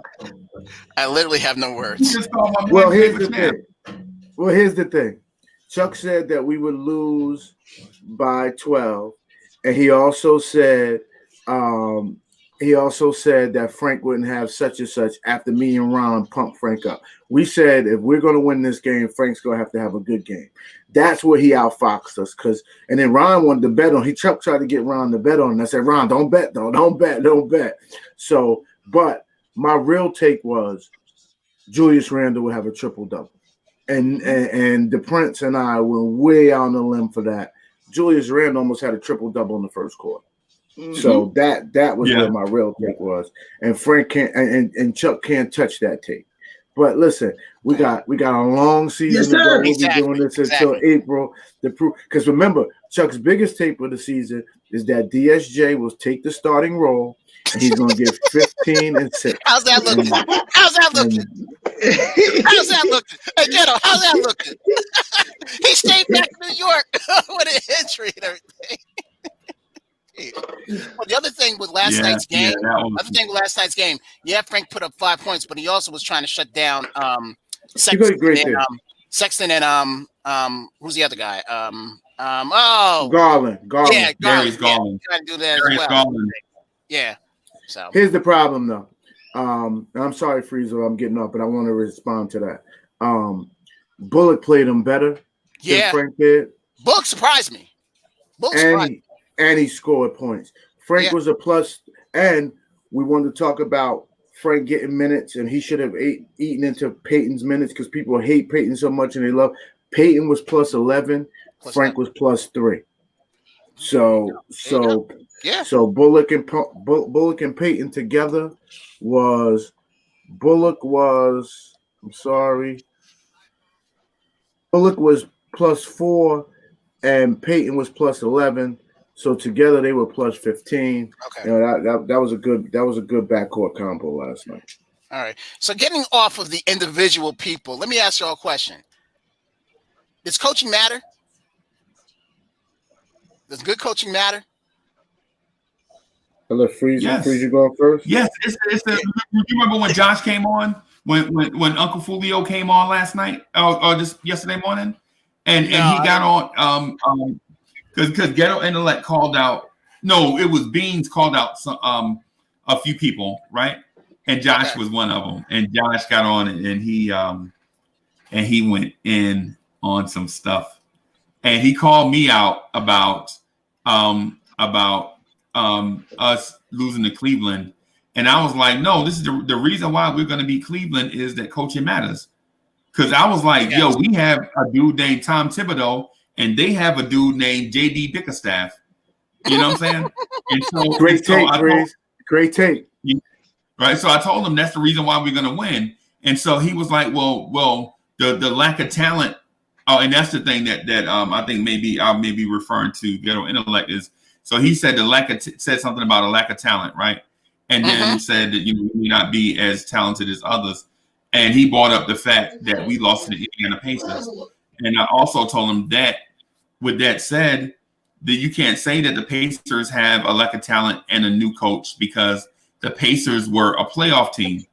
I literally have no words.
Well, here's the thing. Chuck said that we would lose by 12, and he also said that Frank wouldn't have such and such after me and Ron pumped Frank up. We said if we're going to win this game, Frank's going to have a good game. That's where he outfoxed us. And then Ron wanted to bet on. Chuck tried to get Ron to bet on. And I said, Ron, don't bet, though. Don't bet. So, but my real take was Julius Randle would have a triple-double. And the Prince and I were way out on the limb for that. Julius Randle almost had a triple-double in the first quarter. Mm-hmm. So that was where my real take was. And Frank can't and Chuck can't touch that tape. But listen, we got a long season to go. We'll be doing this until April. Because remember, Chuck's biggest tape of the season is that DSJ will take the starting role and he's gonna get 15 and 6.
How's that looking? Hey, Ghetto, how's that looking? He stayed back in New York with an injury and everything. Well, the other thing with last night's game, Frank put up 5 points, but he also was trying to shut down Sexton and who's the other guy?
Garland.
Yeah, Darius Garland.
Trying to do that as well.
Garland.
Yeah. So
here's the problem, though. I'm sorry, Freezer, I'm getting up, but I want to respond to that. Bullock played him better than Frank did.
Bullock surprised me.
And he scored points. Frank was a plus, and we wanted to talk about Frank getting minutes, and he should have eaten into Peyton's minutes because people hate Peyton so much and they love. Peyton was plus 11, Frank was plus 3. So Bullock and Peyton together was Bullock was plus 4 and Peyton was plus 11. So together they were plus 15.
Okay.
You know, that was a good backcourt combo last night.
All right. So getting off of the individual people, let me ask y'all a question. Does coaching matter? Does good coaching matter?
I'll let Freeze you go first.
Yes, you remember when Josh came on? When Uncle Fulio came on last night or just yesterday morning? And he got on because Ghetto Intellect called out. No, it was Beans called out some a few people, right? And Josh was one of them. And Josh got on and he went in on some stuff. And he called me out about us losing to Cleveland. And I was like, no, this is the reason why we're going to beat Cleveland is that coaching matters. Because I was like, yo, we have a dude named Tom Thibodeau, and they have a dude named J.D. Bickerstaff. You know what I'm saying? And so,
great take.
Right. So I told him that's the reason why we're going to win. And so he was like, well, the lack of talent. Oh, and that's the thing that I think maybe I may be referring to Ghetto Intellect is. So he said said something about a lack of talent, right? And then said that we may not be as talented as others. And he brought up the fact that we lost to the Indiana Pacers. And I also told him that, with that said, that you can't say that the Pacers have a lack of talent and a new coach because the Pacers were a playoff team.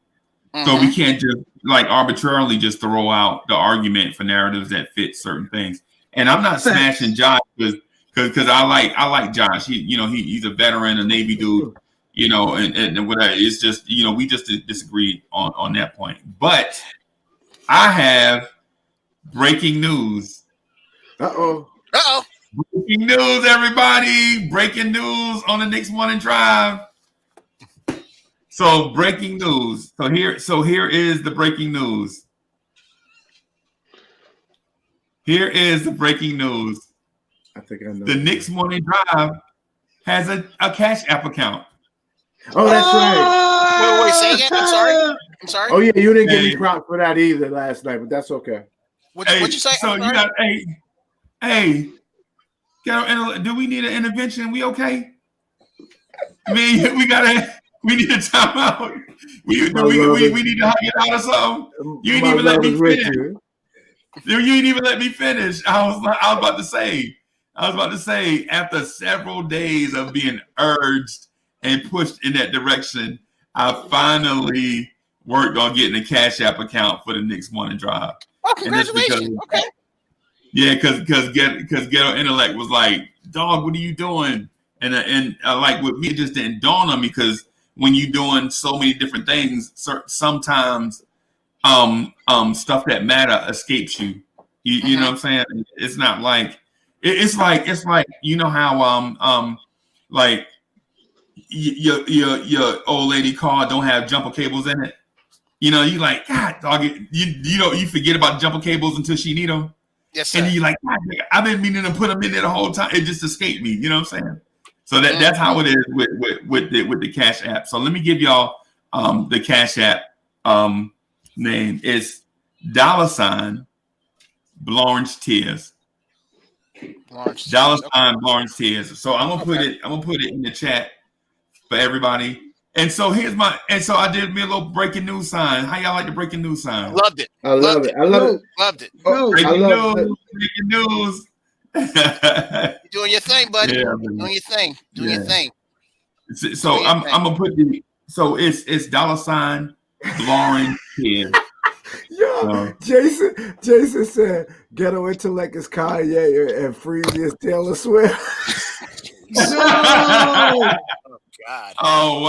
So we can't just arbitrarily just throw out the argument for narratives that fit certain things. And I'm not smashing Josh because I like Josh. He's a veteran, a Navy dude. And whatever. It's just, we just disagree on that point. But I have breaking news. Breaking news, everybody. Breaking news on the Knicks Morning Drive. So breaking news. So here is the breaking news. Here is the breaking news.
I think I know.
The Knicks Morning Drive has a Cash App account.
Oh, that's right.
Wait, say again? I'm sorry.
Oh, yeah, you didn't give me props for that either last night, but that's okay.
What'd you say?
So you got, do we need an intervention? We okay? I mean, we need a timeout. We need to hug it out or something. You didn't even let me finish. You didn't even let me finish. I was about to say, after several days of being urged and pushed in that direction, I finally worked on getting a Cash App account for the Knicks Morning Drive.
Oh, congratulations. Okay.
Yeah, because Ghetto Intellect was like, dog, what are you doing? And like with me, it just didn't dawn on me because when you're doing so many different things, sometimes stuff that matter escapes you. You know what I'm saying? It's not like it's like how like your old lady car don't have jumper cables in it. You like, God, dog, you forget about jumper cables until she need them.
Yes, sir.
And you're like, God, I've been meaning to put them in there the whole time. It just escaped me. You know what I'm saying? So that's how it is with the Cash App. So let me give y'all the Cash App name. It's $ Blanche Tears. Blanche Tears. So I'm gonna put it in the chat for everybody. And so I did me a little breaking news sign. How y'all like the breaking news sign?
Loved it.
I love it.
Loved it.
Breaking news.
You're doing your thing, buddy.
Yeah,
doing your thing. Your thing.
So I'm gonna put it's $ Lauren Tears.
Yo, Jason said Ghetto Intellect is Kanye and Freezy is Taylor Swift.
No! God.
Oh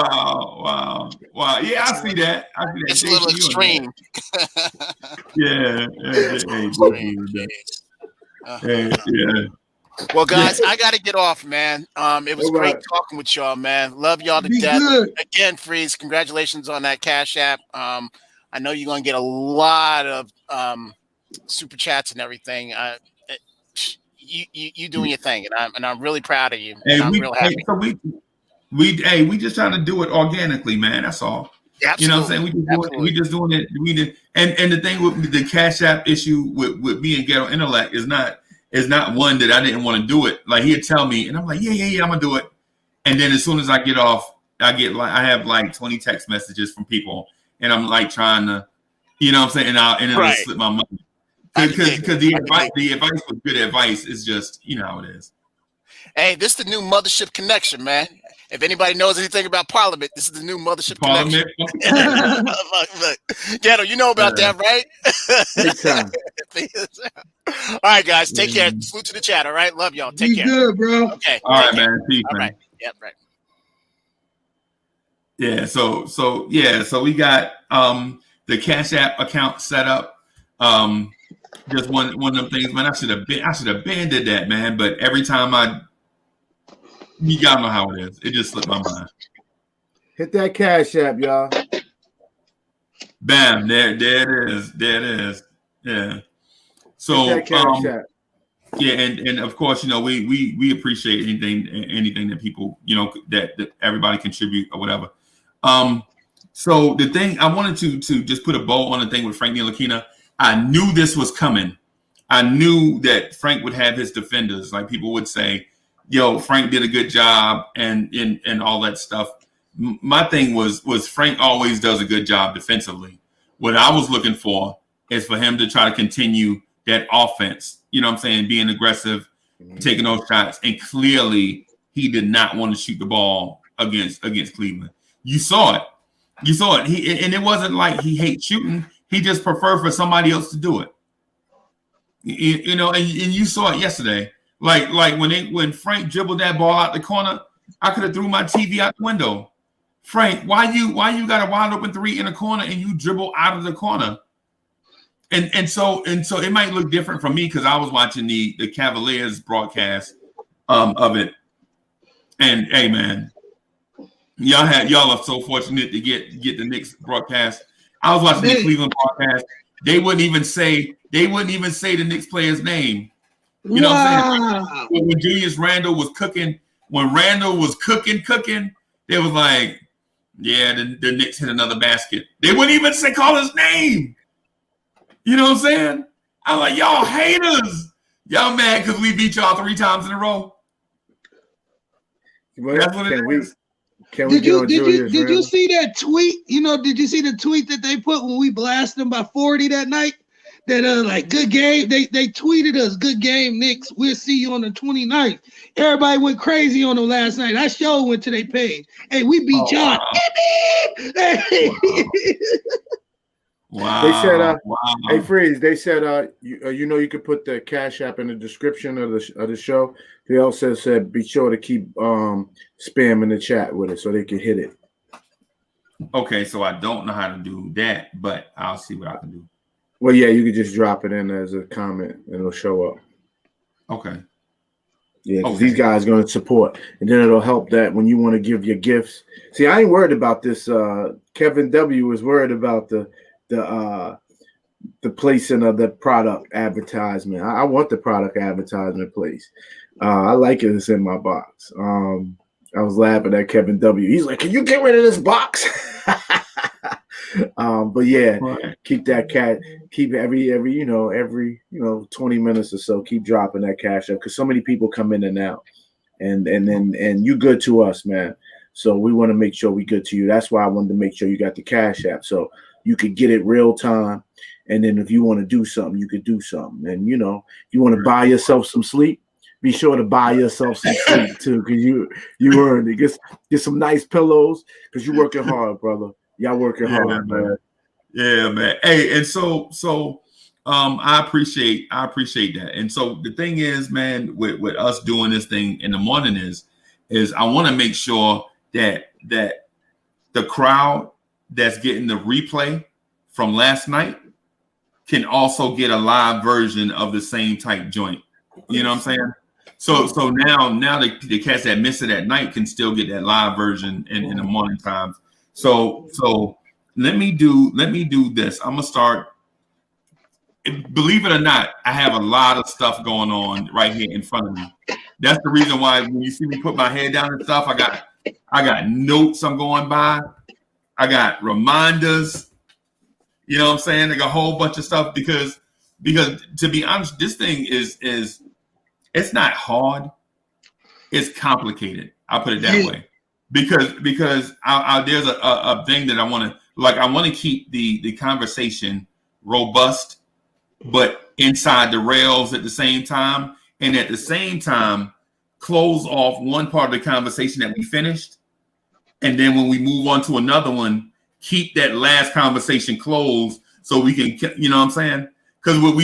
wow. Yeah, I see that.
It's a little extreme.
Yeah.
Well, guys, I got to get off, man. It was great talking with y'all, man. Love y'all to death. Good. Again, Freeze, congratulations on that Cash App. I know you're gonna get a lot of super chats and everything. You doing your thing, and I'm really proud of you. I'm real happy.
So we just trying to do it organically, man. That's all.
Absolutely.
You know what I'm saying? We just doing it. And the thing with the Cash App issue with me and Ghetto Intellect is not is not one that I didn't want to do it. Like he'd tell me, and I'm like, yeah, I'm gonna do it. And then as soon as I get off, I have like 20 text messages from people, and I'm like trying to, you know what I'm saying, and it'll
Right.
slip my mind. Because the advice was good advice. Is just, you know how it is.
Hey, this is the new Mothership Connection, man. If anybody knows anything about Parliament, this is the new Mothership Connection. Look, Ghetto, you know about that, right?
Big time.
All right, guys, take care. Salute to the chat. All right, love y'all. Take care.
Good, bro.
Okay.
All right, man. Peace,
All
man.
right. Yep. Right.
Yeah. So we got the Cash App account set up. Just one of them things, man. I should have been did that, man. But every time you gotta know how it is. It just slipped my mind.
Hit that Cash App, y'all.
Bam, there it is. Yeah. So
Hit that Cash App.
yeah, and of course, you know, we appreciate anything that people, you know, that everybody contribute or whatever. So the thing I wanted to just put a bow on the thing with Frank Ntilikina. I knew this was coming. I knew that Frank would have his defenders. Like people would say, yo, Frank did a good job and all that stuff. My thing was Frank always does a good job defensively. What I was looking for is for him to try to continue that offense, you know what I'm saying, being aggressive, taking those shots. And clearly he did not want to shoot the ball against Cleveland. You saw it. And it wasn't like he hates shooting. He just preferred for somebody else to do it. You know, and you saw it yesterday. Like when Frank dribbled that ball out the corner, I could have threw my TV out the window. Frank, why you got a wide open three in the corner and you dribble out of the corner? And so it might look different from me because I was watching the Cavaliers broadcast of it. And hey man, y'all are so fortunate to get the Knicks broadcast. I was watching the Cleveland broadcast. They wouldn't even say the Knicks player's name. You know what I'm saying? When Julius Randle was cooking, they was like, yeah, the Knicks hit another basket. They wouldn't even call his name. You know what I'm saying? I'm like, y'all haters. Y'all mad because we beat y'all 3 times in a row. That's what it is.
Did you see that tweet? You know, did you see the tweet that they put when we blasted them by 40 that night? That like good game. They tweeted us, good game, Knicks. We'll see you on the 29th. Everybody went crazy on them last night. I sure went to their page. Hey, we beat y'all.
Wow.
They said,
wow.
Hey Freeze, they said you know you could put the Cash App in the description of the show. They also said be sure to keep spamming the chat with it so they can hit it.
Okay, so I don't know how to do that, but I'll see what I can do.
Well, yeah, you could just drop it in as a comment and it'll show up.
Okay.
Yeah, because these guys are going to support, and then it'll help that when you want to give your gifts. See, I ain't worried about this. Kevin W is worried about the placing of the product advertisement. I want the product advertisement place. I like it. It's in my box. I was laughing at Kevin W. He's like, "Can you get rid of this box?" But yeah, keep that keep every 20 minutes or so, keep dropping that Cash App because so many people come in and out, and you good to us, man. So we want to make sure we good to you. That's why I wanted to make sure you got the Cash App so you could get it real time. And then if you want to do something, you could do something. And you want to buy yourself some sleep, be sure to buy yourself some sleep too, because you earned it. Get some nice pillows because you're working hard, brother. Y'all working hard, man.
Yeah, man. Hey, and so I appreciate that. And so the thing is, man, with us doing this thing in the morning is I want to make sure that the crowd that's getting the replay from last night can also get a live version of the same type joint. You know what I'm saying? So now the cats that miss it at night can still get that live version in the morning times. So let me do this. I'm gonna start. Believe it or not, I have a lot of stuff going on right here in front of me. That's the reason why when you see me put my head down and stuff, I got notes I'm going by. I got reminders. You know what I'm saying? Like a whole bunch of stuff because to be honest, this thing is It's not hard. It's complicated. I'll put it that way. Because there's a thing that I want to like. I want to keep the conversation robust, but inside the rails at the same time, and at the same time close off one part of the conversation that we finished, and then when we move on to another one, keep that last conversation closed so we can, you know what I'm saying? Because what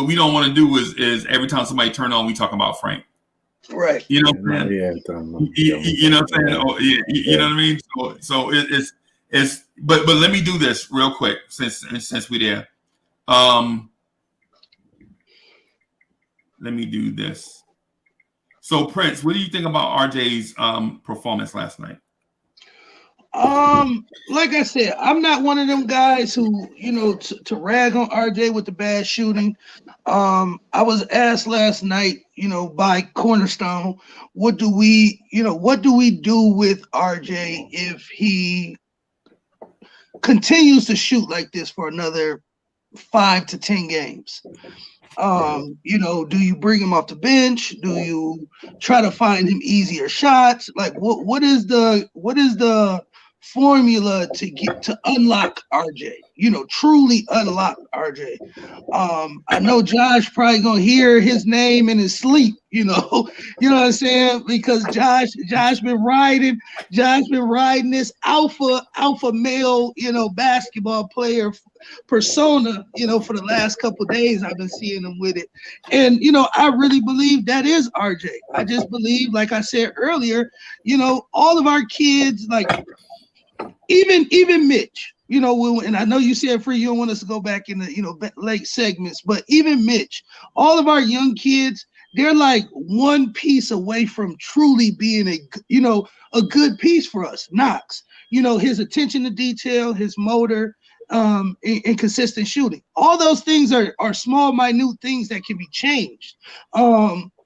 we don't want to do is every time somebody turn on, we talk about Frank.
Right.
You know what I'm saying? You know what I'm saying? Oh, yeah, you know what I mean? So it's but let me do this real quick since we're there. Let me do this. So Prince, what do you think about RJ's performance last night?
Like I said, I'm not one of them guys who, to rag on RJ with the bad shooting. I was asked last night, by Cornerstone, what do we do with RJ if he continues to shoot like this for another 5 to 10 games? Do you bring him off the bench? Do you try to find him easier shots? Like what is the formula to unlock RJ? Truly unlock RJ. I know Josh probably gonna hear his name in his sleep, you know what I'm saying? Because Josh been riding this alpha male, basketball player persona, for the last couple of days. I've been seeing him with it. And I really believe that is RJ. I just believe, like I said earlier, all of our kids, like even Mitch, and I know you said Free, you don't want us to go back in the late segments, but even Mitch, all of our young kids, they're like one piece away from truly being a good piece for us. Knox, his attention to detail, his motor, and consistent shooting. All those things are small, minute things that can be changed.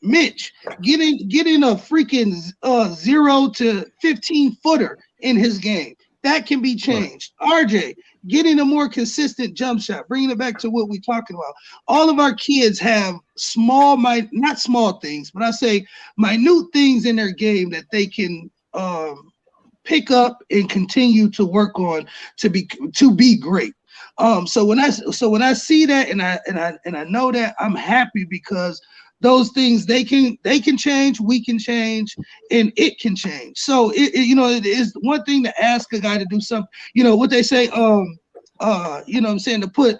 Mitch getting a freaking 0 to 15 footer in his game. That can be changed. RJ, getting a more consistent jump shot, bringing it back to what we're talking about. All of our kids have not small things, but I say minute things in their game that they can pick up and continue to work on to be great. So when I see that and I know that, I'm happy because those things they can change, we can change, and it can change. So it is one thing to ask a guy to do something. What they say, to put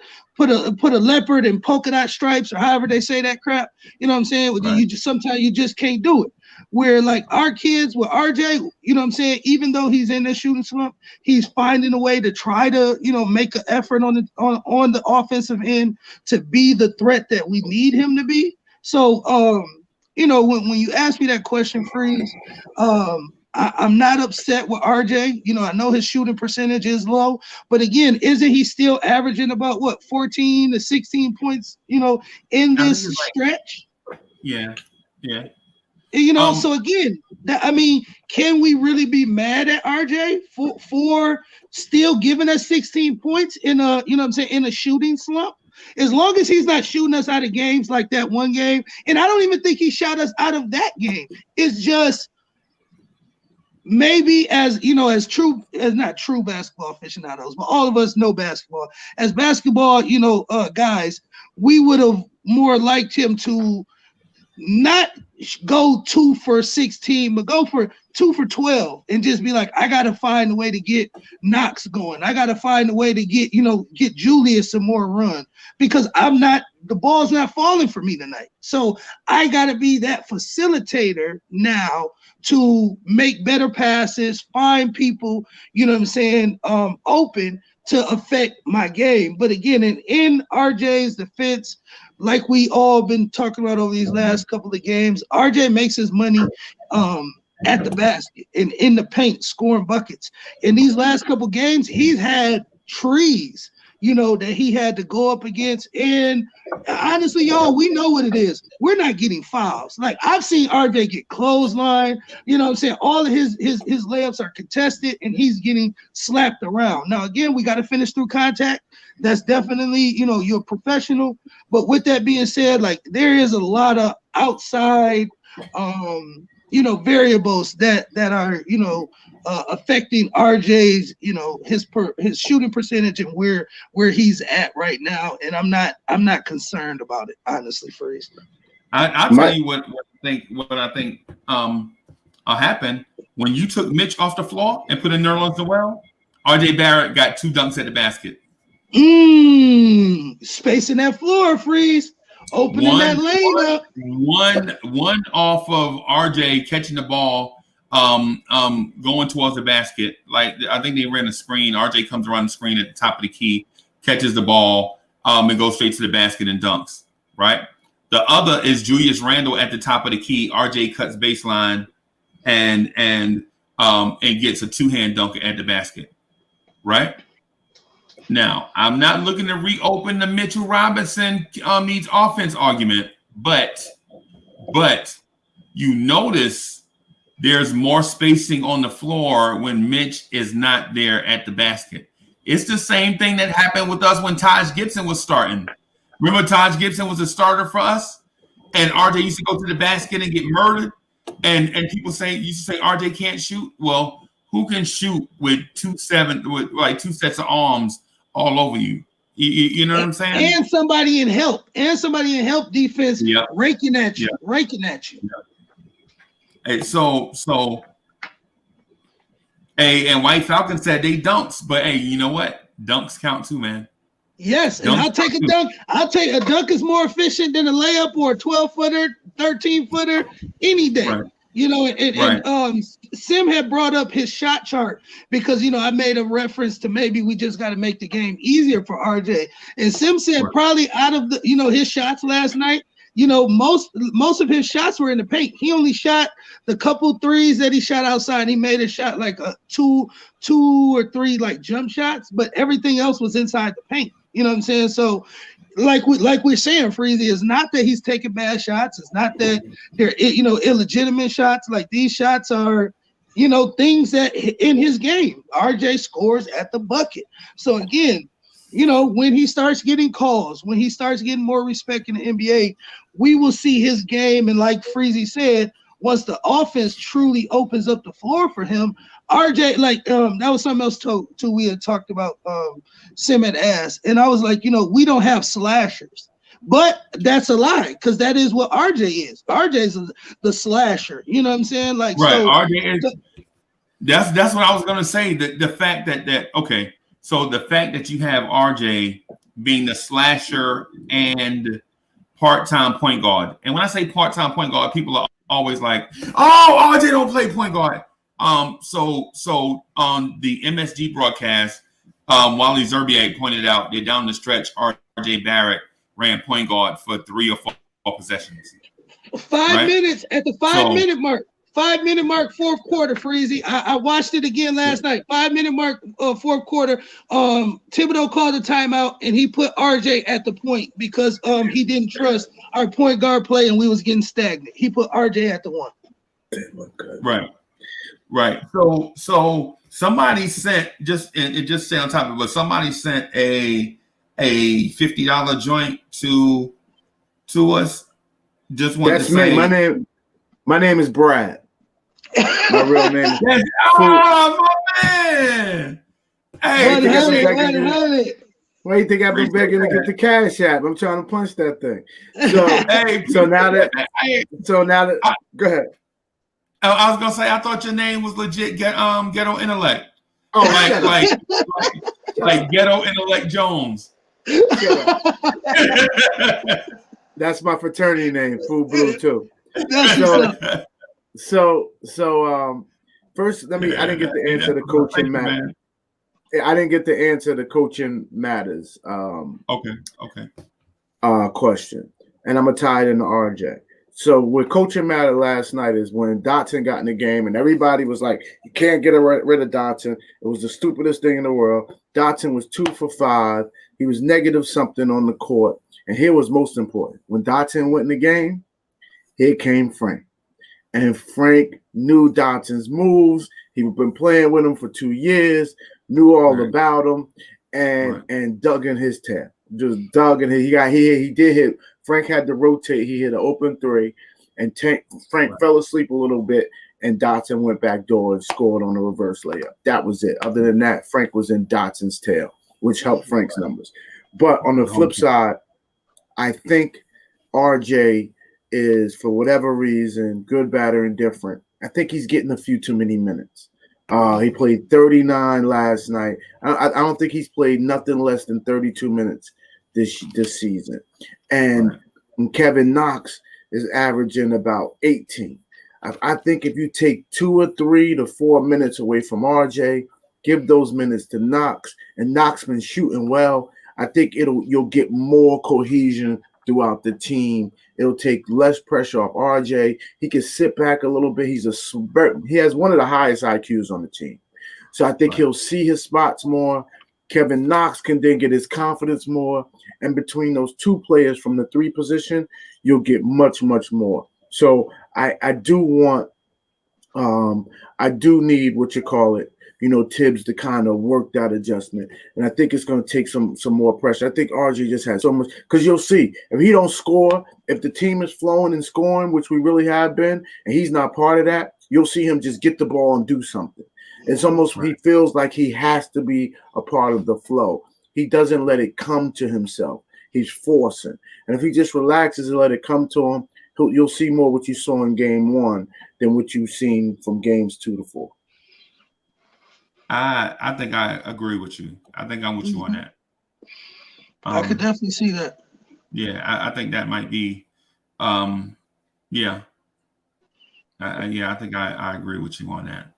a leopard in polka dot stripes, or however they say that crap. You know what I'm saying? Right. Sometimes you just can't do it. Where like our kids with RJ, even though he's in the shooting slump, he's finding a way to try to, make an effort on the offensive end to be the threat that we need him to be. So, when you ask me that question, Freeze, I'm not upset with RJ. I know his shooting percentage is low, but again, isn't he still averaging about 14 to 16 points, in this stretch?
Yeah.
So again, can we really be mad at RJ for still giving us 16 points in a shooting slump? As long as he's not shooting us out of games like that one game, and I don't even think he shot us out of that game. It's just maybe as not true basketball aficionados, but all of us know basketball. As basketball, guys, we would have more liked him to not go 2 for 16, but go for 2 for 12 and just be like, I got to find a way to get Knox going. I got to find a way to get Julius some more run, because the ball's not falling for me tonight. So I got to be that facilitator now to make better passes, find people, open to affect my game. But again, in RJ's defense, like we all been talking about over these last couple of games, RJ makes his money at the basket and in the paint, scoring buckets. In these last couple games, he's had trees. that he had to go up against. And honestly, y'all, we know what it is. We're not getting fouls. Like, I've seen RJ get clothesline. You know what I'm saying? All of his layups are contested, and he's getting slapped around. Now, again, we got to finish through contact. That's definitely, you're a professional. But with that being said, like, there is a lot of outside variables that are, affecting RJ's, his shooting percentage and where he's at right now. And I'm not concerned about it, honestly, Freeze.
I'll tell you what I think happened when you took Mitch off the floor and put in Nerlens Noel. RJ Barrett got 2 dunks at the basket.
Spacing that floor, Freeze. Opening that lane up.
One off of RJ catching the ball, going towards the basket. Like, I think they ran a screen. RJ comes around the screen at the top of the key, catches the ball, and goes straight to the basket and dunks. Right. The other is Julius Randle at the top of the key. RJ cuts baseline and gets a 2-hand dunk at the basket. Right. Now, I'm not looking to reopen the Mitchell Robinson needs offense argument, but you notice there's more spacing on the floor when Mitch is not there at the basket. It's the same thing that happened with us when Taj Gibson was starting. Remember, Taj Gibson was a starter for us, and RJ used to go to the basket and get murdered, and people used to say RJ can't shoot. Well, who can shoot with 2 sets of arms all over you? You know what I'm saying?
And somebody in help defense, raking at you.
Hey, so and White Falcon said they dunks, but hey, you know what? Dunks count too, man.
Yes, and I'll take a dunk. A dunk is more efficient than a layup or a 12-footer, 13-footer any day. Right. And Sim had brought up his shot chart because, I made a reference to maybe we just got to make the game easier for RJ. And Sim said probably out of the, his shots last night, most of his shots were in the paint. He only shot the couple threes that he shot outside. He made a shot like a two or three like jump shots, but everything else was inside the paint. You know what I'm saying? So like we're saying, Freezy, it's not that he's taking bad shots. It's not that they're, illegitimate shots. Like, these shots are, things that in his game, RJ scores at the bucket. So again, when he starts getting calls, when he starts getting more respect in the NBA, we will see his game. And like Freezy said, once the offense truly opens up the floor for him, RJ, that was something else too we had talked about, Sim had asked. And I was like, we don't have slashers. But that's a lie, because that is what RJ is. RJ's the slasher. You know what I'm saying? Like,
right.
So,
RJ is, that's what I was gonna say. The fact that okay, so the fact that you have RJ being the slasher and part-time point guard. And when I say part-time point guard, people are always like, oh, RJ don't play point guard. So on the MSG broadcast, Wally Zerbiak pointed out that down the stretch, RJ Barrett ran point guard for 3 or 4 possessions.
5 minutes at the 5-minute mark. 5-minute mark, fourth quarter, Freezy. I watched it again last night. 5-minute mark, fourth quarter. Thibodeau called a timeout, and he put RJ at the point because he didn't trust our point guard play, and we was getting stagnant. He put RJ at the 1.
Right. So somebody sent just stay on top of it, but somebody sent a $50 joint to us. Just want to say
my name is Brad. My real name is
my man.
Hey, why do you think I've been begging to get the cash app? I'm trying to punch that thing. So now that go ahead.
I was gonna say I thought your name was legit Ghetto Intellect.
Oh,
like Ghetto Intellect Jones.
That's my fraternity name, Full Blue too. So first I didn't get to answer the coaching matter. I didn't get to answer the coaching matters.
Okay.
Question, and I'm gonna tie it into RJ. So what coaching mattered last night is when Dotson got in the game and everybody was like, you can't get rid of Dotson. It was the stupidest thing in the world. Dotson was 2 for 5. He was negative something on the court. And here was most important. When Dotson went in the game, here came Frank. And Frank knew Dotson's moves. He'd been playing with him for 2 years, knew all about him, and dug in his tail. Just dug in. He did hit. Frank had to rotate. He hit an open 3, and Frank fell asleep a little bit, and Dotson went back door and scored on a reverse layup. That was it. Other than that, Frank was in Dotson's tail, which helped Frank's numbers. But on the flip side, I think RJ is, for whatever reason, good, bad, or indifferent, I think he's getting a few too many minutes. He played 39 last night. I don't think he's played nothing less than 32 minutes this season. And Kevin Knox is averaging about 18. I think if you take 2 or 3 to 4 minutes away from RJ, give those minutes to Knox, and Knox been shooting well, I think you'll get more cohesion throughout the team. It'll take less pressure off RJ. He can sit back a little bit. He has one of the highest IQs on the team. So I think he'll see his spots more. Kevin Knox can then get his confidence more. And between those 2 players from the 3 position, you'll get much, much more. So I do need Tibbs to kind of work that adjustment. And I think it's going to take some more pressure. I think RJ just has so much, because you'll see if he don't score, if the team is flowing and scoring, which we really have been, and he's not part of that, you'll see him just get the ball and do something. It's almost he feels like he has to be a part of the flow. He doesn't let it come to himself. He's forcing. And if he just relaxes and let it come to him, you'll see more what you saw in game 1 than what you've seen from games 2 to 4.
I think I agree with you. I think I'm with you on that.
I could definitely see that.
Yeah, I think that might be. I think I agree with you on that.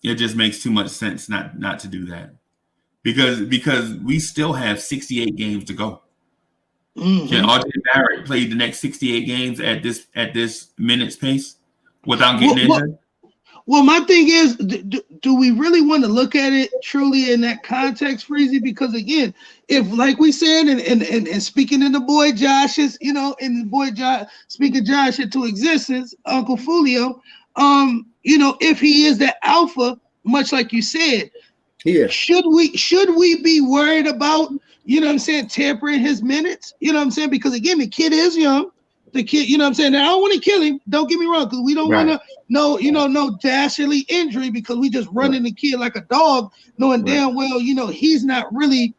It just makes too much sense not to do that, because we still have 68 games to go. Mm-hmm. Can RJ Barrett play the next 68 games at this minutes pace without getting injured?
Well, my thing is, do we really want to look at it truly in that context, Freezy? Because again, if, like we said, and speaking in the boy Josh's, speaking Josh into existence, Uncle Fulio, if he is that alpha, much like you said, should we be worried about, tampering his minutes? Because again, the kid is young. The kid, and I don't want to kill him. Don't get me wrong, because we don't want to no dastardly injury, because we just running the kid like a dog, knowing damn well, he's not really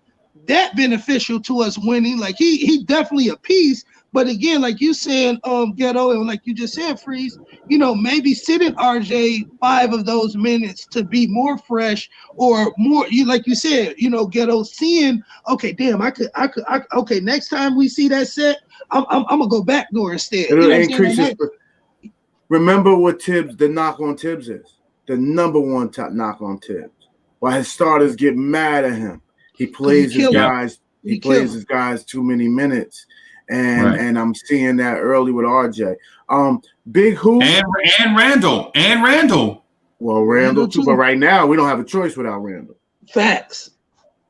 that beneficial to us winning. Like he definitely a piece, but again, like you said, Ghetto, and like you just said, Freeze, maybe sitting RJ 5 of those minutes to be more fresh or more, like you said, Ghetto, seeing, okay, damn, I could, okay, next time we see that set, I'm gonna go back door instead.
Remember what the knock on Tibbs is. The number one top knock on Tibbs. Why his starters get mad at him. He plays his guys. He plays his guys too many minutes, and I'm seeing that early with RJ. Big Who
and Randle.
Well, Randle too, but right now we don't have a choice without Randle.
Facts.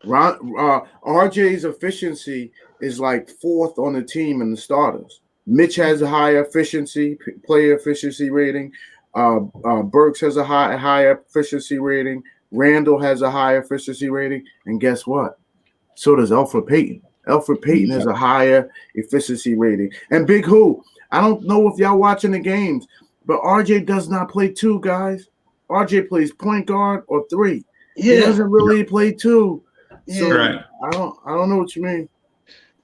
RJ's efficiency is like 4th on the team in the starters. Mitch has a higher player efficiency rating. Burks has a higher efficiency rating. Randle has a higher efficiency rating. And guess what? So does Elfrid Payton. Elfrid Payton has a higher efficiency rating. And Big Who, I don't know if y'all watching the games, but RJ does not play 2, guys. RJ plays point guard or 3. He doesn't really play 2. So I don't know what you mean.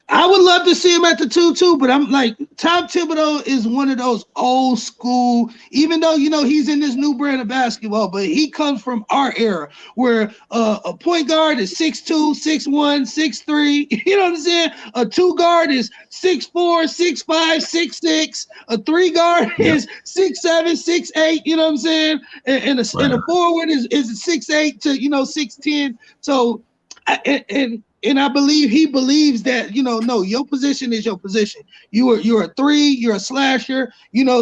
I would love to see him at the 2-2, but I'm like, Tom Thibodeau is one of those old school, even though, he's in this new brand of basketball, but he comes from our era where a point guard is 6'2", 6'1", 6'3", you know what I'm saying? A 2 guard is 6'4", 6'5", 6'6". A 3 guard is 6'7", 6'8", you know what I'm saying? And a forward is 6'8" to, 6'10". So, and And I believe he believes that, no, your position is your position. You're a 3, you're a slasher,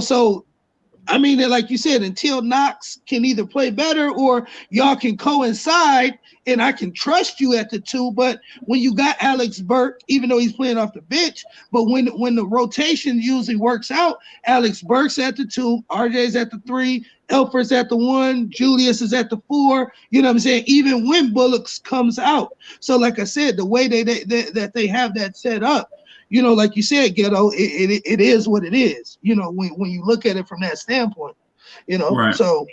so I mean, like you said, until Knox can either play better or y'all can coincide and I can trust you at the 2. But when you got Alex Burke, even though he's playing off the bench, but when the rotation usually works out, Alex Burke's at the 2, RJ's at the 3, Elford's at the 1, Julius is at the 4. You know what I'm saying? Even when Bullocks comes out. So like I said, the way that they have that set up, like you said, Ghetto, it is what it is, when you look at it from that standpoint,
Right.
So.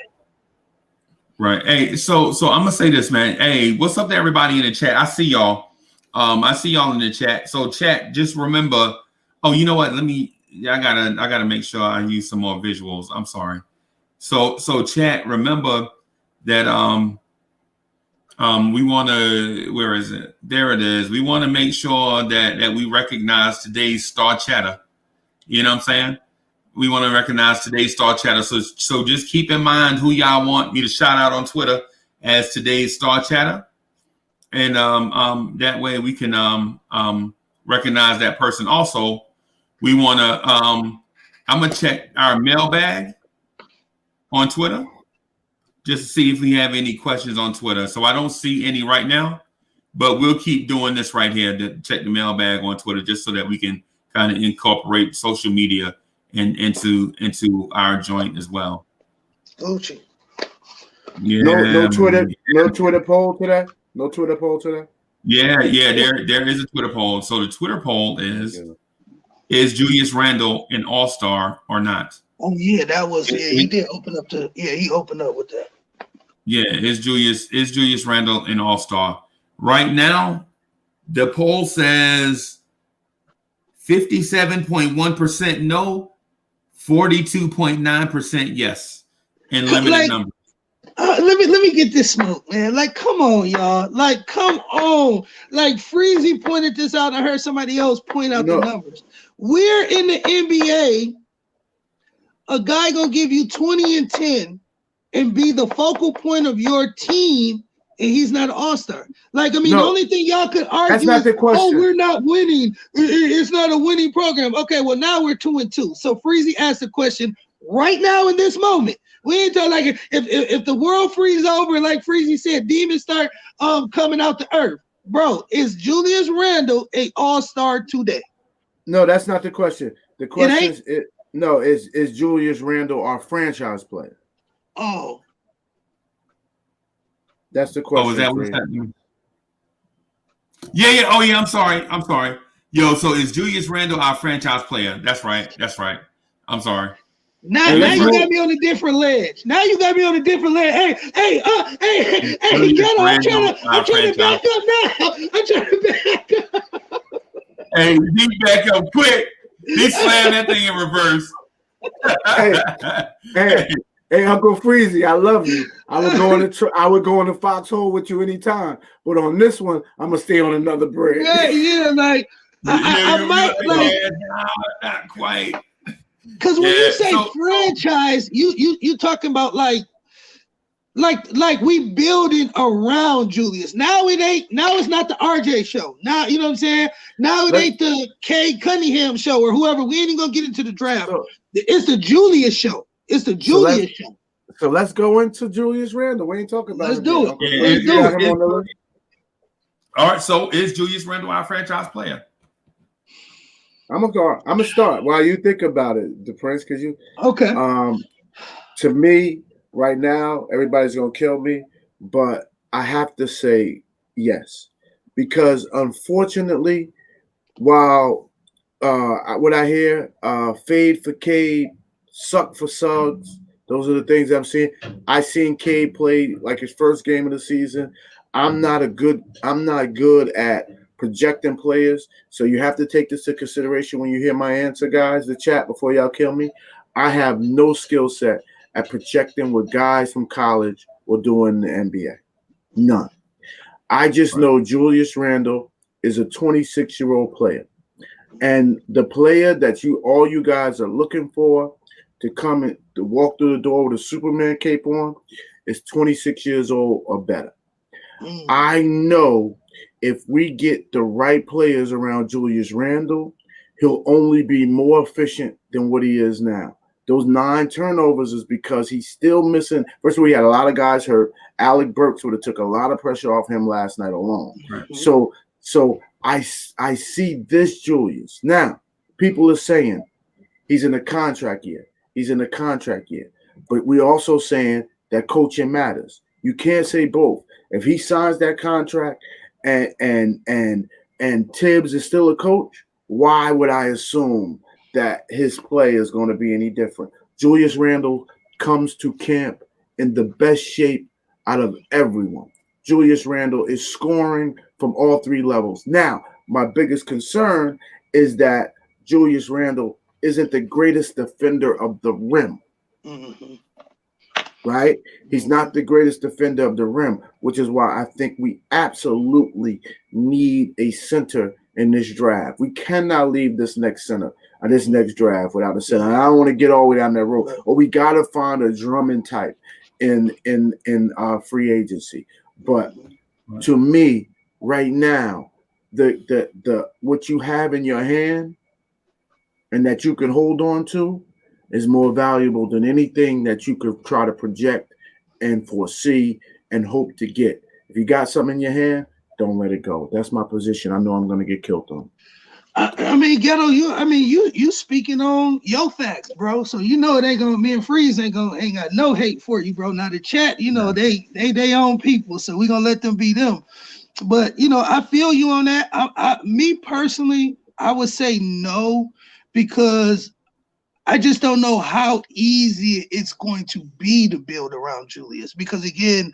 Right. Hey, so I'm going to say this, man. Hey, what's up to everybody in the chat? I see y'all. I see y'all in the chat. So chat, just remember, you know what? I gotta make sure I use some more visuals. I'm sorry. So chat, remember that, we want to, where is it? There it is. We want to make sure that we recognize today's star chatter. You know what I'm saying? We want to recognize today's star chatter. So just keep in mind who y'all want me to shout out on Twitter as today's star chatter. And that way we can recognize that person. Also, we want to, I'm going to check our mailbag on Twitter, just to see if we have any questions on Twitter. So I don't see any right now, but we'll keep doing this right here to check the mailbag on Twitter, just so that we can kind of incorporate social media into our joint as well.
Gucci.
Yeah.
No Twitter poll today. No Twitter poll today.
Yeah. There is a Twitter poll. So the Twitter poll is Julius Randle an All-Star or not?
Oh yeah, that was he did open up he opened up with that.
Yeah, is Julius Randle an All-Star? Right now, the poll says 57.1% no, 42.9% yes, in limited numbers.
Let me get this smoke, man. Like, come on, y'all. Like, come on. Like, Freezy pointed this out. I heard somebody else point out the numbers. We're in the NBA. A guy gonna give you 20 and 10 and be the focal point of your team, and he's not an all-star. Like, I mean, the only thing y'all could argue is, we're not winning. It's not a winning program. Okay, well, now we're 2-2. So Freezy asked the question right now in this moment. We ain't talking like if the world freezes over, like Freezy said, demons start coming out the earth. Bro, is Julius Randle a all-star today?
No, that's not the question. The question is Julius Randle our franchise player?
Oh.
That's the question.
Oh, is that what's happening? Yeah. Oh, yeah. I'm sorry. Yo, so is Julius Randle our franchise player? That's right. I'm sorry.
Now you got me on a different ledge. Hey, I'm trying to back up now.
Hey, he back up quick. He slammed that thing in reverse.
Hey, Uncle Freezy, I love you. I would go in the foxhole with you anytime, but on this one, I'm gonna stay on another bridge.
Like I might like
not quite.
Because when you say franchise, you talking about like we building around Julius. Now it ain't. Now it's not the RJ show. Now you know what I'm saying. Now it ain't the K Cunningham show or whoever. We ain't even gonna get into the draft. It's the Julius show. It's the Julius show.
So let's go into Julius Randle. We ain't talking about.
Let's do it. Let's do it.
All right. So is Julius Randle our franchise player?
I'm gonna start while you think about it, the Prince, because you
okay.
To me, right now, everybody's gonna kill me, but I have to say yes, because unfortunately, while what I hear, fade for Cade, suck for Suggs, those are the things I'm seeing. I seen Cade play like his first game of the season. I'm not good at projecting players, so you have to take this into consideration when you hear my answer, guys. The chat before y'all kill me. I have no skill set at projecting what guys from college will do in the NBA. None. I just know Julius Randle is a 26-year-old player, and the player that all you guys are looking for to come and to walk through the door with a Superman cape on is 26 years old or better. I know if we get the right players around Julius Randle, he'll only be more efficient than what he is now. Those 9 turnovers is because he's still missing. First of all, he had a lot of guys hurt. Alec Burks would have took a lot of pressure off him last night alone.
Right.
So I see this Julius. Now, people are saying he's in a contract year. He's in a contract year. But we're also saying that coaching matters. You can't say both. If he signs that contract and Tibbs is still a coach, why would I assume that his play is going to be any different? Julius Randle comes to camp in the best shape out of everyone. Julius Randle is scoring from all 3 levels. Now, my biggest concern is that Julius Randle isn't the greatest defender of the rim.
Mm-hmm.
Right? He's not the greatest defender of the rim, which is why I think we absolutely need a center in this draft. We cannot leave this next draft without a center. And I don't want to get all the way down that road. Or we got to find a Drummond type in free agency. But to me, right now, the what you have in your hand and that you can hold on to is more valuable than anything that you could try to project and foresee and hope to get. If you got something in your hand, don't let it go. That's my position. I know I'm going to get killed on.
I mean, Ghetto, you speaking on your facts, bro. So you know it ain't gonna. Me and Freeze ain't got no hate for you, bro. Now the chat, they own people, so we gonna let them be them. But I feel you on that. Me personally, I would say no, because I just don't know how easy it's going to be to build around Julius, because again,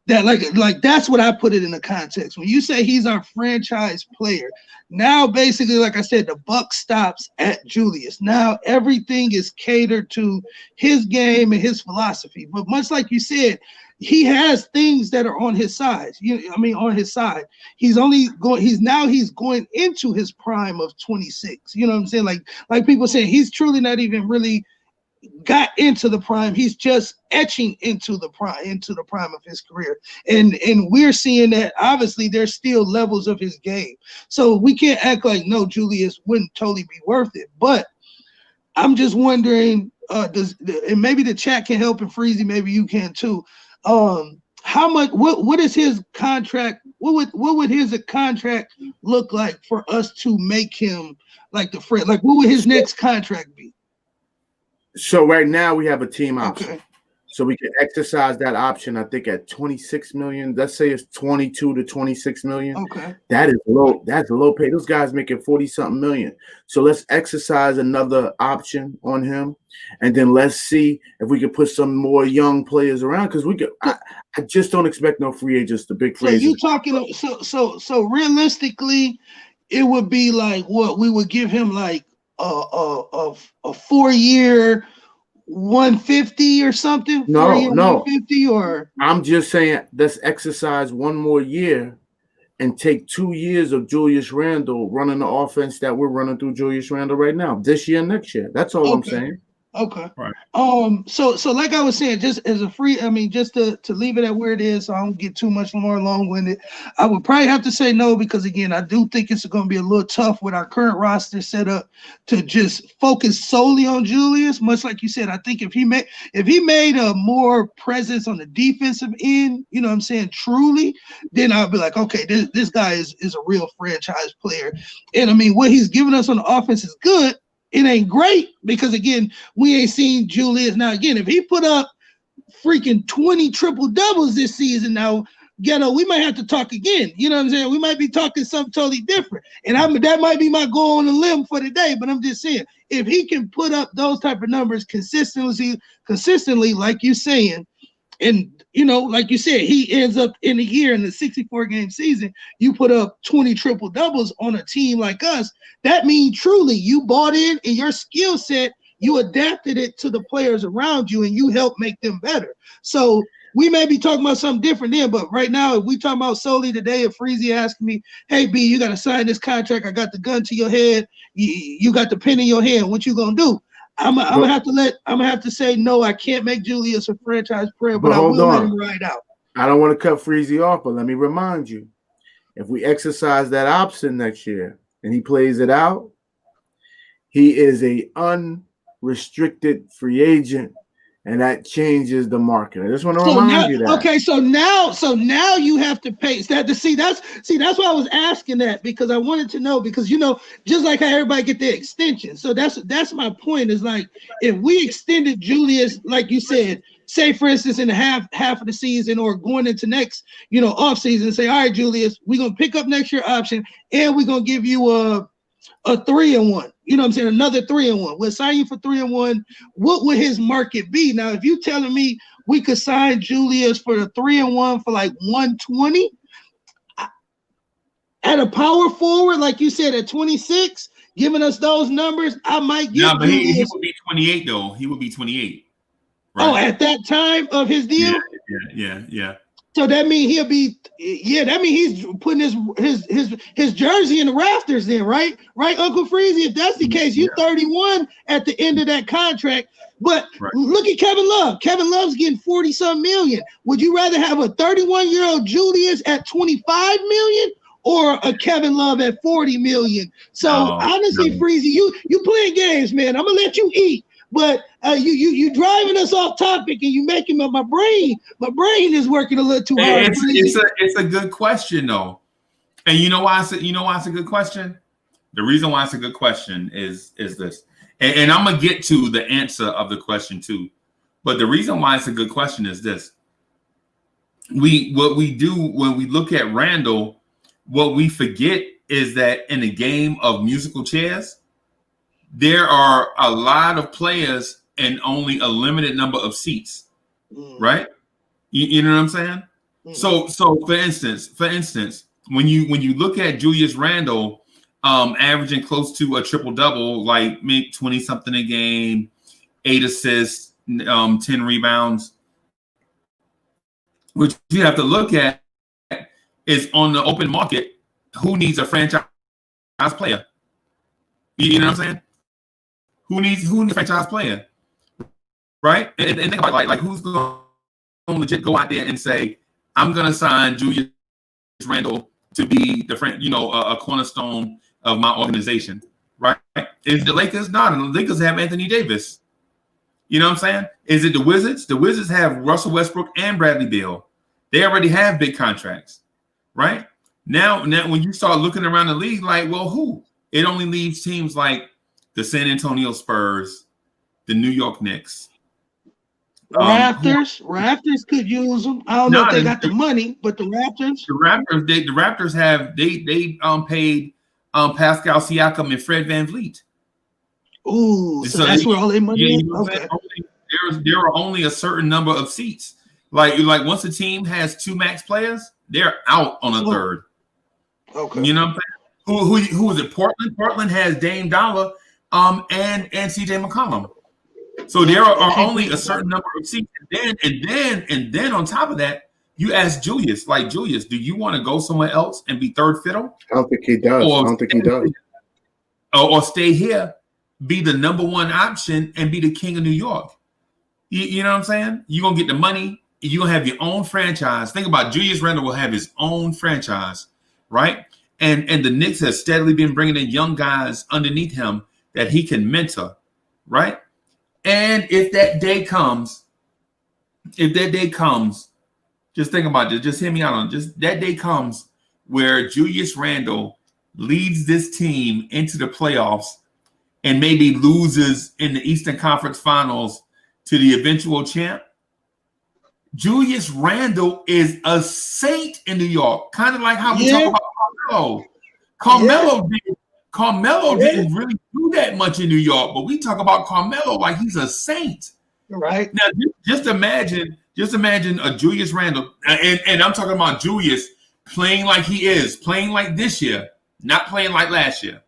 that like that's what I put it in the context. When you say he's our franchise player, now basically, like I said, the buck stops at Julius. Now everything is catered to his game and his philosophy. But much like you said, he has things that are on his side. On his side. He's going into his prime of 26. You know what I'm saying? Like people saying, he's truly not even really got into the prime. He's just etching into the prime of his career. And we're seeing that obviously there's still levels of his game. So we can't act like no, Julius wouldn't totally be worth it. But I'm just wondering, and maybe the chat can help, and Freezy, maybe you can too. How much? What is his contract? What would his contract look like for us to make him like the friend? Like, what would his next contract be?
So right now we have a team option.
Okay.
So we can exercise that option, I think, at 26 million. Let's say it's 22 to 26 million.
Okay.
That is low. That's low pay. Those guys making 40-something million. So let's exercise another option on him. And then let's see if we can put some more young players around. Because I just don't expect no free agents, the big free agents.
So you talking so realistically, it would be like what we would give him, like a 4-year 150 or something?
No.
150, or
I'm just saying let's exercise one more year and take 2 years of Julius Randle running the offense that we're running through Julius Randle right now, this year, next year. That's all I'm saying.
Okay.
Right.
So like I was saying, just as a free, just to leave it at where it is, so I don't get too much more long-winded, I would probably have to say no, because again, I do think it's going to be a little tough with our current roster set up to just focus solely on Julius. Much like you said, I think if he made a more presence on the defensive end, you know what I'm saying, truly, then I'd be like, okay, this guy is a real franchise player. And what he's giving us on the offense is good. It ain't great, because again, we ain't seen Julius. Now again, if he put up freaking 20 triple doubles this season, now Ghetto, we might have to talk again. You know what I'm saying? We might be talking something totally different. And that might be my goal on the limb for the day. But I'm just saying, if he can put up those type of numbers consistently, like you're saying, and like you said, he ends up in a year in the 64-game season, you put up 20 triple doubles on a team like us. That means truly you bought in your skill set, you adapted it to the players around you, and you helped make them better. So we may be talking about something different then, but right now, if we talking about solely today, if Freezy asked me, hey B, you got to sign this contract, I got the gun to your head, you got the pen in your hand, what you gonna do? I'm gonna have to say no. I can't make Julius a franchise player, but I will let him ride out.
I don't want to cut Freezy off, but let me remind you, If we exercise that option next year and he plays it out, he is a unrestricted free agent, and that changes the market. I just want to remind you that.
Okay, so now you have to pay that to see. That's why I was asking that, because I wanted to know, because just like how everybody get their extension. So that's my point, is like, if we extended Julius, like you said, say for instance in the half of the season or going into next off season, say, all right, Julius, we're gonna pick up next year option and we're gonna give you a 3-and-1. You know what I'm saying? Another 3-and-1. We'll sign you for 3-and-1. What would his market be? Now, if you're telling me we could sign Julius for the 3-and-1 for like 120 at a power forward, like you said, at 26, giving us those numbers, I might get.
No, but he would be 28 though. He would be 28.
Right? Oh, at that time of his deal?
Yeah.
So that means he'll be, that means he's putting his jersey in the rafters then, right? Right, Uncle Freezy? If that's the case, you're 31 at the end of that contract. But look at Kevin Love. Kevin Love's getting 40-some million. Would you rather have a 31-year-old Julius at 25 million or a Kevin Love at 40 million? So honestly, Freezy, you playing games, man. I'm gonna let you eat. But you driving us off topic, and you making my brain is working a little too hard.
It's a good question though, and you know why it's a good question. The reason why it's a good question is this, and I'm gonna get to the answer of the question too. But the reason why it's a good question is this: what we do when we look at Randle, what we forget is that in the game of musical chairs, there are a lot of players and only a limited number of seats, right? You know what I'm saying? So for instance, when you look at Julius Randle, averaging close to a triple double, like maybe 20 something a game, 8 assists, 10 rebounds, which you have to look at is on the open market, who needs a franchise player? You know what I'm saying? Who needs a franchise player, right? And think about like who's going to legit go out there and say, I'm going to sign Julius Randle to be a cornerstone of my organization, right? Is the Lakers? No, the Lakers have Anthony Davis. You know what I'm saying? Is it the Wizards? The Wizards have Russell Westbrook and Bradley Beal. They already have big contracts, right? Now when you start looking around the league, like, well, who? It only leaves teams like the San Antonio Spurs, the New York Knicks.
Raptors could use them. I don't know if they got the money, but the Raptors.
The Raptors have they paid Pascal Siakam and Fred VanVleet.
Ooh, so that's where all their money is. Okay.
There are only a certain number of seats. Like once a team has 2 max players, they're out on a third.
Okay.
You know what I'm saying? Who is it? Portland. Portland has Dame Dollar. And CJ McCollum. So there are only a certain number of seats. And then on top of that, you ask Julius, like, Julius, do you want to go somewhere else and be third fiddle?
I don't think he does.
Or stay here, be the number 1 option and be the king of New York. You know what I'm saying? You're going to get the money. You're going to have your own franchise. Think about Julius Randle will have his own franchise, right? And the Knicks has steadily been bringing in young guys underneath him that he can mentor, right? And if that day comes, just think about it. Just hear me out on it. Just that day comes where Julius Randle leads this team into the playoffs and maybe loses in the Eastern Conference Finals to the eventual champ. Julius Randle is a saint in New York, kind of like how we talk about Carmelo. Carmelo didn't really do that much in New York, but we talk about Carmelo like he's a saint.
Right.
Now, just imagine a Julius Randle, and I'm talking about Julius playing like he is, playing like this year, not playing like last year.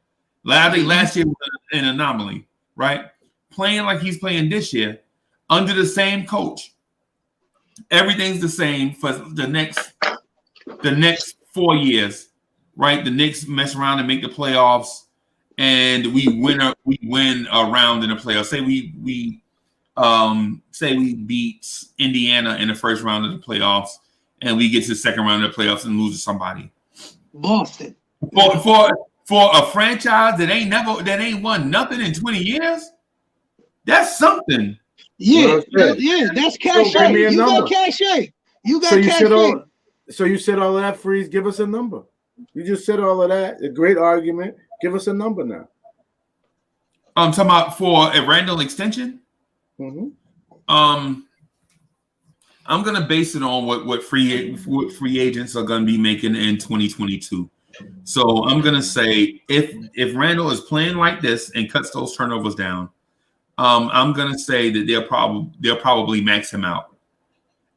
I think last year was an anomaly, right? Playing like he's playing this year under the same coach. Everything's the same for the next 4 years. Right, the Knicks mess around and make the playoffs, and we win a round in the playoffs. Say we beat Indiana in the first round of the playoffs, and we get to the second round of the playoffs and lose to somebody.
Boston.
For a franchise that ain't won nothing in 20 years, that's something.
Yeah, that's cachet.
So give me a
You
number.
got cachet. You got
So you
cachet.
said all of that, Freeze. Give us a number. You just said all of that. A great argument. Give us a number now.
I'm talking about for a Randle extension.
Mm-hmm.
I'm gonna base it on what free agents are gonna be making in 2022. So I'm gonna say if Randle is playing like this and cuts those turnovers down, I'm gonna say that they'll probably max him out,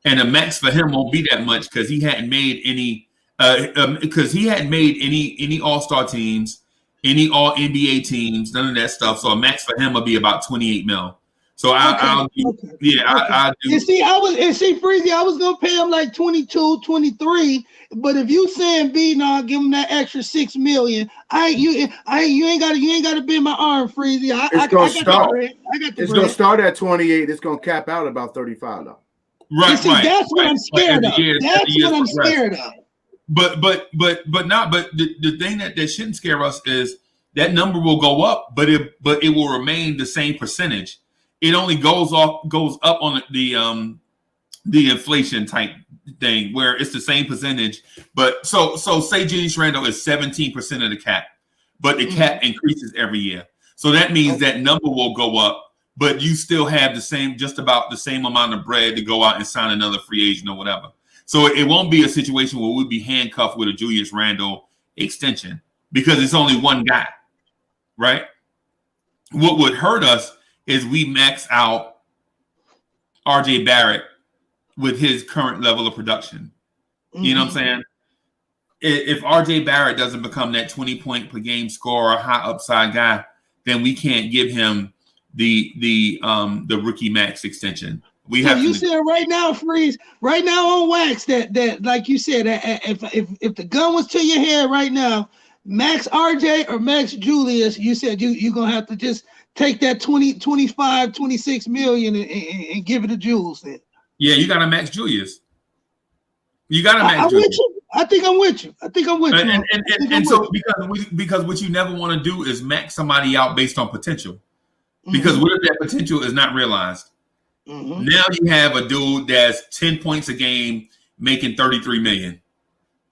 and the max for him won't be that much because he hadn't made any any All-Star teams, any All NBA teams, none of that stuff. So a max for him will be about 28 mil. So I'll do.
Freezy, I was gonna pay him like 22, 23, but if you saying B, now give him that extra $6 million. You ain't gotta bend my arm, Freezy.
It's gonna start at 28. It's gonna cap out about 35 though.
Right,
that's what I'm scared of. That's what I'm scared of.
But the thing that shouldn't scare us is that number will go up, but it will remain the same percentage. It only goes up on the inflation type thing where it's the same percentage. But so say Julius Randle is 17% of the cap, but the cap increases every year. So that means that number will go up, but you still have just about the same amount of bread to go out and sign another free agent or whatever. So it won't be a situation where we'll be handcuffed with a Julius Randle extension because it's only one guy, right? What would hurt us is we max out RJ Barrett with his current level of production. You know what I'm saying? If RJ Barrett doesn't become that 20-point per game scorer, high upside guy, then we can't give him the rookie max extension. You
said right now, Freeze, right now on Wax that like you said, if the gun was to your head right now, max RJ or max Julius, you said you're gonna have to just take that 20, 25, 26 million and give it to Jules then.
Yeah, you gotta max Julius. You gotta max Julius.
I think I'm with you.
And so because what you never want to do is max somebody out based on potential. Because what if that potential is not realized? Now you have a dude that's 10 points a game making 33 million.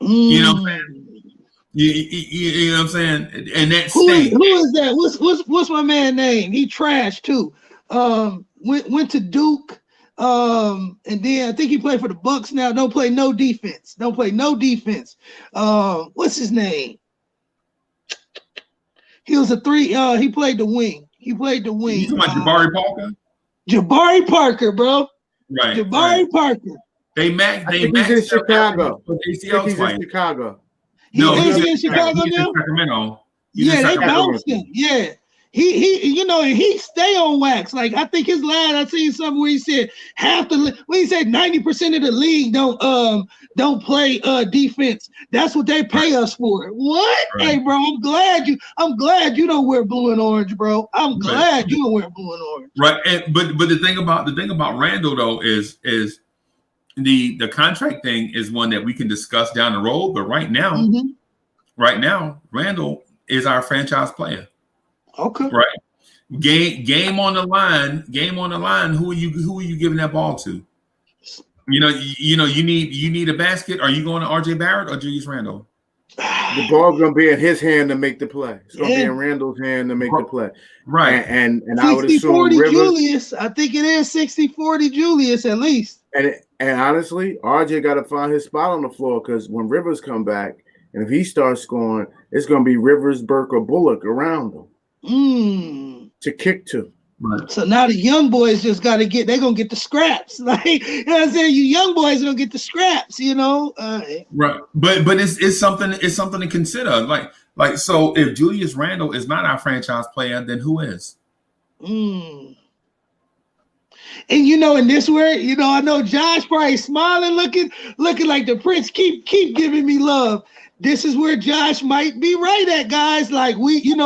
You know what I'm saying? You know what I'm saying? And that's
who is that? What's my man name? He trashed too. Went to Duke. And then I think he played for the Bucks now. Don't play no defense. What's his name? He was a 3. He played the wing.
You talking about Jabari Parker?
Jabari Parker, bro.
Right.
Jabari Parker.
They maxed
he's in Chicago.
He's in
Chicago.
He's in Chicago now?
Sacramento.
They bounced him. Yeah. He stay on Wax. Like I think his line, I seen something where he said 90% of the league don't play defense. That's what they pay us for. What? Right. Hey, bro, I'm glad you don't wear blue and orange, bro. I'm glad you don't wear blue and orange.
Right. But the thing about Randle though is the contract thing is one that we can discuss down the road. But right now, Randle is our franchise player.
Okay.
Right. Game on the line. Who are you giving that ball to? You need a basket. Are you going to RJ Barrett or Julius Randle?
The ball's gonna be in his hand to make the play. It's gonna be in Randle's hand to make the play.
Right.
And I would assume Rivers,
Julius. I think it is 60-40 Julius at least.
And honestly, RJ got to find his spot on the floor because when Rivers come back and if he starts scoring, it's gonna be Rivers, Burke, or Bullock around him. To kick to.
Right.
So now the young boys just got to they're going to get the scraps. Like, you know what I'm saying? You young boys are going to get the scraps,
Right. But it's something to consider. Like so if Julius Randle is not our franchise player, then who is?
And in this word, I know Josh probably smiling, looking like the Prince. Keep giving me love. This is where Josh might be right at, guys. Like we need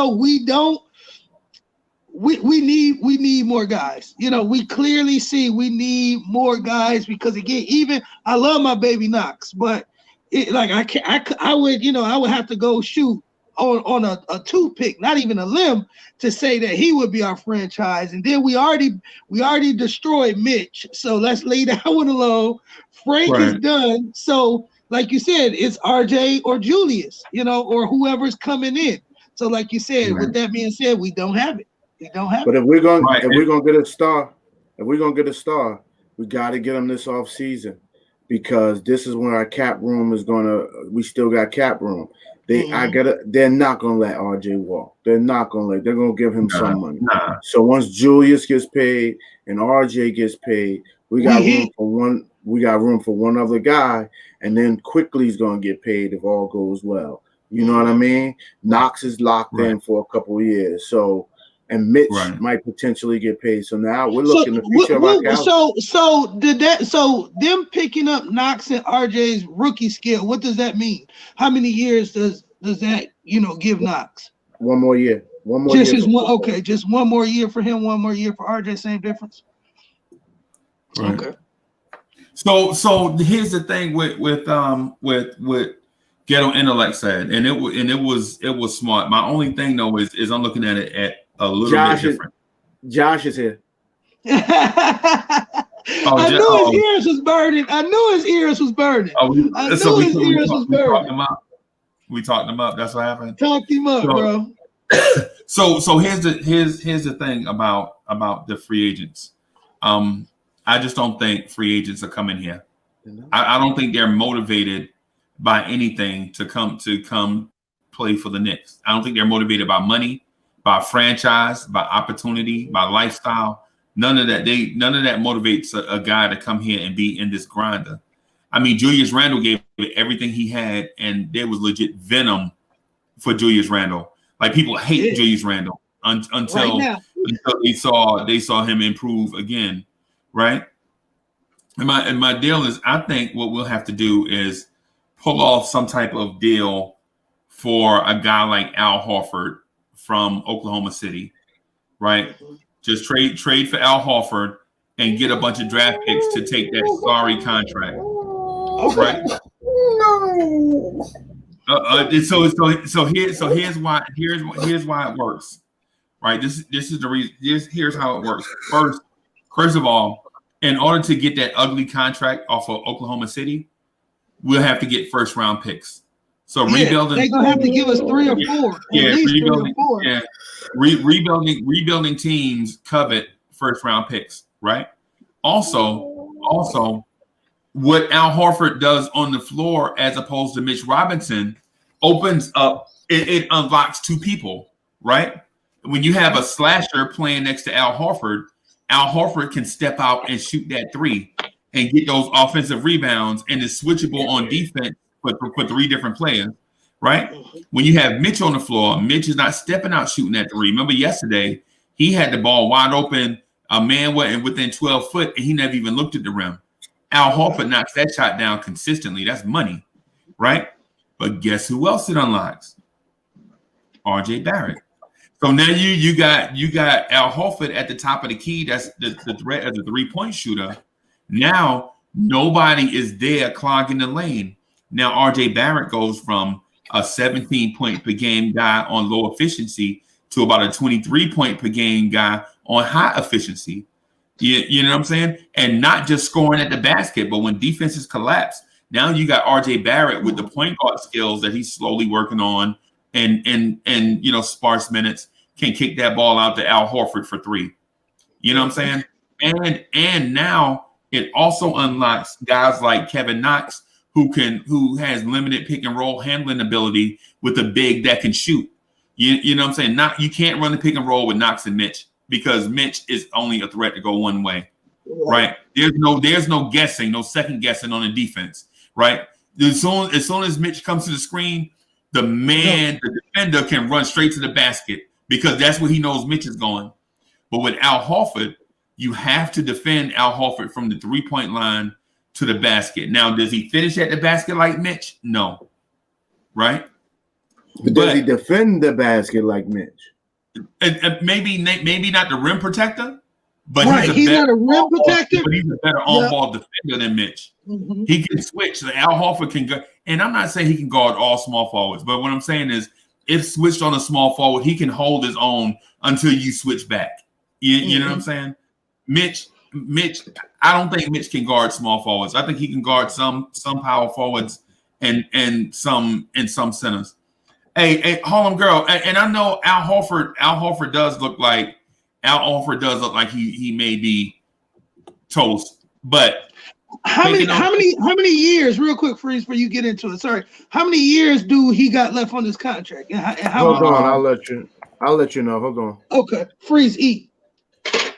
more guys. We clearly see we need more guys because again, even I love my baby Knox, but like I can't. I would, I would have to go shoot on a toothpick, not even a limb, to say that he would be our franchise. And then we already destroyed Mitch. So let's lay that one alone. Frank is done. So like you said, it's RJ or Julius, or whoever's coming in. So like you said, with that being said, we don't have it. We don't have
But
it.
if we're gonna get a star, we got to get him this off season, because this is when our cap room is we still got cap room. They're not gonna let RJ walk. They're gonna give him some money. So once Julius gets paid and RJ gets paid, we got room for one other guy, and then Quickley's gonna get paid if all goes well. You know what I mean? Knox is locked in for a couple of years. So, and Mitch might potentially get paid. So now we're looking at the future of our calendar.
So them picking up Knox and RJ's rookie scale, what does that mean? How many years does that give Knox?
One more year.
Just one more year for him, 1 more year for RJ, same difference.
Right.
Okay.
So here's the thing with Ghetto Intellect said, and it was smart. My only thing though is I'm looking at it at a little bit different.
Josh is here.
I knew his ears was burning.
We talked him up. That's what happened.
Talked him up, bro.
So here's the thing about the free agents. I just don't think free agents are coming here. I don't think they're motivated by anything to come play for the Knicks. I don't think they're motivated by money, by franchise, by opportunity, by lifestyle. None of that motivates a guy to come here and be in this grinder. I mean, Julius Randle gave it everything he had, and there was legit venom for Julius Randle. Like, people hate Julius Randle until they saw him improve again, right? And my deal is, I think what we'll have to do is pull off some type of deal for a guy like Al Horford from Oklahoma City, right? Just trade for Al Horford and get a bunch of draft picks to take that sorry contract, right? No. So here's why it works, right? This is the reason. Here's how it works. First of all, in order to get that ugly contract off of Oklahoma City, we'll have to get first round picks. So rebuilding,
they're gonna have to give us 3 or 4.
Rebuilding. Yeah, rebuilding teams covet first round picks, right? Also, what Al Horford does on the floor as opposed to Mitch Robinson opens up. It unlocks 2 people, right? When you have a slasher playing next to Al Horford can step out and shoot that 3 and get those offensive rebounds, and is switchable on defense for 3 different players, right? When you have Mitch on the floor, Mitch is not stepping out shooting that 3. Remember yesterday, he had the ball wide open, a man within 12 foot, and he never even looked at the rim. Al Horford knocks that shot down consistently. That's money, right? But guess who else it unlocks? RJ Barrett. So now you got Al Horford at the top of the key. That's the threat as a 3-point shooter. Now nobody is there clogging the lane. Now RJ Barrett goes from a 17-point per game guy on low efficiency to about a 23-point per game guy on high efficiency. You know what I'm saying? And not just scoring at the basket, but when defenses collapse, now you got RJ Barrett with the point guard skills that he's slowly working on, and sparse minutes, can kick that ball out to Al Horford for 3. You know what I'm saying? And now it also unlocks guys like Kevin Knox, who has limited pick and roll handling ability with a big that can shoot. You know what I'm saying? You can't run the pick and roll with Knox and Mitch, because Mitch is only a threat to go one way, right? There's no guessing, no second guessing on the defense, right? As soon as Mitch comes to the screen, the defender can run straight to the basket, because that's where he knows Mitch is going. But with Al Horford, you have to defend Al Horford from the 3-point line to the basket. Now, does he finish at the basket like Mitch? No, right?
But does he defend the basket like Mitch?
Maybe not the rim protector, but
right. He's not a rim protector.
But he's a better on-ball defender than Mitch.
Mm-hmm.
He can switch. So Al Horford can go, and I'm not saying he can guard all small forwards, but what I'm saying is, if switched on a small forward, he can hold his own until you switch back. You know what I'm saying? Mitch. I don't think Mitch can guard small forwards. I think he can guard some power forwards and some centers. Hey, Harlem Girl, and I know Al Horford does look like he may be toast, but
how many years? Real quick, Freeze, before you get into it. Sorry, how many years do he got left on his contract?
Hold on, I'll let you know. Hold on.
Okay, Freeze, eat.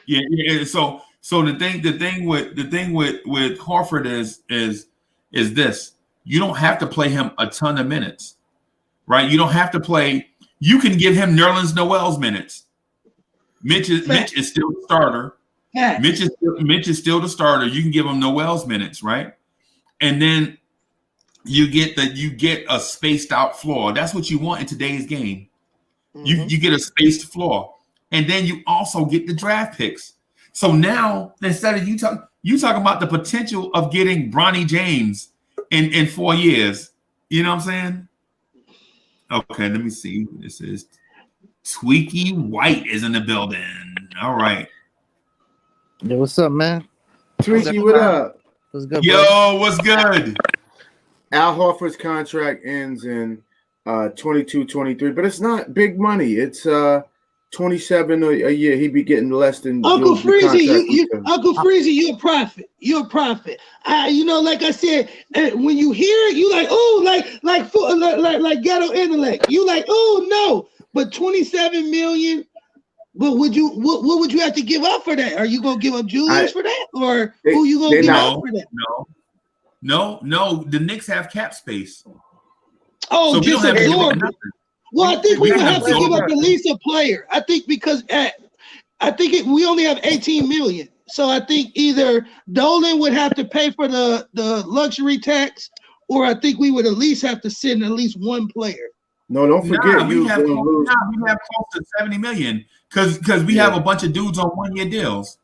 Yeah. So the thing with Horford is this: you don't have to play him a ton of minutes, right? You don't have to play. You can give him Nerlens Noel's minutes. Mitch is still the starter. Yeah. Mitch is still the starter. You can give him Noel's minutes, right? And then you get a spaced out floor. That's what you want in today's game. Mm-hmm. You get a spaced floor, and then you also get the draft picks. So now, instead of you talking about the potential of getting Bronny James in 4 years, you know what I'm saying? Okay, let me see. This is Tweaky White is in the building. All right.
Yo, what's up, man?
Tweaky, what up?
What's good,
Yo,
bro?
what's good?
Al Horford's contract ends in 22-23, but it's not big money. It's 27 a year. He'd be getting less than
Uncle Freezy. Uncle Freezy, you're a prophet. You're a prophet. Like I said, when you hear it, you like, oh, like ghetto intellect. You like, oh no, but 27 million. But what would you have to give up for that? Are you gonna give up Julius for that, or who you gonna give up for that?
No. The Knicks have cap space.
Oh, so just absorb. Well, I think we would have to give up at least a player. I think because we only have 18 million. So I think either Dolan would have to pay for the luxury tax, or I think we would at least have to send at least one player.
No, don't forget
we have close to 70 million because we have a bunch of dudes on 1 year deals.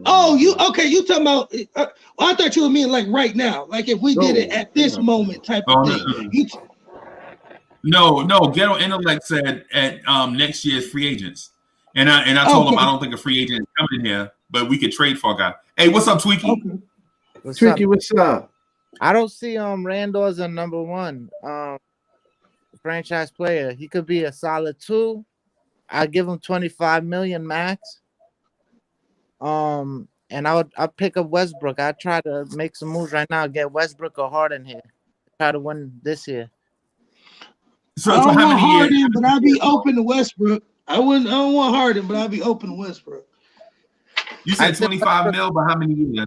Oh, you talking about? I thought you were meaning like right now, like if we did it at this moment type of thing.
No. Ghetto Intellect said at next year's free agents, and I told him I don't think a free agent is coming in here, but we could trade for a guy. Hey, what's up, Tweaky?
Okay.
What's up?
I don't see Randle as a number one franchise player. He could be a solid 2. I give him 25 million max. And I'll pick up Westbrook. I try to make some moves right now. Get Westbrook or Harden here. Try to win this year.
So I don't want Harden, but I'll be open to Westbrook. I don't want Harden, but I'll be open to Westbrook.
You said 25 mil, but how many years?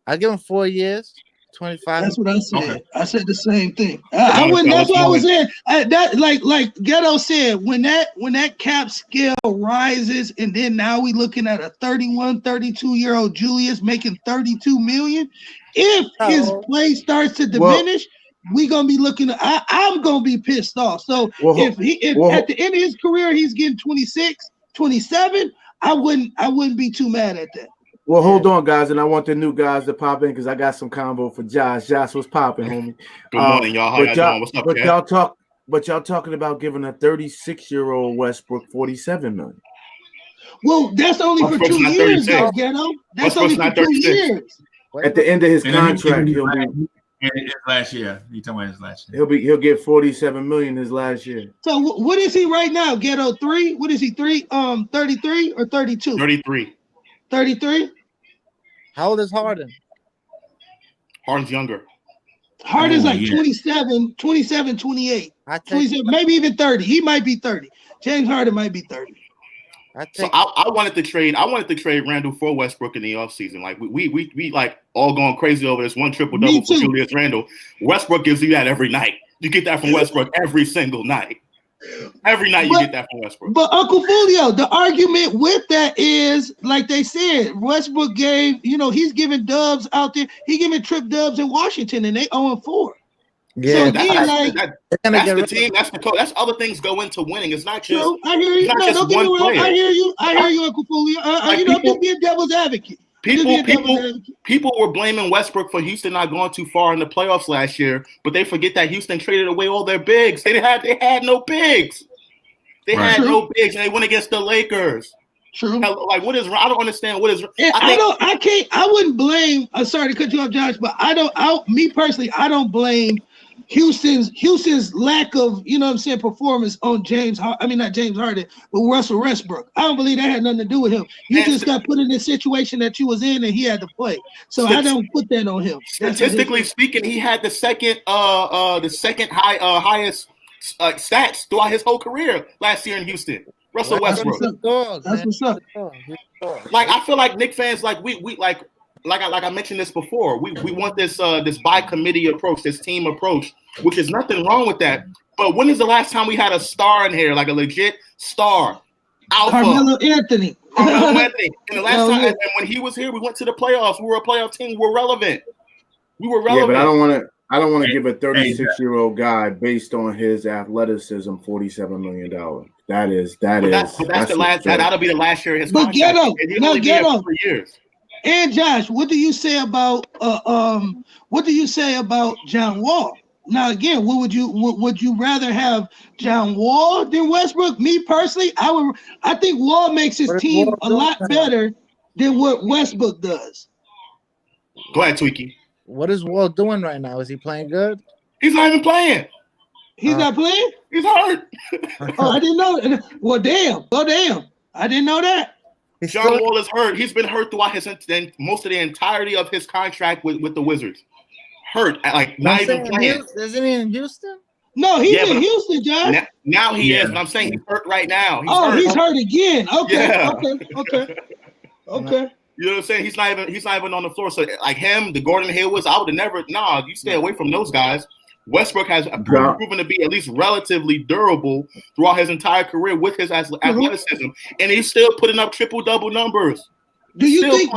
I give him 4 years. 25.
That's what I said. Okay. I said the same thing. I wouldn't. That's what I was saying. That like Ghetto said, when that cap scale rises, and then now we looking at a 31, 32-year-old Julius making 32 million. If his play starts to diminish, we gonna be looking. I'm gonna be pissed off. So if at the end of his career he's getting 26, 27, I wouldn't be too mad at that.
Well, hold on, guys, and I want the new guys to pop in because I got some combo for Josh. Josh, what's popping, homie?
Good morning, y'all. How y'all doing? What's up,
y'all talking about giving a 36-year-old Westbrook 47 million.
Well, that's only for 2 years, though, Ghetto. That's only for 2 years.
At the end of his contract, he'll be
his last year. You talking about his last year?
He'll get 47 million his last year.
So what is he right now? Ghetto 3? What is he? 33 or 32?
33.
33?
How old is Harden?
Harden's younger.
Harden's like 27, 28. 27, maybe even 30. He might be 30. James Harden might be 30.
I wanted to trade Randle for Westbrook in the offseason. Like we like all going crazy over this one triple-double for Julius Randle. Westbrook gives you that every night. You get that from Westbrook every single night. Every night you get that from Westbrook.
But Uncle Fulio, the argument with that is, like they said, Westbrook gave, he's giving dubs out there. He giving trip dubs in Washington, and they 0-4.
Yeah,
So again,
that's the team. That's the coach. That's other things go into winning. It's not just.
I hear you.
No,
don't get me wrong. I hear you. Uncle Foley. I'm just being devil's advocate.
People were blaming Westbrook for Houston not going too far in the playoffs last year, but they forget that Houston traded away all their bigs. They had no bigs. They had no bigs, and they went against the Lakers.
True.
Like, what is? I don't understand what is.
I wouldn't blame. I'm sorry to cut you off, Josh, but me personally, I don't blame Houston's lack of, performance on not James Harden, but Russell Westbrook. I don't believe that had nothing to do with him. You just got put in the situation that you was in, and he had to play. So I don't put that on him.
Statistically speaking, he had the second highest stats throughout his whole career last year in Houston. Russell Westbrook.
That's what's up.
Like, I feel like Knicks fans, like we like I mentioned this before. We want this by committee approach, this team approach, which is nothing wrong with that. But when is the last time we had a star in here, like a legit star, alpha?
Carmelo Anthony.
And the last time, and when he was here, we went to the playoffs. We were a playoff team. We were relevant.
Yeah, but I don't want to give a 36-year-old guy based on his athleticism $47 million.
That'll be the last year of his contract.
But Ghetto. And Josh, what do you say about John Wall? Now again, would you rather have John Wall than Westbrook? Me personally, I think Wall makes his team a lot better than what Westbrook does.
Go ahead, Tweaky.
What is Wall doing right now? Is he playing good?
He's not even playing.
He's not playing?
He's hurt.
I didn't know. Well, damn. I didn't know that.
John Wall is hurt. He's been hurt throughout most of the entirety of his contract with the Wizards. Hurt, like not even playing.
Isn't he in Houston?
No, he's in Houston, Josh.
Now he is, but I'm saying he's hurt right now.
He's hurt again. Okay.
Yeah.
Okay.
You know what I'm saying? He's not even on the floor. So like him, the Gordon Haywards, I would have never. Nah, you stay away from those guys. Westbrook has proven to be at least relatively durable throughout his entire career with his athleticism, and he's still putting up triple-double numbers.
Do you think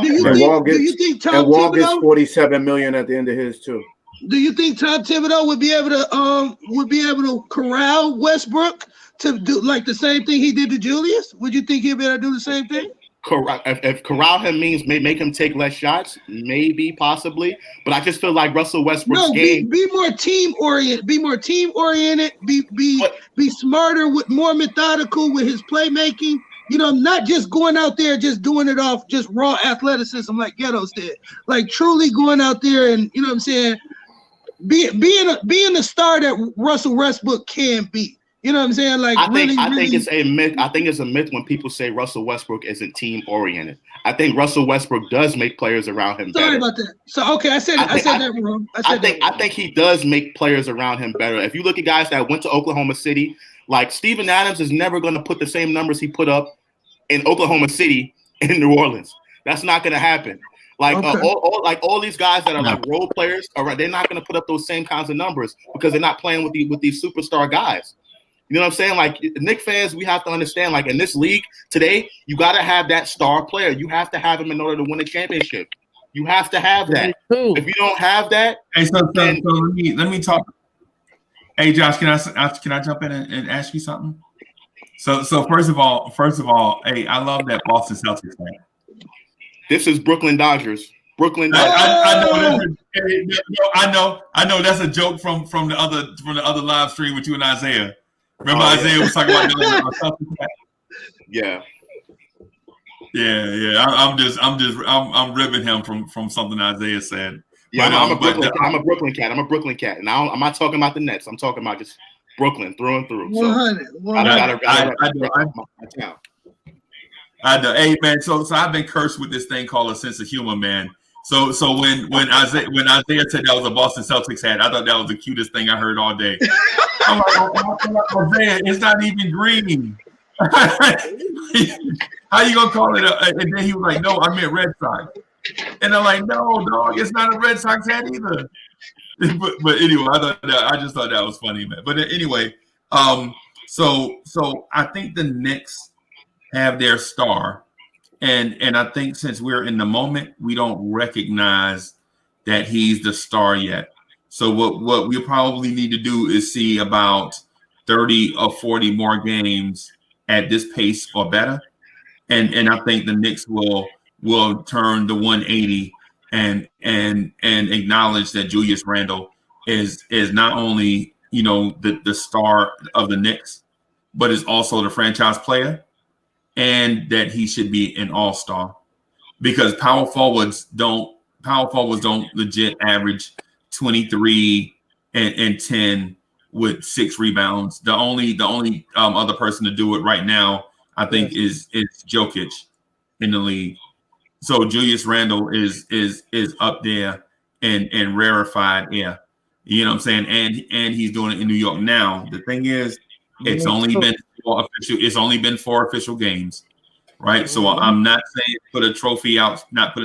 Tom
Wall gets
Thibodeau
$47 million at the end of his too?
Do you think Tom Thibodeau would be able to corral Westbrook to do like the same thing he did to Julius? Would you think he'd be able to do the same thing?
If corral him means make him take less shots, maybe, possibly. But I just feel like Russell Westbrook's game.
Be more team oriented. Be more team oriented. Be smarter, with more methodical with his playmaking. Not just going out there just doing it off just raw athleticism like Ghettos did. Like truly going out there and you know what I'm saying, being the star that Russell Westbrook can be. You know what I'm saying? Like
I think it's a myth. I think it's a myth when people say Russell Westbrook isn't team oriented. I think Russell Westbrook does make players around him better.
Sorry about that. So okay, I said that wrong.
I think he does make players around him better. If you look at guys that went to Oklahoma City, like Steven Adams is never going to put the same numbers he put up in Oklahoma City in New Orleans. That's not going to happen. Like all these guys that are like role players, they're not going to put up those same kinds of numbers because they're not playing with these superstar guys. You know what I'm saying? Like Knicks fans, we have to understand, like in this league today, you got to have that star player. You have to have him in order to win a championship. You have to have that. If you don't have that,
hey, so let me talk. Hey, Josh, can I jump in and ask you something? So first of all, hey, I love that Boston Celtics fan.
This is Brooklyn Dodgers.
I know that's a joke from the other live stream with you and Isaiah. Remember Isaiah was talking about the
Yeah.
I'm ribbing him from something Isaiah said.
Yeah, I'm a Brooklyn cat. I'm a Brooklyn cat. And I'm not talking about the Nets. I'm talking about just Brooklyn through and through.
100.
I know. Hey man, so I've been cursed with this thing called a sense of humor, man. So when Isaiah said that was a Boston Celtics hat, I thought that was the cutest thing I heard all day. I'm like, Isaiah, it's not even green. How you gonna call it? And then he was like, "No, I meant Red Sox." And I'm like, "No, dog, it's not a Red Sox hat either." but anyway, I just thought that was funny, man. But anyway, so I think the Knicks have their star. And I think since we're in the moment, we don't recognize that he's the star yet. So what we probably need to do is see about 30 or 40 more games at this pace or better, and I think the Knicks will turn the 180 and acknowledge that Julius Randle is not only the star of the Knicks, but is also the franchise player, and that he should be an all-star, because power forwards don't legit average 23 and 10 with 6 rebounds. The only other person to do it right now, I think, is Jokic in the league. So Julius Randle is up there and rarefied air. You know what I'm saying? And he's doing it in New York now. The thing is, it's only been 4 official games, right? So I'm not saying put a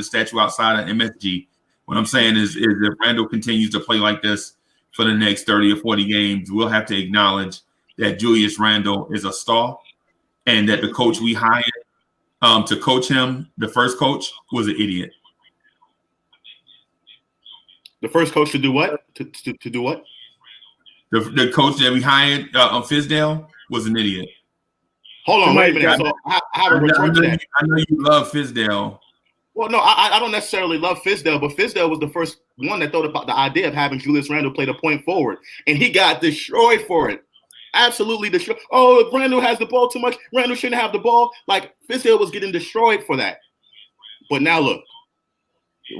statue outside of MSG. What I'm saying is if Randle continues to play like this for the next 30 or 40 games, we'll have to acknowledge that Julius Randle is a star, and that the coach we hired to coach him, the first coach, was an idiot.
The first coach to do what? To do what?
The coach that we hired, Fizdale, was an idiot.
Hold on, wait a minute. So I have a retort to that.
I know you love Fizdale.
Well, no, I don't necessarily love Fizdale, but Fizdale was the first one that thought about the idea of having Julius Randle play the point forward, and he got destroyed for it. Absolutely destroyed. Oh, Randle has the ball too much. Randle shouldn't have the ball. Like, Fizdale was getting destroyed for that. But now look.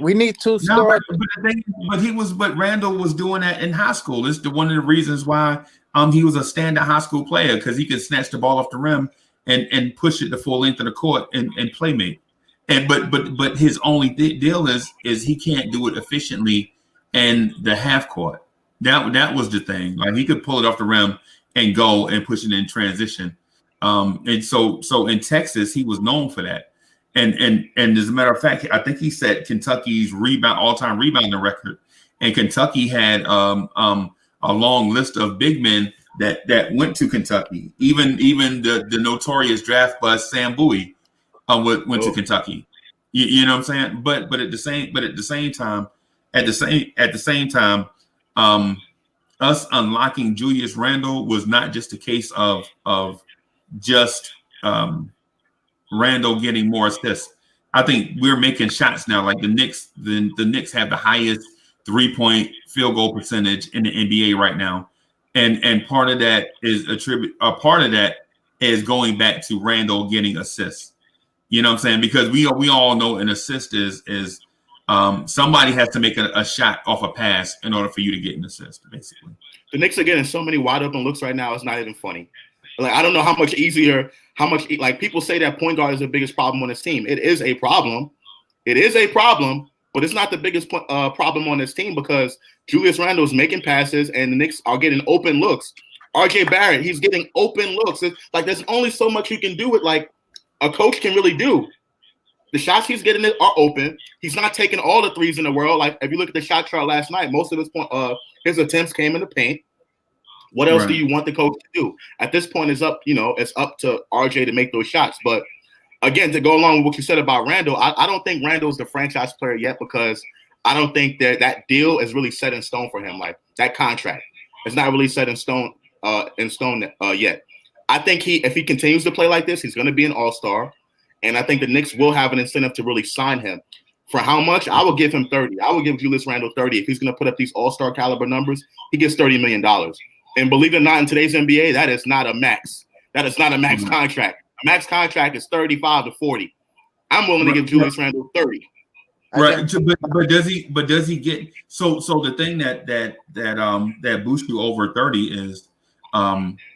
We need 2 stars.
But Randle was doing that in high school. It's one of the reasons why he was a standard high school player, because he could snatch the ball off the rim and push it the full length of the court and playmate. And but his only deal is he can't do it efficiently in the half court. That was the thing. Like, he could pull it off the rim and go and push it in transition. And so in Texas, he was known for that. And as a matter of fact, I think he set Kentucky's all-time rebounding record. And Kentucky had a long list of big men that went to Kentucky. Even the notorious draft bust Sam Bowie went to Kentucky. You know what I'm saying? But at the same time, us unlocking Julius Randle was not just a case of just Randle getting more assists. I think we're making shots now. Like the Knicks have the highest 3-point field goal percentage in the NBA right now, and part of that is going back to Randle getting assists. You know what I'm saying? Because we all know an assist is somebody has to make a shot off a pass in order for you to get an assist, basically.
The Knicks are getting so many wide open looks right now. It's not even funny. Like, I don't know how much like people say that point guard is the biggest problem on this team. It is a problem. It is a problem, but it's not the biggest problem on this team, because Julius Randle is making passes and the Knicks are getting open looks. RJ Barrett, he's getting open looks. It's like, there's only so much you can do with, like, a coach can really do. The shots he's getting are open. He's not taking all the threes in the world. Like, if you look at the shot chart last night, most of his attempts came in the paint. What else do you want the coach to do? At this point, it's up to RJ to make those shots. But again, to go along with what you said about Randle, I don't think Randle's the franchise player yet, because I don't think that deal is really set in stone for him. Like, that contract is not really set in stone yet. I think if he continues to play like this, he's going to be an all-star. And I think the Knicks will have an incentive to really sign him. For how much? I will give him 30. I will give Julius Randle 30. If he's going to put up these all-star caliber numbers, he gets $30 million. And believe it or not, in today's NBA, that is not a max. That is not a max contract. A max contract is 35 to 40. I'm willing to give Julius Randle 30.
Right, but does he get so the thing that boosts you over 30 is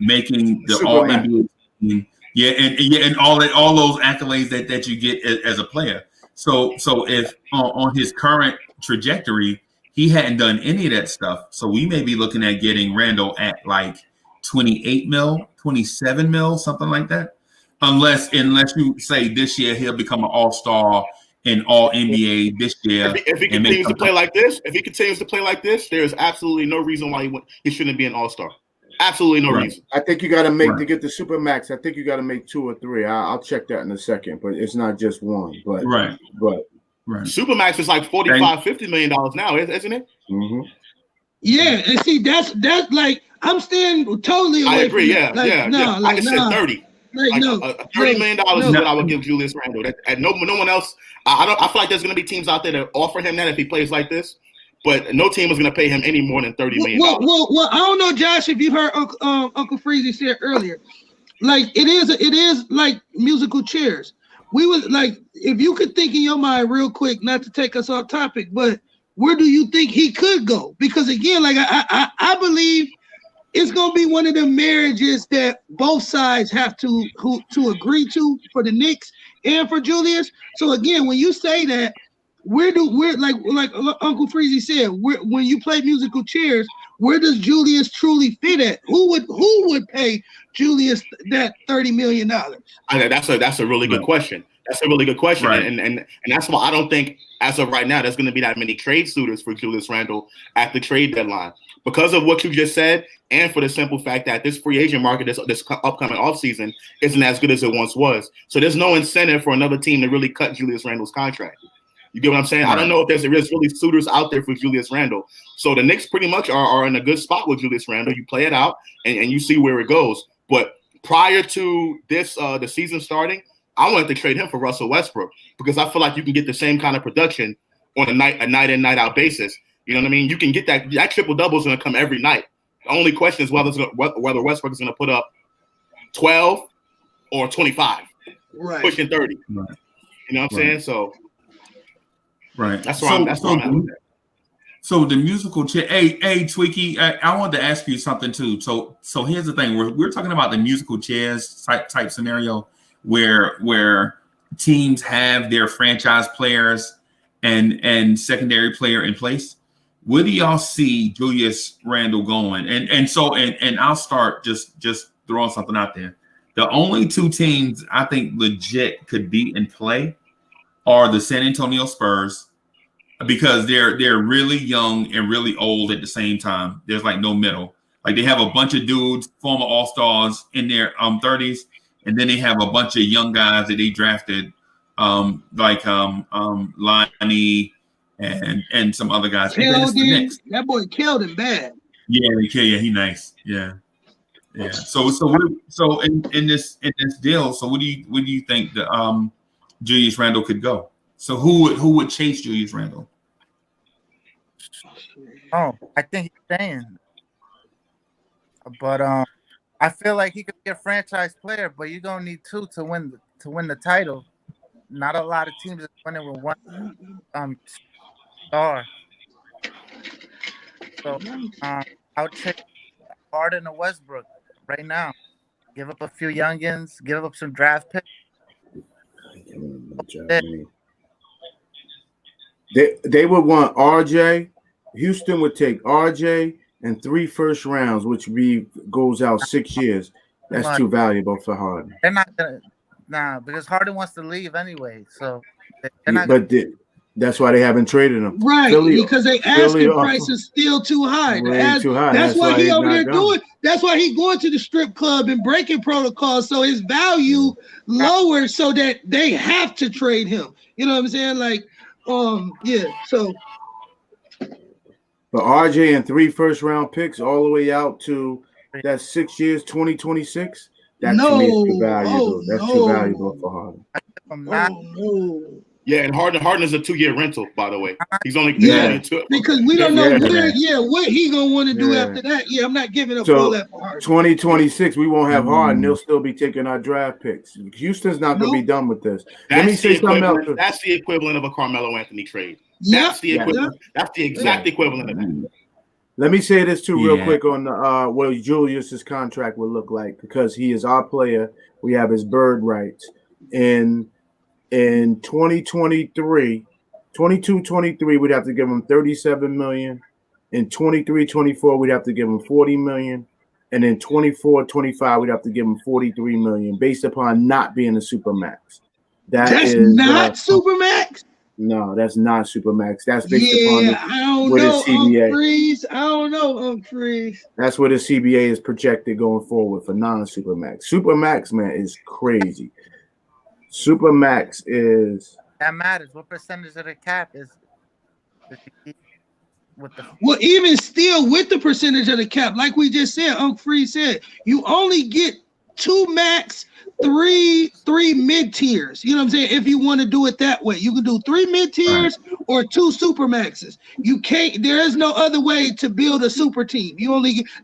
making the all NBA team, and all those accolades that you get as a player. So if on his current trajectory, he hadn't done any of that stuff, so we may be looking at getting Randle at like 28 mil, 27 mil, something like that. Unless you say this year he'll become an all-star and all NBA this year.
If he continues to play like this, there's absolutely no reason why he shouldn't be an all-star. Absolutely no reason.
I think you got to make to get the super max. I think you got to make 2 or 3. I'll check that in a second, but it's not just one. But
Supermax is like $45-50 million now, isn't it?
Mm-hmm.
Yeah, and see, that's like I'm staying totally away.
I agree.
From
Yeah. I just said 30.
Like, no,
$30 million is what I would give Julius Randle. And no one else. I feel like there's going to be teams out there that offer him that if he plays like this, but no team is going to pay him any more than $30 million.
Well, I don't know, Josh, if you heard Uncle Freezy said earlier, like it is like musical chairs. We was like, if you could think in your mind real quick, not to take us off topic, but where do you think he could go? Because again, like I believe it's gonna be one of the marriages that both sides have to agree to for the Knicks and for Julius. So again, when you say that, where like Uncle Freezy said, when you play musical chairs, where does Julius truly fit at? Who would pay Julius that $30 million?
That's a really good question. That's a really good question,
Right.
and that's why I don't think as of right now there's going to be that many trade suitors for Julius Randle at the trade deadline because of what you just said, and for the simple fact that this free agent market this upcoming offseason isn't as good as it once was. So there's no incentive for another team to really cut Julius Randle's contract. You get what I'm saying? Right. I don't know if there's really suitors out there for Julius Randle. So the Knicks pretty much are in a good spot with Julius Randle. You play it out and you see where it goes. But prior to this, the season starting, I wanted to trade him for Russell Westbrook because I feel like you can get the same kind of production on a night in, night out basis. You know what I mean? You can get that triple double is going to come every night. The only question is whether Westbrook is going to put up 12 or 25,
right?
Pushing 30.
Right.
You know what I'm saying? So.
Right.
That's why I'm at.
So the musical chair. Hey, Tweaky, I wanted to ask you something too. So here's the thing: we're talking about the musical chairs type scenario where teams have their franchise players and secondary player in place. Where do y'all see Julius Randle going? And I'll start just throwing something out there. The only two teams I think legit could be in play are the San Antonio Spurs, because they're really young and really old at the same time. There's like no middle. Like they have a bunch of dudes, former All-Stars in their 30s, and then they have a bunch of young guys that they drafted, like Lonnie and some other guys.
That boy killed him bad.
Yeah, he nice. Yeah. So in this deal, so what do you think the Julius Randle could go? So who would chase Julius Randle?
Oh, I think he's staying. But I feel like he could be a franchise player, but you're gonna need two to win the title. Not a lot of teams are winning with one star. So I'll check Harden or Westbrook right now. Give up a few youngins, give up some draft picks.
They would want RJ. Houston would take RJ and 3 first rounds, which goes out 6 years. That's too valuable for Harden.
They're not gonna, because Harden wants to leave anyway. So
that's why they haven't traded him.
Right, because they asking price is still too high.
Too high.
That's why he over there doing. That's why he going to the strip club and breaking protocols, so his value lower, so that they have to trade him. You know what I'm saying? Like, yeah. So,
but RJ and 3 first round picks all the way out to that 6 years, 2026. That to me is too valuable. That's too valuable for Harden.
Yeah, and Harden is a 2-year rental, by the way. He's only two.
Because we don't know what he gonna want to do after that. Yeah, I'm not giving up all that for Harden.
2026, we won't have Harden. They'll still be taking our draft picks. Houston's not gonna be done with this. Let me say something else.
That's the equivalent of a Carmelo Anthony trade.
That's
the equivalent. That's the exact equivalent of that.
Let me say this too, real quick, on what Julius's contract would look like, because he is our player. We have his bird rights. In 2023, 22-23, we'd have to give him $37 million. In 23-24, we'd have to give him $40 million. And in 24-25, we'd have to give him $43 million, based upon not being a supermax.
That's not supermax?
No, that's not supermax. That's based upon
I don't know, Humphreys. I don't know, Humphreys.
That's what the CBA is projected going forward for non-supermax. Supermax, man, is crazy. Supermax is
that matters. What percentage of the cap is with the
Well, even still with the percentage of the cap, like we just said, Uncle Free said, you only get 2 max, three mid tiers. You know what I'm saying? If you want to do it that way, you can do 3 mid tiers or 2 super maxes. You can't. There is no other way to build a super team.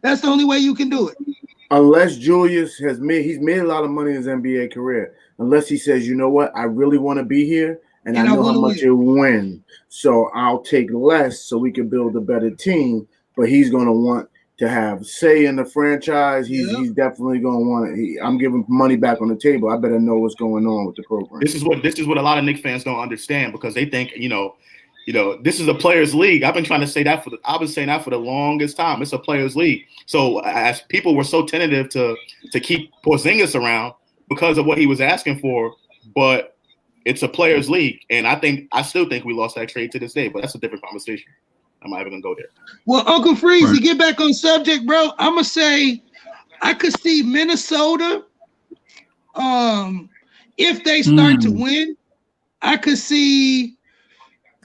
That's the only way you can do it.
Unless Julius he's made a lot of money in his NBA career. Unless he says, you know what, I really want to be here, and I know how much it win, so I'll take less so we can build a better team. But he's going to want to have say in the franchise. He's definitely going to want it. I'm giving money back on the table. I better know what's going on with the program.
This is what a lot of Knicks fans don't understand, because they think, this is a players' league. I've been trying to say that for the longest time. It's a players' league. So as people were so tentative to keep Porzingis around because of what he was asking for, but it's a players' league, and I still think we lost that trade to this day. But that's a different conversation. I'm not even gonna go there.
Well, Uncle Freeze, to get back on subject, bro, I'm gonna say I could see Minnesota. If they start to win, I could see.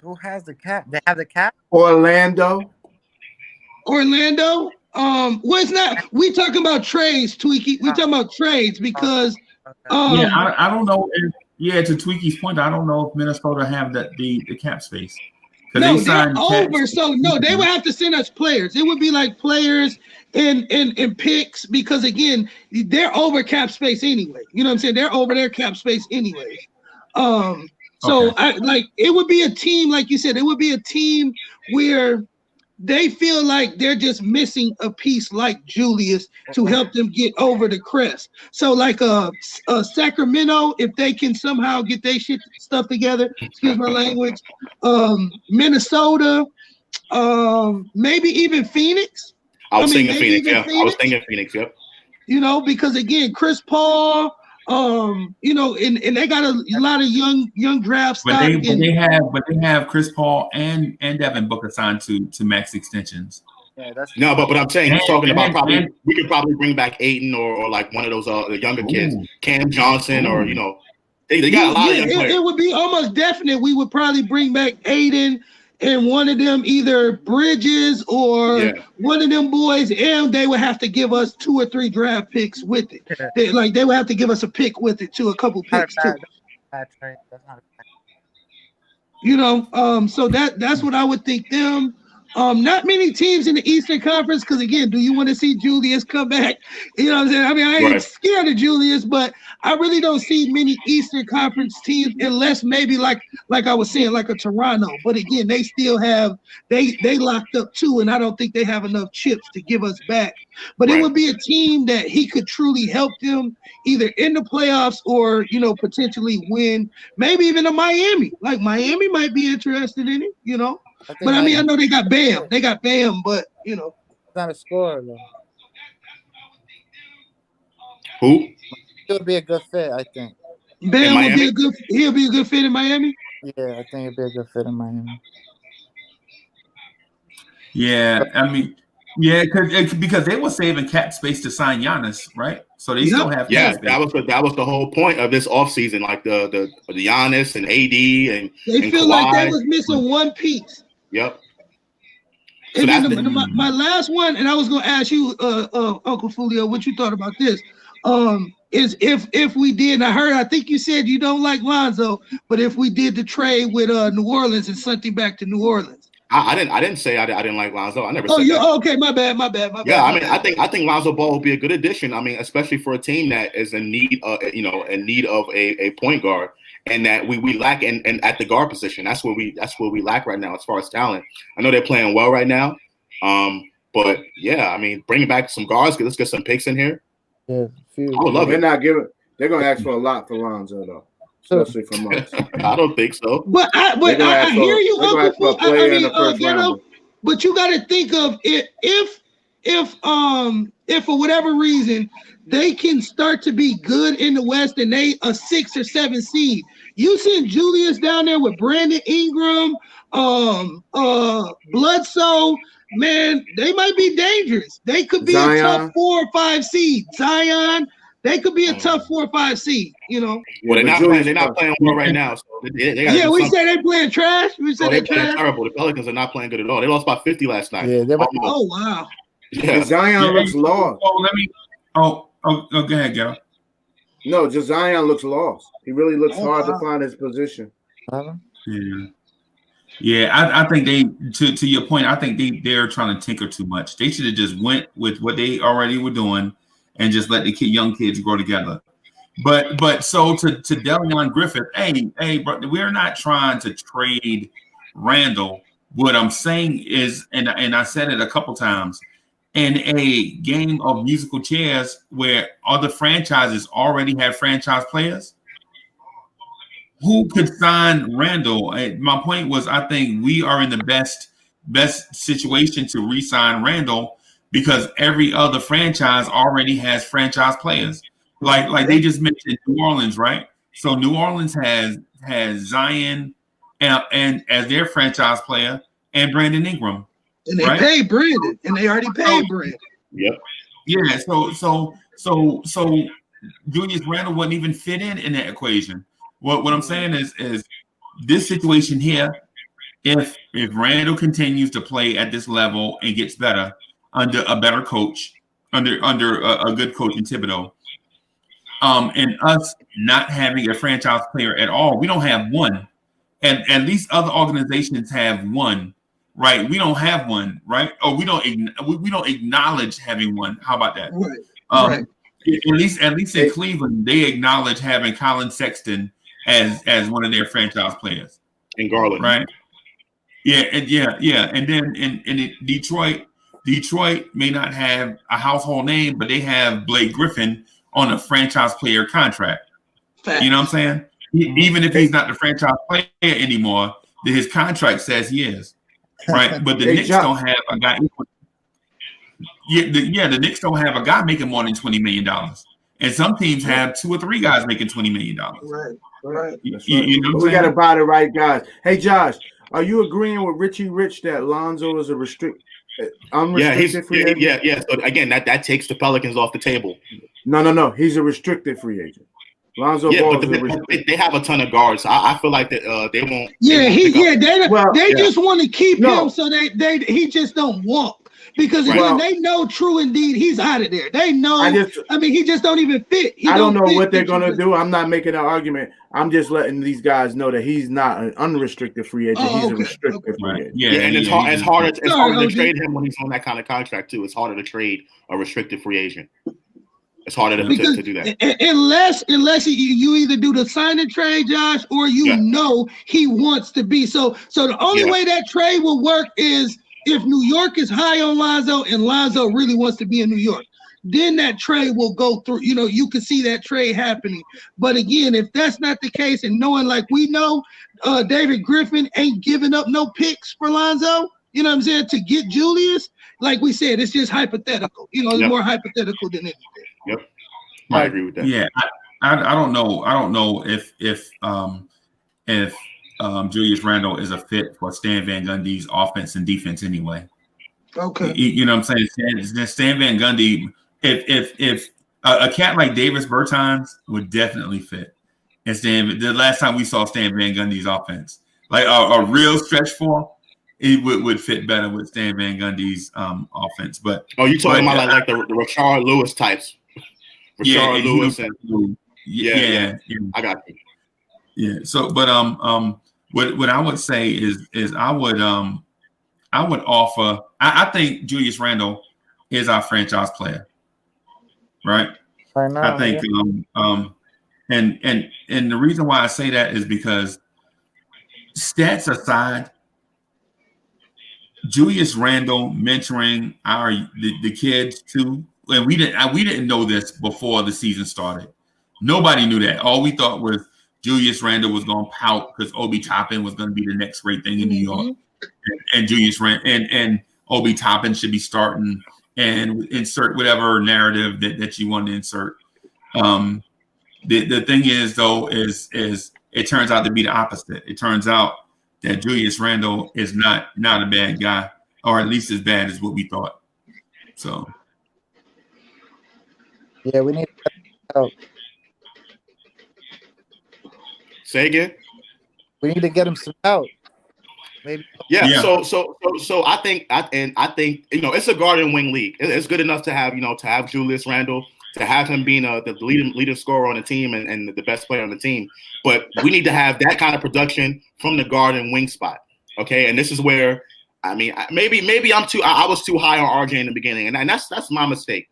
Who has the cap? They have the cap.
Orlando.
Well, it's not. We talking about trades, Tweaky. We talking about trades because.
I don't know. To Tweaky's point, I don't know if Minnesota have the cap space.
No, they're over. So no, they would have to send us players. It would be like players and picks, because again, they're over cap space anyway. You know what I'm saying? They're over their cap space anyway. So it would be a team, like you said, it would be a team where they feel like they're just missing a piece like Julius to help them get over the crest. So like Sacramento, if they can somehow get their stuff together, excuse my language, Minnesota, maybe even Phoenix.
I was thinking Phoenix, yeah. I was thinking Phoenix, yep.
Because again, Chris Paul, and they got a lot of young draft stock.
But they have Chris Paul and Devin Booker signed to max extensions.
Yeah, that's
but I'm saying he's talking about we could probably bring back Ayton or like one of those the younger kids, Cam Johnson, or they got a lot of young players.
It would be almost definite. We would probably bring back Ayton and one of them, either Bridges or one of them boys, and they would have to give us 2 or 3 draft picks with it. They would have to give us a pick with it too, a couple picks too. So that's what I would think them. Not many teams in the Eastern Conference, because again, do you want to see Julius come back? You know what I'm saying? I mean, I ain't scared of Julius, but I really don't see many Eastern Conference teams, unless maybe like I was saying, like a Toronto. But again, they still have they locked up too, and I don't think they have enough chips to give us back. But it would be a team that he could truly help them either in the playoffs or potentially win, maybe even a Miami. Like Miami might be interested in it, But I mean, I know they got Bam. But
it's not a scorer though.
Who?
He'll be a good fit, I think.
Bam he'll be a good fit in Miami.
Yeah, I think he'll be a good fit in Miami.
Yeah, I mean, because they were saving cap space to sign Giannis, right? So they still have.
Yes, that was the whole point of this offseason, like the Giannis and AD and
they feel
Kawhi.
like they was missing one piece.
Yep.
So and my last one, and I was going to ask you, Uncle Fulio, what you thought about this? Is if we did, and I think you said you don't like Lonzo, but if we did the trade with New Orleans and sent him back to New Orleans.
I didn't say I didn't like Lonzo. I never said that.
Okay, my bad.
Yeah, I mean, I think Lonzo Ball would be a good addition. I mean, especially for a team that is in need of a point guard, and that we lack and at the guard position. That's what we lack right now as far as talent. I know they're playing well right now, but yeah, I mean, bringing back some guards. Let's get some picks in here.
Yeah,
I would love it.
They're gonna ask for a lot for Lonzo though. Especially from us.
I don't think so.
But I hear you, Uncle. But you got to think of it if for whatever reason they can start to be good in the West and they a 6 or 7 seed. You send Julius down there with Brandon Ingram, Bledsoe. Man, they might be dangerous. They could be a tough 4 or 5 seed. Zion. They could be a tough 4 or 5 seed. You know.
Well, they're not playing well right now. So they
we say they playing trash. We said
they're playing terrible. The Pelicans are not playing good at all. They lost by 50 last night.
Yeah,
oh wow.
Yeah. Zion looks lost.
Go ahead, Gil.
No, just Zion looks lost. He really looks hard to find his position.
Yeah, I think they to your point. I think they're trying to tinker too much. They should have just went with what they already were doing and just let the young kids grow together. But so to Delion Griffith, hey, bro, we're not trying to trade Randle. What I'm saying is, and I said it a couple times, in a game of musical chairs where other franchises already have franchise players, who could sign Randle? My point was, I think we are in the best situation to re-sign Randle because every other franchise already has franchise players. Like they just mentioned New Orleans, right? So New Orleans has Zion and as their franchise player and Brandon Ingram.
And they paid Brandon, and they already paid Brandon.
Yep.
Yeah. So Julius Randle wouldn't even fit in that equation. What I'm saying is this situation here, if Randle continues to play at this level and gets better under a better coach, under a good coach in Thibodeau, and us not having a franchise player at all, we don't have one, and at least other organizations have one. Right, we don't have one, right? Or we don't acknowledge having one. How about that?
Right.
Right. At least in Cleveland, they acknowledge having Colin Sexton as one of their franchise players.
And Garland,
right? Yeah. And then in Detroit may not have a household name, but they have Blake Griffin on a franchise player contract.
Fact.
You know what I'm saying? Even if he's not the franchise player anymore, his contract says he is. Right, but the Knicks don't have a guy. The Knicks don't have a guy making more than $20 million, and some teams have 2 or 3 guys making $20 million.
Right.
You know,
we got to buy the right guys. Hey, Josh, are you agreeing with Richie Rich that Lonzo is a unrestricted free agent?
Yeah. So again, that takes the Pelicans off the table.
No. He's a restricted free agent. Lonzo Ball
they have a ton of guards. I feel like that they won't.
They just want to keep him, so he just don't walk because they know true indeed he's out of there. They know. He just don't even fit.
I don't know what they're gonna do. I'm not making an argument. I'm just letting these guys know that he's not an unrestricted free agent. He's a restricted free agent.
Yeah, and it's harder to trade him when he's on that kind of contract too. It's harder to trade a restricted free agent. It's harder to do that.
Unless you either do the sign and trade, Josh, or know he wants to be. So the only way that trade will work is if New York is high on Lonzo and Lonzo really wants to be in New York. Then that trade will go through. You can see that trade happening. But again, if that's not the case, and knowing like we know, David Griffin ain't giving up no picks for Lonzo. You know what I'm saying? To get Julius, like we said, it's just hypothetical. It's more hypothetical than anything.
Yep, I agree with that.
Yeah, I don't know. I don't know if Julius Randle is a fit for Stan Van Gundy's offense and defense anyway.
Okay,
you know what I'm saying? Stan Van Gundy, if a cat like Davis Bertans would definitely fit. And the last time we saw Stan Van Gundy's offense, like a real stretch four, it would fit better with Stan Van Gundy's offense. But
you talking about like the Rashard Lewis types? Rashard Lewis and I got you.
Yeah. So, but what I would say is I would offer. I think Julius Randle is our franchise player, right? I think and the reason why I say that is because stats aside, Julius Randle mentoring the kids too. And we didn't know this before the season started. Nobody knew that. All we thought was Julius Randle was going to pout because Obi Toppin was going to be the next great thing in New York, and Julius Randle and Obi Toppin should be starting and insert whatever narrative that you want to insert. The thing is though is it turns out to be the opposite. It turns out that Julius Randle is not a bad guy, or at least as bad as what we thought. So.
Yeah, we need help.
Say again.
We need to get him some help. Maybe.
Yeah.
Yeah.
So I think it's a guard and wing league. It's good enough to have Julius Randle, to have him being the leader scorer on the team and the best player on the team. But we need to have that kind of production from the guard and wing spot. Okay, and this is where maybe I was too high on RJ in the beginning, and that's my mistake.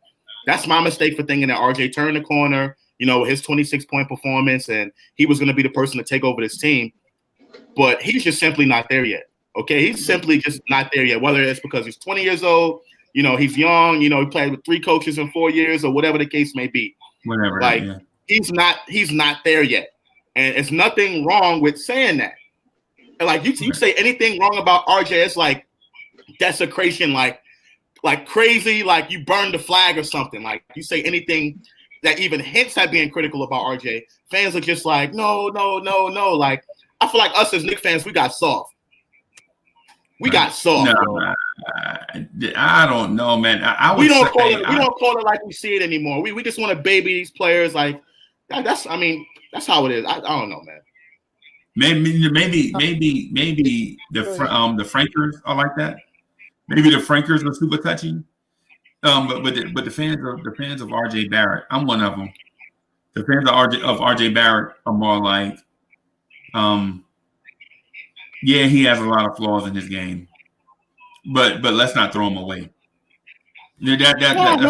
That's my mistake for thinking that RJ turned the corner, his 26-point performance, and he was going to be the person to take over this team. But he's just simply not there yet. Okay, he's simply just not there yet. Whether it's because he's 20 years old, he's young, he played with 3 coaches in 4 years, or whatever the case may be.
Whatever. Yeah.
He's not there yet, and it's nothing wrong with saying that. Like you say anything wrong about RJ, it's like desecration, like crazy, like you burned the flag or something. Like you say anything that even hints at being critical about RJ, fans are just like, no. Like I feel like us as Knicks fans, we got soft. We got soft.
No, I don't know, man.
We don't call it like we see it anymore. We just want to baby these players. Like that's how it is. I don't know, man.
Maybe the Frankers are like that. Maybe the Frankers are super touchy. But the fans of RJ Barrett, I'm one of them. The fans of RJ Barrett are more like, yeah, he has a lot of flaws in his game, but let's not throw him away. That's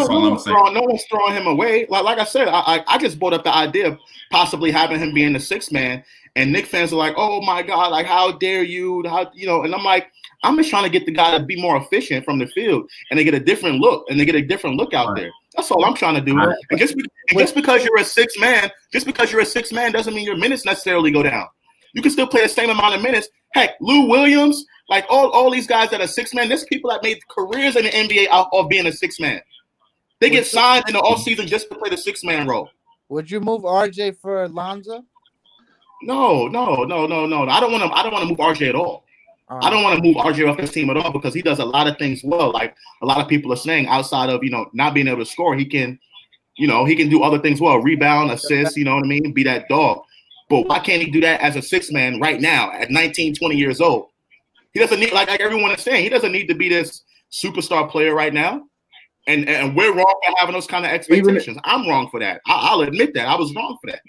all I'm saying.
No one's throwing him away. Like I said, I just brought up the idea of possibly having him being the 6th man, and Knicks fans are like, "Oh my God, like how dare you?" And I'm like, I'm just trying to get the guy to be more efficient from the field, and they get a different look, out there. That's all I'm trying to do. And just because you're a 6th man, doesn't mean your minutes necessarily go down. You can still play the same amount of minutes. Heck, Lou Williams, like all these guys that are 6 man, there's people that made careers in the NBA out of being a 6 man. They get signed in the offseason just to play the 6 man role.
Would you move RJ for Lonzo?
No. I don't want to move RJ at all. I don't want to move RJ off this team at all because he does a lot of things well. Like a lot of people are saying, outside of not being able to score, he can do other things well, rebound, assist, be that dog. But why can't he do that as a 6 man right now at 19, 20 years old? He doesn't need, like everyone is saying, he doesn't need to be this superstar player right now. And we're wrong for having those kind of expectations. I'm wrong for that. I'll admit that. I was wrong for that.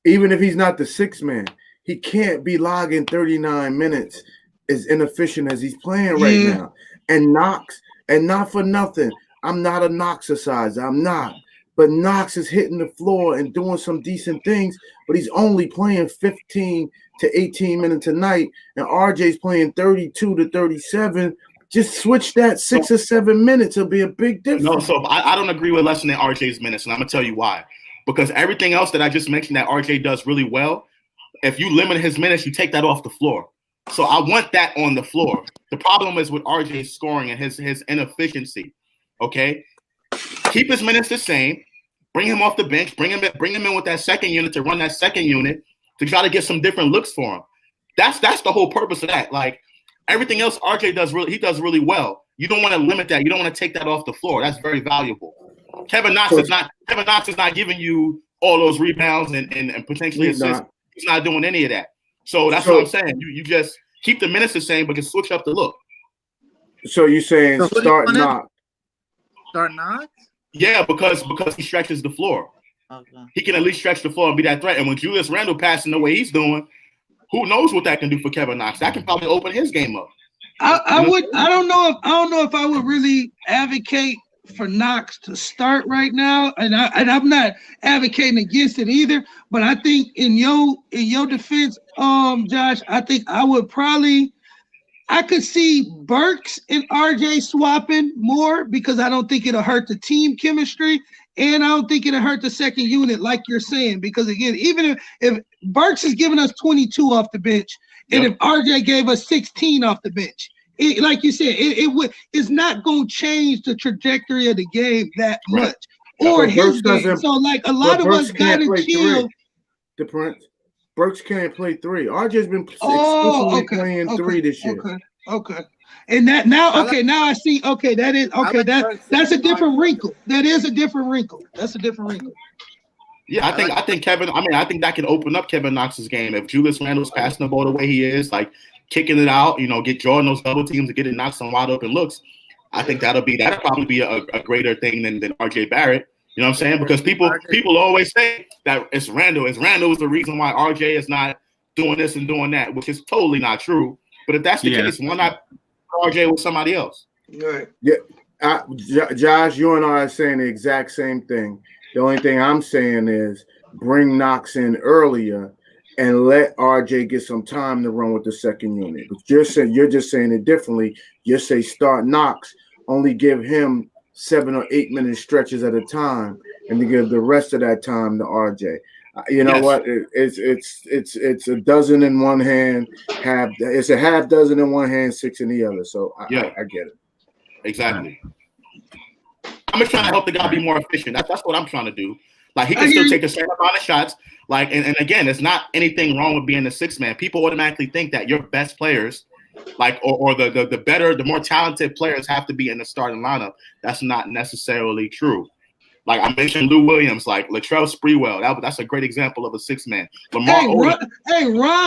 Even if he's not the 6 man, he can't be logging 39 minutes as inefficient as he's playing right now. And Knox, and not for nothing, I'm not a Knoxerciser. I'm not. But Knox is hitting the floor and doing some decent things, but he's only playing 15 to 18 minutes a night, and RJ's playing 32 to 37. Just switch that 6 or 7 minutes. It'll be a big difference.
No, so I don't agree with lessening RJ's minutes, and I'm going to tell you why. Because everything else that I just mentioned that RJ does really well, if you limit his minutes, you take that off the floor. So I want that on the floor. The problem is with RJ's scoring and his inefficiency, okay? Keep his minutes the same. Bring him off the bench. Bring him in with that second unit to run that second unit to try to get some different looks for him. That's the whole purpose of that. Like everything else RJ does really well. You don't want to limit that. You don't want to take that off the floor. That's very valuable. Kevin Knox is not giving you all those rebounds and potentially assists. He's not doing any of that. So that's what I'm saying. You just keep the minutes the same, but can switch up the look.
So you're saying start Knox?
Start Knox?
Yeah, because he stretches the floor.
Okay.
He can at least stretch the floor and be that threat. And when Julius Randle passing the way he's doing, who knows what that can do for Kevin Knox? That can probably open his game up.
I don't know if I would really advocate for Knox to start right now, and I'm not advocating against it either. But I think in your defense, Josh, I think I could see Burks and RJ swapping more because I don't think it'll hurt the team chemistry, and I don't think it'll hurt the second unit like you're saying. Because again, even if Burks is giving us 22 off the bench, and if RJ gave us 16 off the bench, like you said, it's not going to change the trajectory of the game that much or his game. So like a lot of us got to chill.
The Prince. Burks can't play 3. RJ's been exclusively playing 3 this year.
Okay. And that now I see. Okay, that is okay. That's a different wrinkle. That is a different wrinkle. That's a different wrinkle.
Yeah, I think Kevin. I mean, I think that can open up Kevin Knox's game if Julius Randle's passing the ball the way he is, like kicking it out. Get drawing those double teams and getting Knox some wide open looks. I think that'll probably be a greater thing than RJ Barrett. You know what I'm saying? Because people always say that it's Randle. Randle is the reason why RJ is not doing this and doing that, which is totally not true. But if that's the case, why not RJ with somebody else?
Right.
Yeah, Josh, you and I are saying the exact same thing. The only thing I'm saying is bring Knox in earlier and let RJ get some time to run with the second unit. But you're just saying it differently. You say start Knox, only give him 7 or 8 minute stretches at a time, and to give the rest of that time to RJ. You know what? It's a dozen in one hand, it's a half dozen in one hand, 6 in the other. So I get it.
Exactly. I'm just trying to help the guy be more efficient. That's what I'm trying to do. Like he can still take the same amount of shots. Like and again, it's not anything wrong with being the sixth man. People automatically think that your best players, like or the better, the more talented players have to be in the starting lineup. That's not necessarily true. Like I mentioned Lou Williams, like Latrell Sprewell. That's a great example of a sixth man.
Ron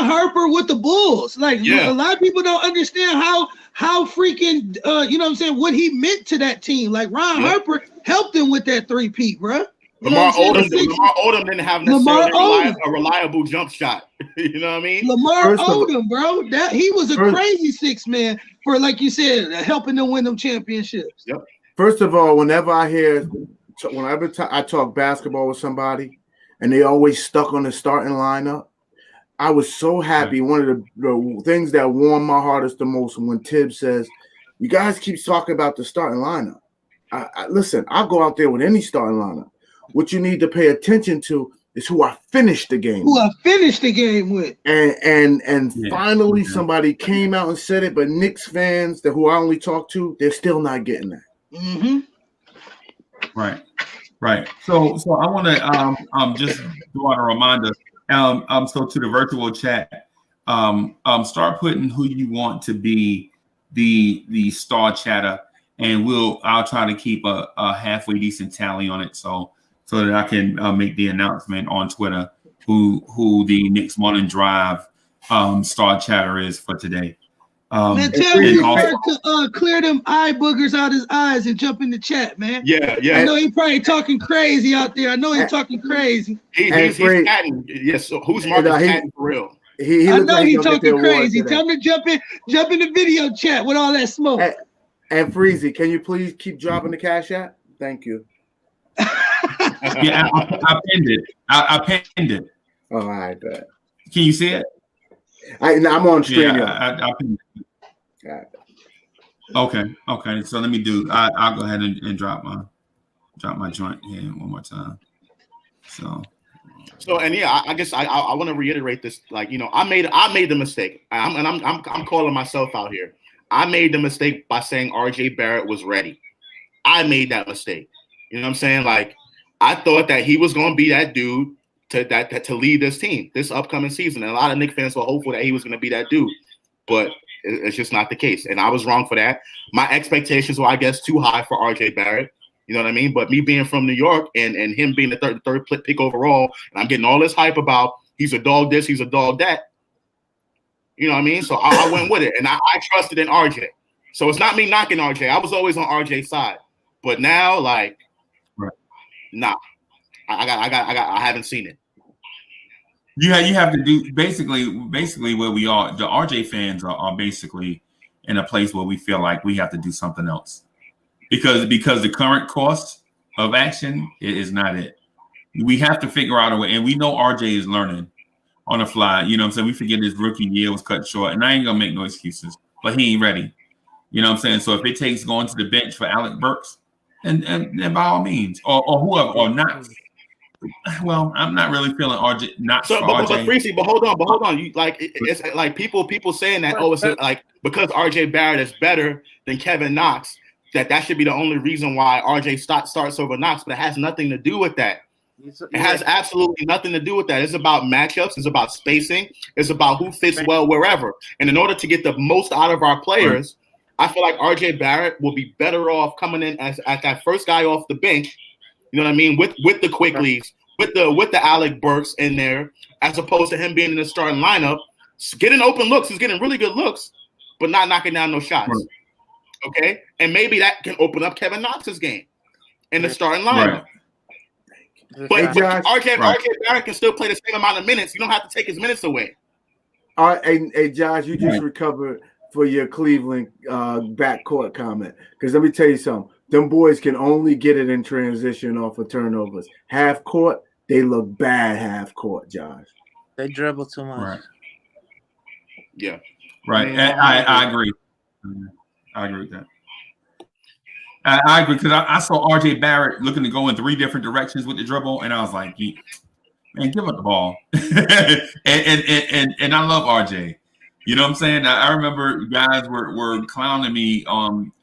Harper with the Bulls. Like a lot of people don't understand how freaking you know what I'm saying, what he meant to that team. Like Ron Harper helped him with that 3-peat, bro.
Lamar Odom didn't have necessarily a reliable jump shot. You know what I mean?
Lamar Odom, bro. That he was a crazy six man for, like you said, helping them win them championships.
Yep.
First of all, whenever I talk basketball with somebody and they always stuck on the starting lineup, I was so happy. One of the things that warmed my heart is the most when Tibbs says, "You guys keep talking about the starting lineup." Listen, I'll go out there with any starting lineup. What you need to pay attention to is who I finished the game with. And finally somebody came out and said it, but Knicks fans who I only talk to, they're still not getting that.
Mm-hmm.
Right. So I want to just do out a reminder. So to the virtual chat, start putting who you want to be the star chatter, and I'll try to keep a halfway decent tally on it, so that I can make the announcement on Twitter who the Knicks Morning Drive star chatter is for today.
Man, tell me to clear them eye boogers out his eyes and jump in the chat, man.
Yeah.
I know he's probably talking crazy out there. He's talking crazy.
He's catting. Yes. So who's Marcus catting for real?
I know he's talking crazy. Tell him to jump in the video chat with all that smoke.
And Freezy, can you please keep dropping the cash app? Thank you.
Yeah, I pinned it. I pinned it.
Oh, I bet.
Can you see it?
I'm on stream.
Yeah, I pinned it.
Right.
Okay. So let me do. I'll go ahead and drop my joint here one more time. So and
I guess I want to reiterate this. Like, I made the mistake. I'm calling myself out here. I made the mistake by saying RJ Barrett was ready. I made that mistake. You know what I'm saying? Like, I thought that he was going to be that dude to lead this team this upcoming season. And a lot of Knicks fans were hopeful that he was going to be that dude. But it's just not the case. And I was wrong for that. My expectations were, I guess, too high for RJ Barrett. You know what I mean? But me being from New York and him being the third pick overall, and I'm getting all this hype about he's a dog this, he's a dog that. You know what I mean? So I went with it, and I trusted in RJ. So it's not me knocking RJ. I was always on RJ's side. But now, like, nah, I haven't seen it.
You have to do basically where we are. The RJ fans are basically in a place where we feel like we have to do something else because the current cost of action is not it. We have to figure out a way, and we know RJ is learning on the fly. You know what I'm saying? We forget his rookie year was cut short, and I ain't gonna make no excuses, but he ain't ready. You know what I'm saying? So if it takes going to the bench for Alec Burks, and by all means, or whoever, or not. Well, I'm not really feeling RJ. Not so,
but
RJ.
Freezy, but hold on. You like it's like people saying that it's like because RJ Barrett is better than Kevin Knox, that should be the only reason why RJ starts over Knox, but it has nothing to do with that. It has absolutely nothing to do with that. It's about matchups. It's about spacing. It's about who fits well wherever. And in order to get the most out of our players, I feel like RJ Barrett will be better off coming in as that first guy off the bench. You know what I mean? With the Quickleys, with the Alec Burks in there, as opposed to him being in the starting lineup, getting open looks. He's getting really good looks, but not knocking down no shots. Right. Okay, and maybe that can open up Kevin Knox's game in the starting lineup. Right. But RJ Barrett can still play the same amount of minutes. You don't have to take his minutes away.
All right, hey Josh, you just recovered for your Cleveland backcourt comment. Because let me tell you something. Them boys can only get it in transition off of turnovers. Half court, they look bad half court, Josh.
They dribble too much.
Right.
Yeah.
Right. I agree. I agree with that. I agree because I saw RJ Barrett looking to go in 3 different directions with the dribble, and I was like, man, give up the ball. and I love RJ. You know what I'm saying? I remember guys were clowning me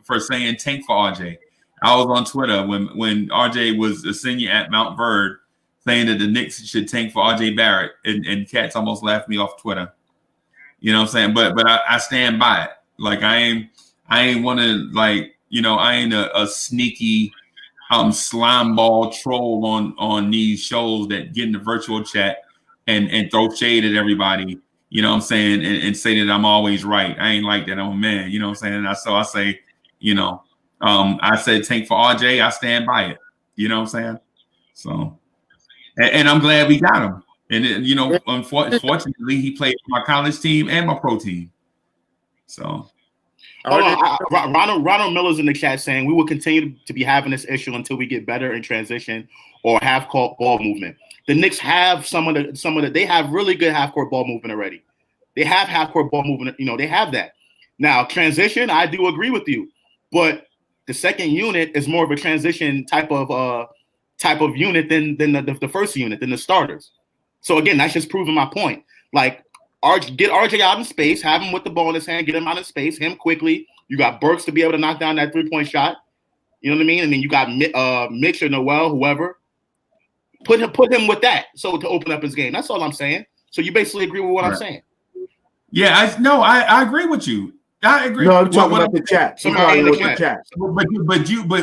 for saying tank for RJ. I was on Twitter when RJ was a senior at Mount Verde saying that the Knicks should tank for RJ Barrett, and cats almost laughed me off Twitter. You know what I'm saying? But I stand by it. Like I ain't want to like, you know, I ain't a sneaky slime ball troll on these shows that get in the virtual chat and throw shade at everybody. You know what I'm saying? And say that I'm always right. I ain't like that. I'm a man. You know what I'm saying? So I say, you know, I said tank for RJ. I stand by it. You know what I'm saying? So, and I'm glad we got him. And you know, unfortunately, he played for my college team and my pro team. So,
Ronald Miller's in the chat saying we will continue to be having this issue until we get better in transition or half-court ball movement. The Knicks have some of the they have really good half-court ball movement already. They have half-court ball movement. You know, they have that. Now, transition, I do agree with you, but the second unit is more of a transition type of unit than the first unit, than the starters. So again, that's just proving my point. Like, get RJ out in space, have him with the ball in his hand, get him out in space, him quickly. You got Burks to be able to knock down that 3-point shot. You know what I mean? And then you got Mitch or Noel, whoever. Put him with that, so to open up his game. That's all I'm saying. So you basically agree with what I'm saying.
Yeah, I agree with you. I agree.
No, I'm talking about the chat.
Somebody in the chat.
But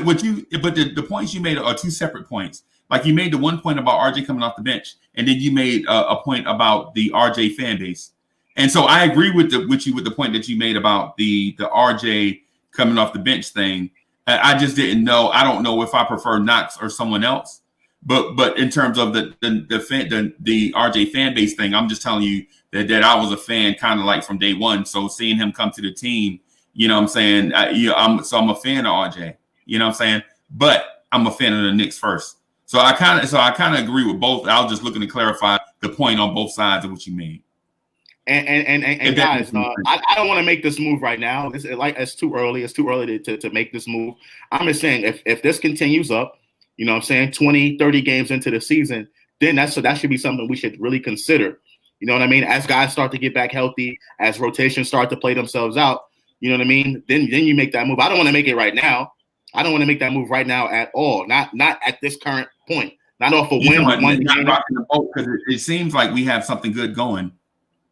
the points you made are 2 separate points. Like you made the one point about RJ coming off the bench, and then you made a point about the RJ fan base. And so I agree with the point that you made about the RJ coming off the bench thing. I just didn't know. I don't know if I prefer Knox or someone else. But in terms of the RJ fan base thing, I'm just telling you that I was a fan kind of like from day one. So seeing him come to the team, you know what I'm saying? I'm a fan of RJ. You know what I'm saying? But I'm a fan of the Knicks first. So I kind of agree with both. I was just looking to clarify the point on both sides of what you made.
And guys, I don't want to make this move right now. It's too early. It's too early to make this move. I'm just saying if this continues up, you know what I'm saying, 20, 30 games into the season, then that should be something we should really consider. You know what I mean? As guys start to get back healthy, as rotations start to play themselves out, you know what I mean? Then you make that move. I don't want to make it right now. I don't want to make that move right now at all. Not at this current point. Not off a win.
Not rocking the boat because it seems like we have something good going.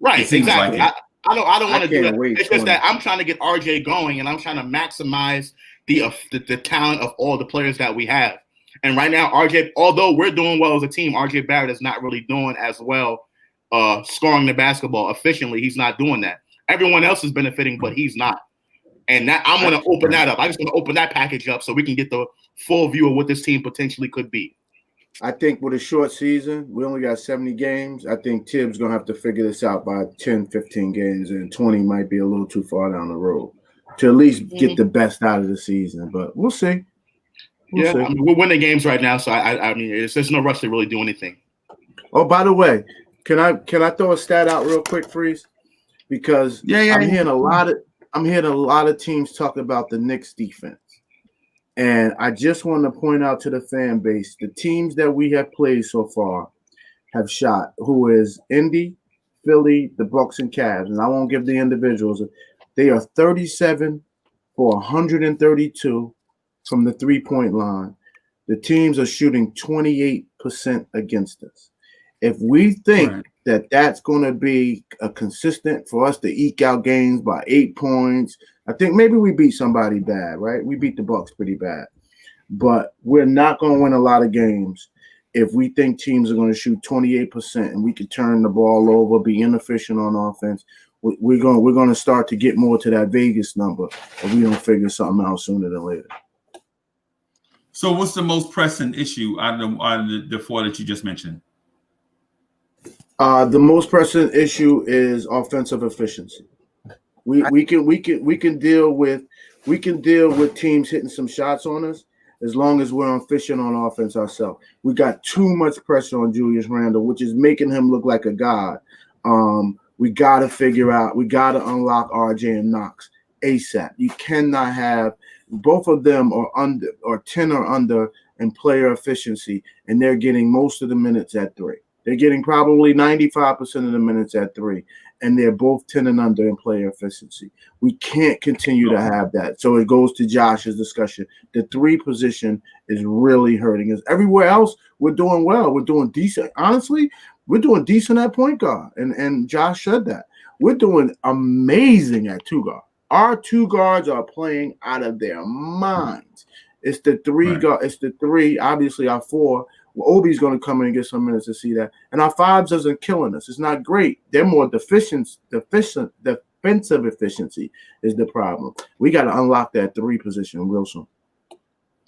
Right, exactly.
Like
I don't want to do that. It's just that I'm trying to get RJ going, and I'm trying to maximize the talent of all the players that we have. And right now, RJ, although we're doing well as a team, RJ Barrett is not really doing as well scoring the basketball efficiently. He's not doing that. Everyone else is benefiting, but he's not. And that I'm going to open that up. I just want to open that package up so we can get the full view of what this team potentially could be.
I think with a short season, we only got 70 games. I think Tibbs going to have to figure this out by 10, 15 games, and 20 might be a little too far down the road to at least get the best out of the season. But we'll see.
I mean, we're winning games right now, so I mean, there's no rush to really do anything.
Oh, by the way, can I throw a stat out real quick, Freeze? Because I'm hearing a lot of teams talk about the Knicks defense. And I just want to point out to the fan base, the teams that we have played so far have shot, who is Indy, Philly, the Bucks, and Cavs. And I won't give the individuals. They are 37 for 132 from the three-point line. The teams are shooting 28% against us. If we think that that's going to be a consistent for us to eke out games by 8 points, I think maybe we beat somebody bad, right? We beat the Bucks pretty bad. But we're not going to win a lot of games if we think teams are going to shoot 28% and we can turn the ball over, be inefficient on offense. We're going to start to get more to that Vegas number if we don't figure something out sooner than later.
So what's the most pressing issue out of the four that you just mentioned?
The most pressing issue is offensive efficiency. We can deal with teams hitting some shots on us as long as we're efficient on offense ourselves. We got too much pressure on Julius Randle, which is making him look like a god. We got to figure out, we got to unlock RJ and Knox ASAP. You cannot have both of them are under or 10 or under in player efficiency, and they're getting most of the minutes at 3. They're getting probably 95% of the minutes at 3, and they're both 10 and under in player efficiency. We can't continue to have that. So it goes to Josh's discussion. The 3 position is really hurting us. Everywhere else, we're doing well. We're doing decent. Honestly, we're doing decent at point guard, and Josh said that. We're doing amazing at 2 guard. Our 2 guards are playing out of their minds. It's the 3 guard. It's the 3. Obviously, our 4. Well, Obi's going to come in and get some minutes to see that. And our 5s isn't killing us. It's not great. They're more deficient. Defensive efficiency is the problem. We got to unlock that 3 position real soon.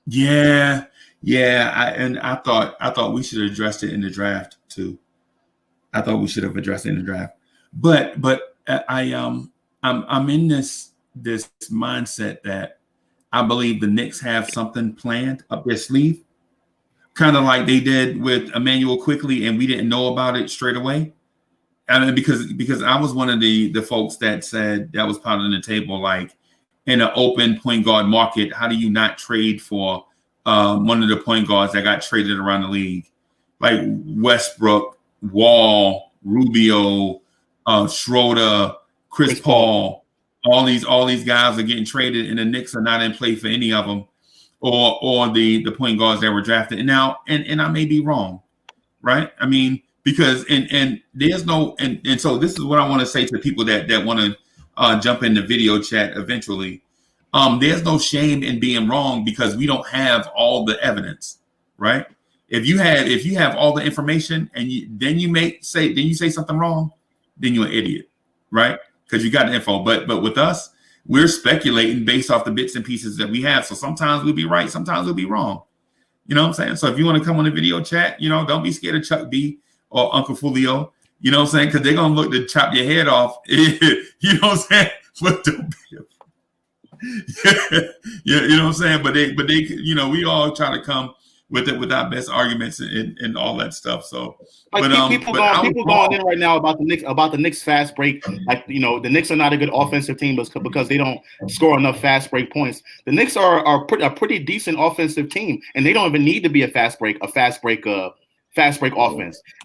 Yeah. I thought we should have addressed it in the draft too. I thought we should have addressed it in the draft. But I'm in this mindset that I believe the Knicks have something planned up their sleeve, kind of like they did with Emmanuel Quickley, and we didn't know about it straight away. I mean, because I was one of the folks that said that was pounding the table, like in an open point guard market, how do you not trade for one of the point guards that got traded around the league, like Westbrook, Wall, Rubio, Schroeder, Chris Paul. All these guys are getting traded, and the Knicks are not in play for any of them, or the point guards that were drafted. And now, and I may be wrong, right? I mean, because and there's no and so this is what I want to say to people that want to jump in the video chat eventually. There's no shame in being wrong because we don't have all the evidence, right? If you have all the information and you say something wrong, then you're an idiot, right? Because you got the info. But with us, we're speculating based off the bits and pieces that we have. So sometimes we'll be right, sometimes we'll be wrong. You know what I'm saying? So if you want to come on the video chat, don't be scared of Chuck B or Uncle Fulio. You know what I'm saying? Because they're gonna look to chop your head off. You know what I'm saying? But don't be yeah, you know what I'm saying? But they we all try to come with our best arguments and all that stuff. So,
people going in right now about the Knicks fast break. Like, the Knicks are not a good offensive team because they don't score enough fast break points. The Knicks are a pretty decent offensive team, and they don't even need to be a fast break offense.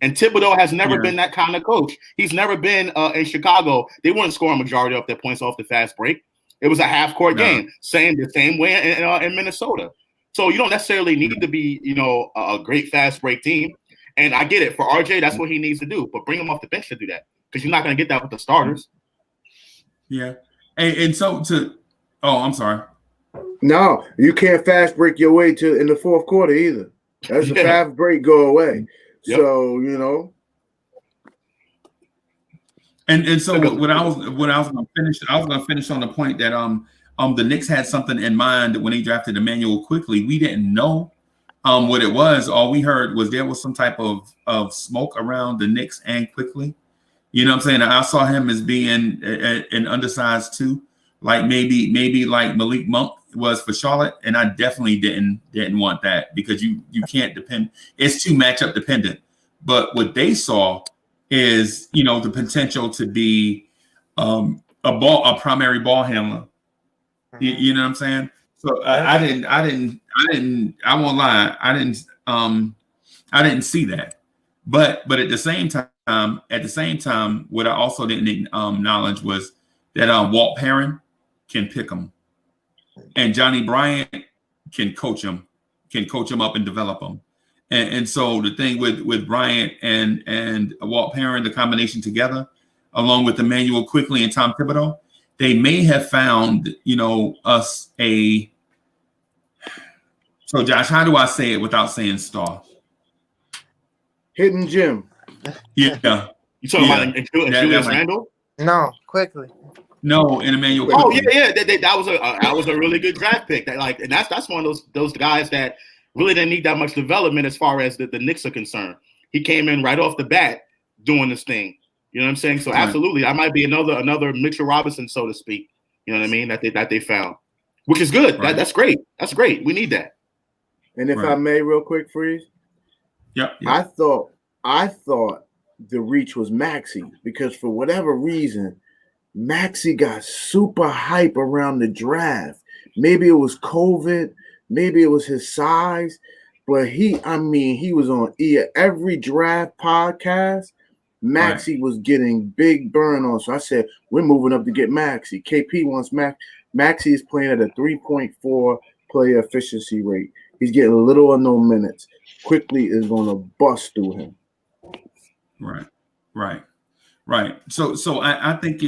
And Thibodeau has never been that kind of coach. He's never been in Chicago. They wouldn't score a majority of their points off the fast break. It was a half court game. The same way in Minnesota. So you don't necessarily need to be, a great fast break team. And I get it. For RJ, that's what he needs to do. But bring him off the bench to do that, because you're not going to get that with the starters.
Yeah. And so I'm sorry.
No, you can't fast break your way in the fourth quarter either. That's a fast break, go away. Yep. So,
And so what I was gonna finish on the point that the Knicks had something in mind when they drafted Emmanuel Quickley. We didn't know what it was. All we heard was there was some type of smoke around the Knicks and Quickley. You know what I'm saying? I saw him as being an undersized too, like maybe like Malik Monk was for Charlotte, and I definitely didn't want that because you can't depend. It's too matchup dependent. But what they saw is the potential to be a primary ball handler. You know what I'm saying? So I won't lie, I didn't see that. But at the same time, what I also didn't acknowledge was that Walt Perrin can pick him, and Johnny Bryant can coach him up and develop him. And so the thing with Bryant and Walt Perrin, the combination together, along with Emmanuel Quickley and Tom Thibodeau, they may have found, us a. So, Josh, how do I say it without saying star?
Hidden gem.
Yeah.
You talking about Julius Randle?
No, Quickley.
No, and Emmanuel.
Oh yeah. That was a really good draft pick. And that's one of those guys that really didn't need that much development as far as the Knicks are concerned. He came in right off the bat doing this thing. You know what I'm saying? So absolutely, I might be another Mitchell Robinson, so to speak. You know what I mean? That they found, which is good.
Right.
That's great. That's great. We need that.
And if I may, real quick, Freeze.
Yep.
I thought the reach was Maxey because for whatever reason, Maxey got super hype around the draft. Maybe it was COVID, maybe it was his size, but he was on every draft podcast. Maxey was getting big burn on. So I said, we're moving up to get Maxey. KP wants Maxey is playing at a 3.4 player efficiency rate. He's getting little or no minutes. Quickley is going to bust through him.
Right. So I think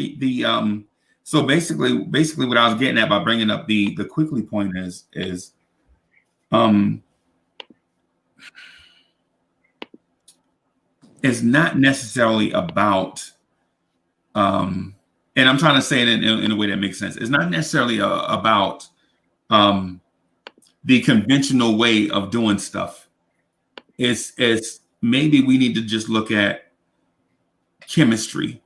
so basically what I was getting at by bringing up the Quickley point is it's not necessarily about and I'm trying to say it in a way that makes sense. It's not necessarily about the conventional way of doing stuff. It's maybe we need to just look at chemistry,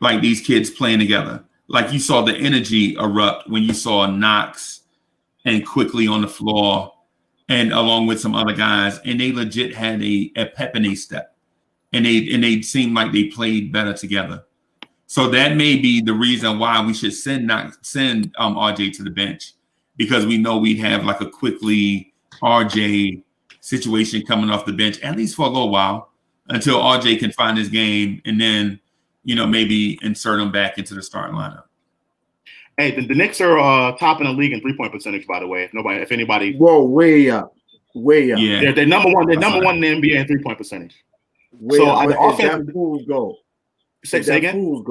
like these kids playing together. Like you saw the energy erupt when you saw Knox and Quickley on the floor, and along with some other guys, and they legit had a pep in their step, and they seemed like they played better together. So that may be the reason why we should send RJ to the bench, because we know we have like a Quickley RJ situation coming off the bench, at least for a little while, until RJ can find his game, and then, maybe insert him back into the starting lineup.
Hey, the Knicks are top in the league in 3-point percentage, by the way. If anybody.
Whoa, way up.
Yeah, they're number one. They're number one in the NBA in 3-point percentage.
So the offense, that fool's goal.
Say again.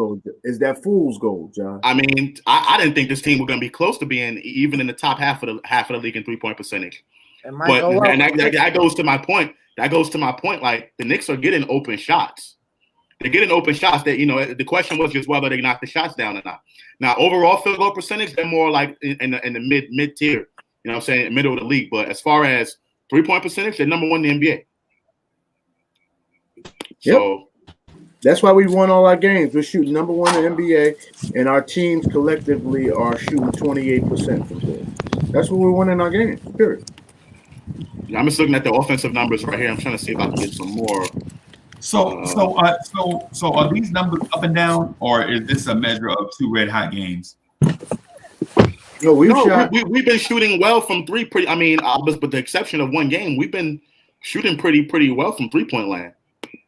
Is that fool's goal, John?
I mean, I didn't think this team was going to be close to being even in the top half of the league in 3-point percentage. But that goes to my point. Like, the Knicks are getting open shots. They're getting open shots that, the question was just whether they knock the shots down or not. Now, overall field goal percentage, they're more like in the mid tier, you know what I'm saying, middle of the league. But as far as 3-point percentage, they're number one in the NBA. So
that's why we won all our games. We're shooting number one in the NBA, and our teams collectively are shooting 28% from there. That's what we're winning our games, period.
Yeah, I'm just looking at the offensive numbers right here. I'm trying to see if I can get some more.
So are these numbers up and down, or is this a measure of two red hot games?
No, we've
been shooting well from three. With the exception of one game, we've been shooting pretty well from 3-point land.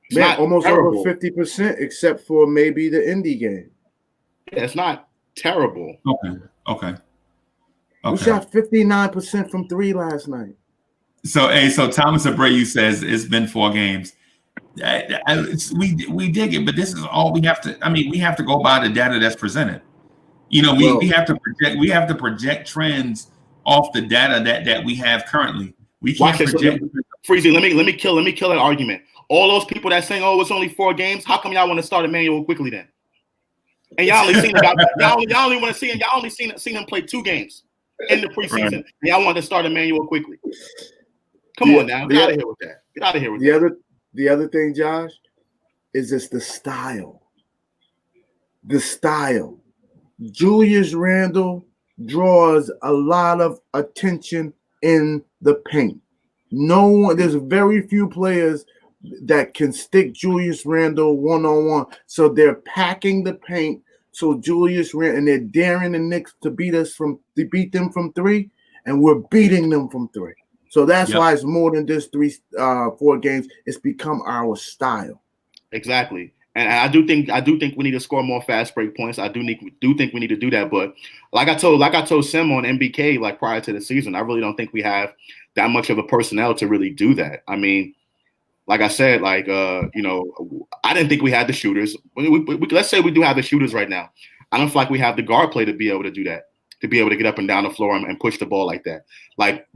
It's not
almost
terrible.
over 50%, except for maybe the Indy game.
Yeah, it's not terrible.
Okay.
We shot 59% from three last night.
So Thomas Abreu says it's been 4 games. We dig it, but this is all we have to. I mean, we have to go by the data that's presented. We have to project. We have to project trends off the data that we have currently. We can't project.
Freezy, let me kill that argument. All those people that saying, "Oh, it's only 4 games," how come y'all want to start Emmanuel Quickley then? And y'all only seen y'all only want to see him. Y'all only seen him play 2 games in the preseason. Right. And y'all want to start Emmanuel Quickley. Come on now, get out of here with that. Get out of here with that.
The other thing, Josh, is just the style. The style. Julius Randle draws a lot of attention in the paint. There's very few players that can stick Julius Randle one-on-one. So they're packing the paint. So Julius Randle, and they're daring the Knicks to beat them from 3, and we're beating them from 3. So that's why it's more than just 4 games. It's become our style.
Exactly. And I do think we need to score more fast break points. I do think we need to do that. But like I told Sim on MBK, like prior to the season, I really don't think we have that much of a personnel to really do that. I mean, like I said, I didn't think we had the shooters. Let's say we do have the shooters right now. I don't feel like we have the guard play to be able to do that, to be able to get up and down the floor and push the ball like that. Like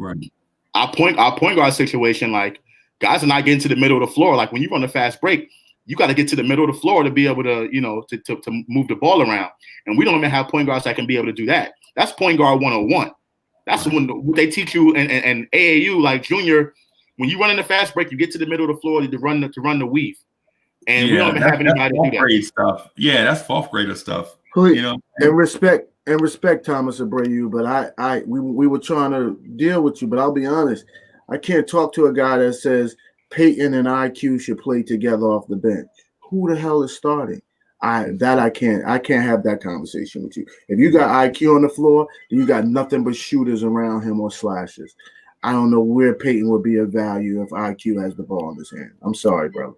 our point guard situation, like guys are not getting to the middle of the floor. Like when you run a fast break, you got to get to the middle of the floor to be able to, to move the ball around. And we don't even have point guards that can be able to do that. That's point guard 101. That's when they teach you and AAU, like junior, when you run in the fast break, you get to the middle of the floor to run the weave. And we don't even have anybody to do that.
Stuff. Yeah, that's fourth grader stuff.
And respect Thomas Abreu, but we were trying to deal with you, but I'll be honest, I can't talk to a guy that says Peyton and IQ should play together off the bench. Who the hell is starting? I can't have that conversation with you. If you got IQ on the floor, you got nothing but shooters around him or slashers. I don't know where Peyton would be of value if IQ has the ball in his hand. I'm sorry, brother.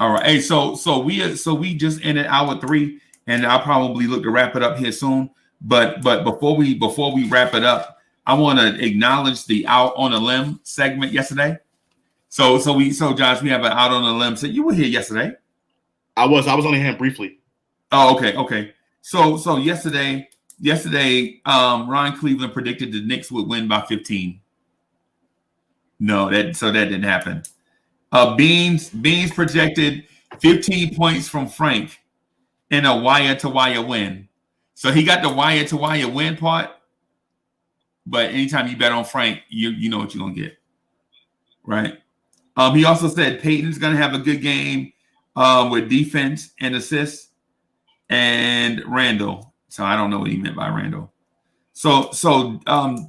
All right. Hey, so we just ended hour 3, and I'll probably look to wrap it up here soon. But before we wrap it up, I want to acknowledge the Out on a Limb segment yesterday. So Josh, we have an Out on a Limb. So you were here yesterday.
I was only here briefly.
Oh, okay. So yesterday, Ron Cleveland predicted the Knicks would win by 15. No, that didn't happen. Beans projected 15 points from Frank in a wire-to-wire win. So he got the wire-to-wire win part, but anytime you bet on Frank, you know what you're gonna get, right? He also said Peyton's gonna have a good game with defense and assists, and Randle. So I don't know what he meant by Randle. So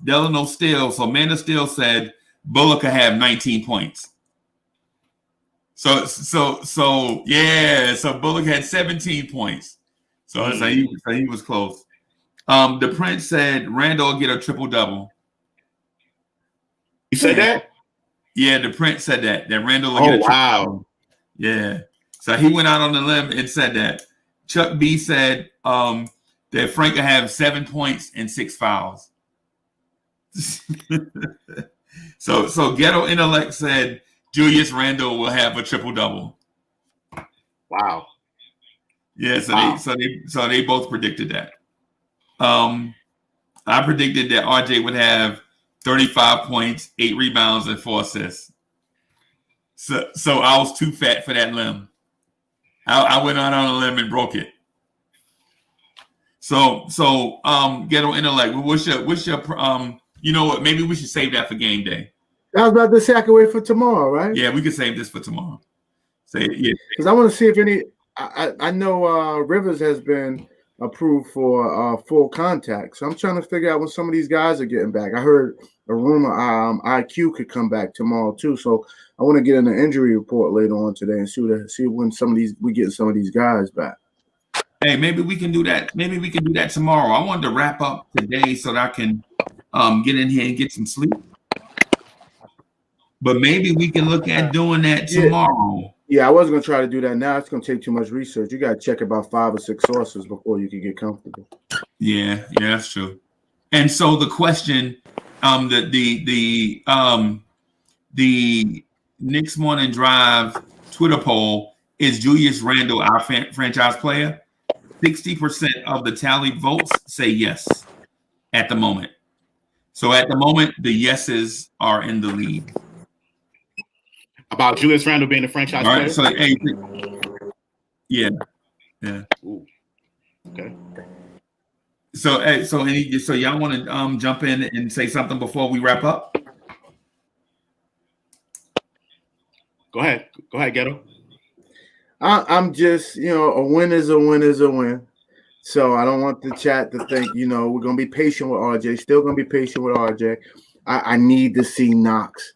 Delano Steele. So Amanda Steele said Bullock could have 19 points. So Bullock had 17 points. So he was close. The Prince said Randle will get a triple-double.
You said that?
Yeah, the Prince said that Randle will get a triple-double. Yeah. So he went out on the limb and said that. Chuck B said that Frank will have 7 points and 6 fouls. So Ghetto Intellect said Julius Randle will have a triple-double.
Wow.
Yeah, so they both predicted that. I predicted that RJ would have 35 points, 8 rebounds, and 4 assists. So I was too fat for that limb. I went out on a limb and broke it. So Ghetto Intellect, what's your you know what? Maybe we should save that for game day.
I was about to say I can wait for tomorrow, right?
Yeah, we could save this for tomorrow.
Because I want to see if any. I know Rivers has been approved for full contact, so I'm trying to figure out when some of these guys are getting back. I heard a rumor IQ could come back tomorrow too, so I want to get in the injury report later on today and see when we get some of these guys back.
Hey, maybe we can do that. Maybe we can do that tomorrow. I wanted to wrap up today so that I can get in here and get some sleep. But maybe we can look at doing that tomorrow.
Yeah, I wasn't going to try to do that now. It's going to take too much research. You got to check about 5 or 6 sources before you can get comfortable.
Yeah, that's true. And so the question, the Knicks Morning Drive Twitter poll, is Julius Randle our franchise player? 60% of the tallied votes say yes at the moment. So at the moment, the yeses are in the lead.
About Julius Randle being the franchise player?
So, hey, yeah.
Ooh. Okay.
So y'all want to jump in and say something before we wrap up?
Go ahead, Ghetto.
I'm just, a win is a win is a win. So I don't want the chat to think, we're going to be patient with RJ. Still going to be patient with RJ. I need to see Knox.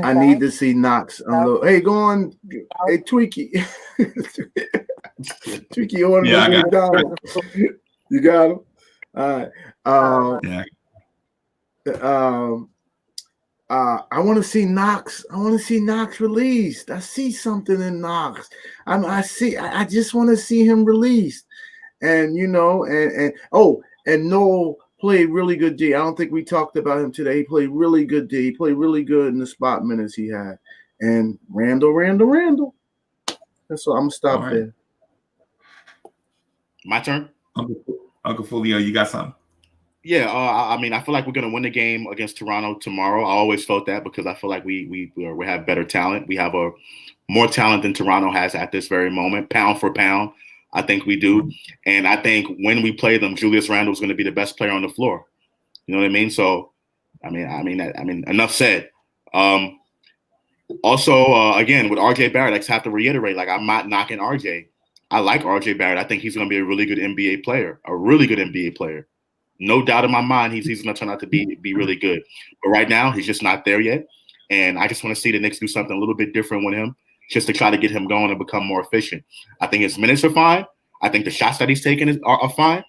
I need to see Knox. Hey, go on. Hey, Tweaky. Tweaky on McDonald's. You got him? All right. I want to see Knox. I want to see Knox released. I see something in Knox. I just want to see him released. And and Noel played really good D. I don't think we talked about him today. He played really good D. He played really good in the spot minutes he had. And Randle. That's all. I'm gonna stop there.
My turn.
Uncle Fulio, you got something?
Yeah, I mean, I feel like we're going to win the game against Toronto tomorrow. I always felt that because I feel like we have better talent. We have more talent than Toronto has at this very moment, pound for pound. I think we do, and I think when we play them, Julius Randle is going to be the best player on the floor. You know what I mean? So, I mean, enough said. Also, again, with RJ Barrett, I just have to reiterate, like, I'm not knocking RJ. I like RJ Barrett. I think he's going to be a really good NBA player, No doubt in my mind, he's going to turn out to be really good. But right now, he's just not there yet. And I just want to see the Knicks do something a little bit different with him, just to try to get him going and become more efficient. I think his minutes are fine. I think the shots that he's taking are fine.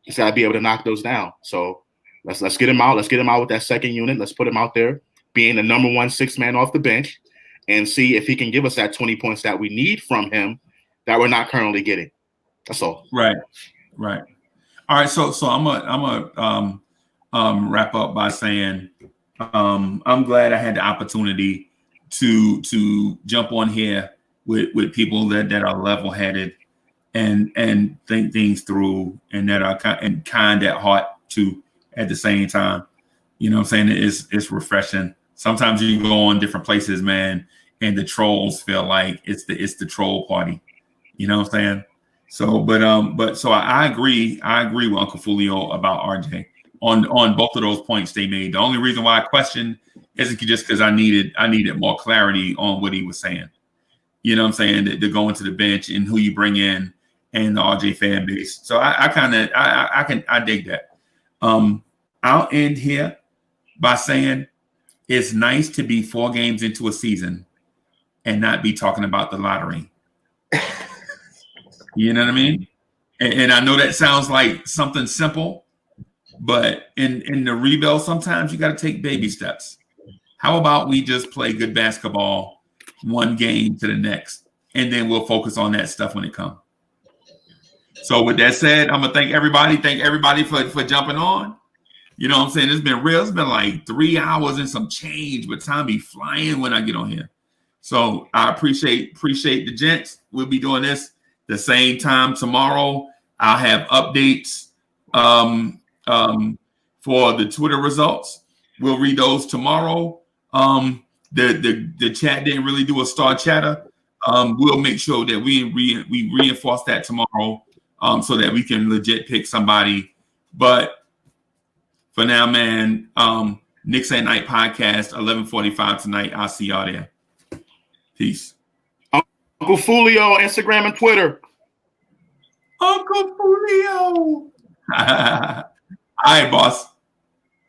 He's got to be able to knock those down. So let's get him out. Let's get him out with that second unit. Let's put him out there, being the number 1 6 man off the bench, and see if he can give us that 20 points that we need from him that we're not currently getting. That's all.
Right. All right, so I'm gonna wrap up by saying I'm glad I had the opportunity to jump on here with people that are level-headed and think things through and that are kind at heart too at the same time. You know what I'm saying? It's refreshing. Sometimes you go on different places, man, and the trolls feel like it's the troll party. You know what I'm saying? So, but I agree with Uncle Fulio about RJ on both of those points they made. The only reason why I questioned isn't just because I needed more clarity on what he was saying. You know what I'm saying? To go into the bench and who you bring in and the RJ fan base. So I dig that. I'll end here by saying it's nice to be 4 games into a season and not be talking about the lottery. You know what I mean? And I know that sounds like something simple, but in the rebuild, sometimes you got to take baby steps. How about we just play good basketball 1 game to the next, and then we'll focus on that stuff when it comes. So with that said, I'm going to thank everybody for jumping on. You know what I'm saying? It's been real. It's been like 3 hours and some change, but time be flying when I get on here. So I appreciate the gents. We'll be doing this the same time tomorrow. I'll have updates for the Twitter results. We'll read those tomorrow. The chat didn't really do a star chatter. We'll make sure that we reinforce that tomorrow so that we can legit pick somebody. But for now, man, Knicks at Night podcast, 11:45 tonight. I'll see y'all there. Peace.
Uncle Fulio, Instagram and Twitter.
Uncle Fulio. All right, boss.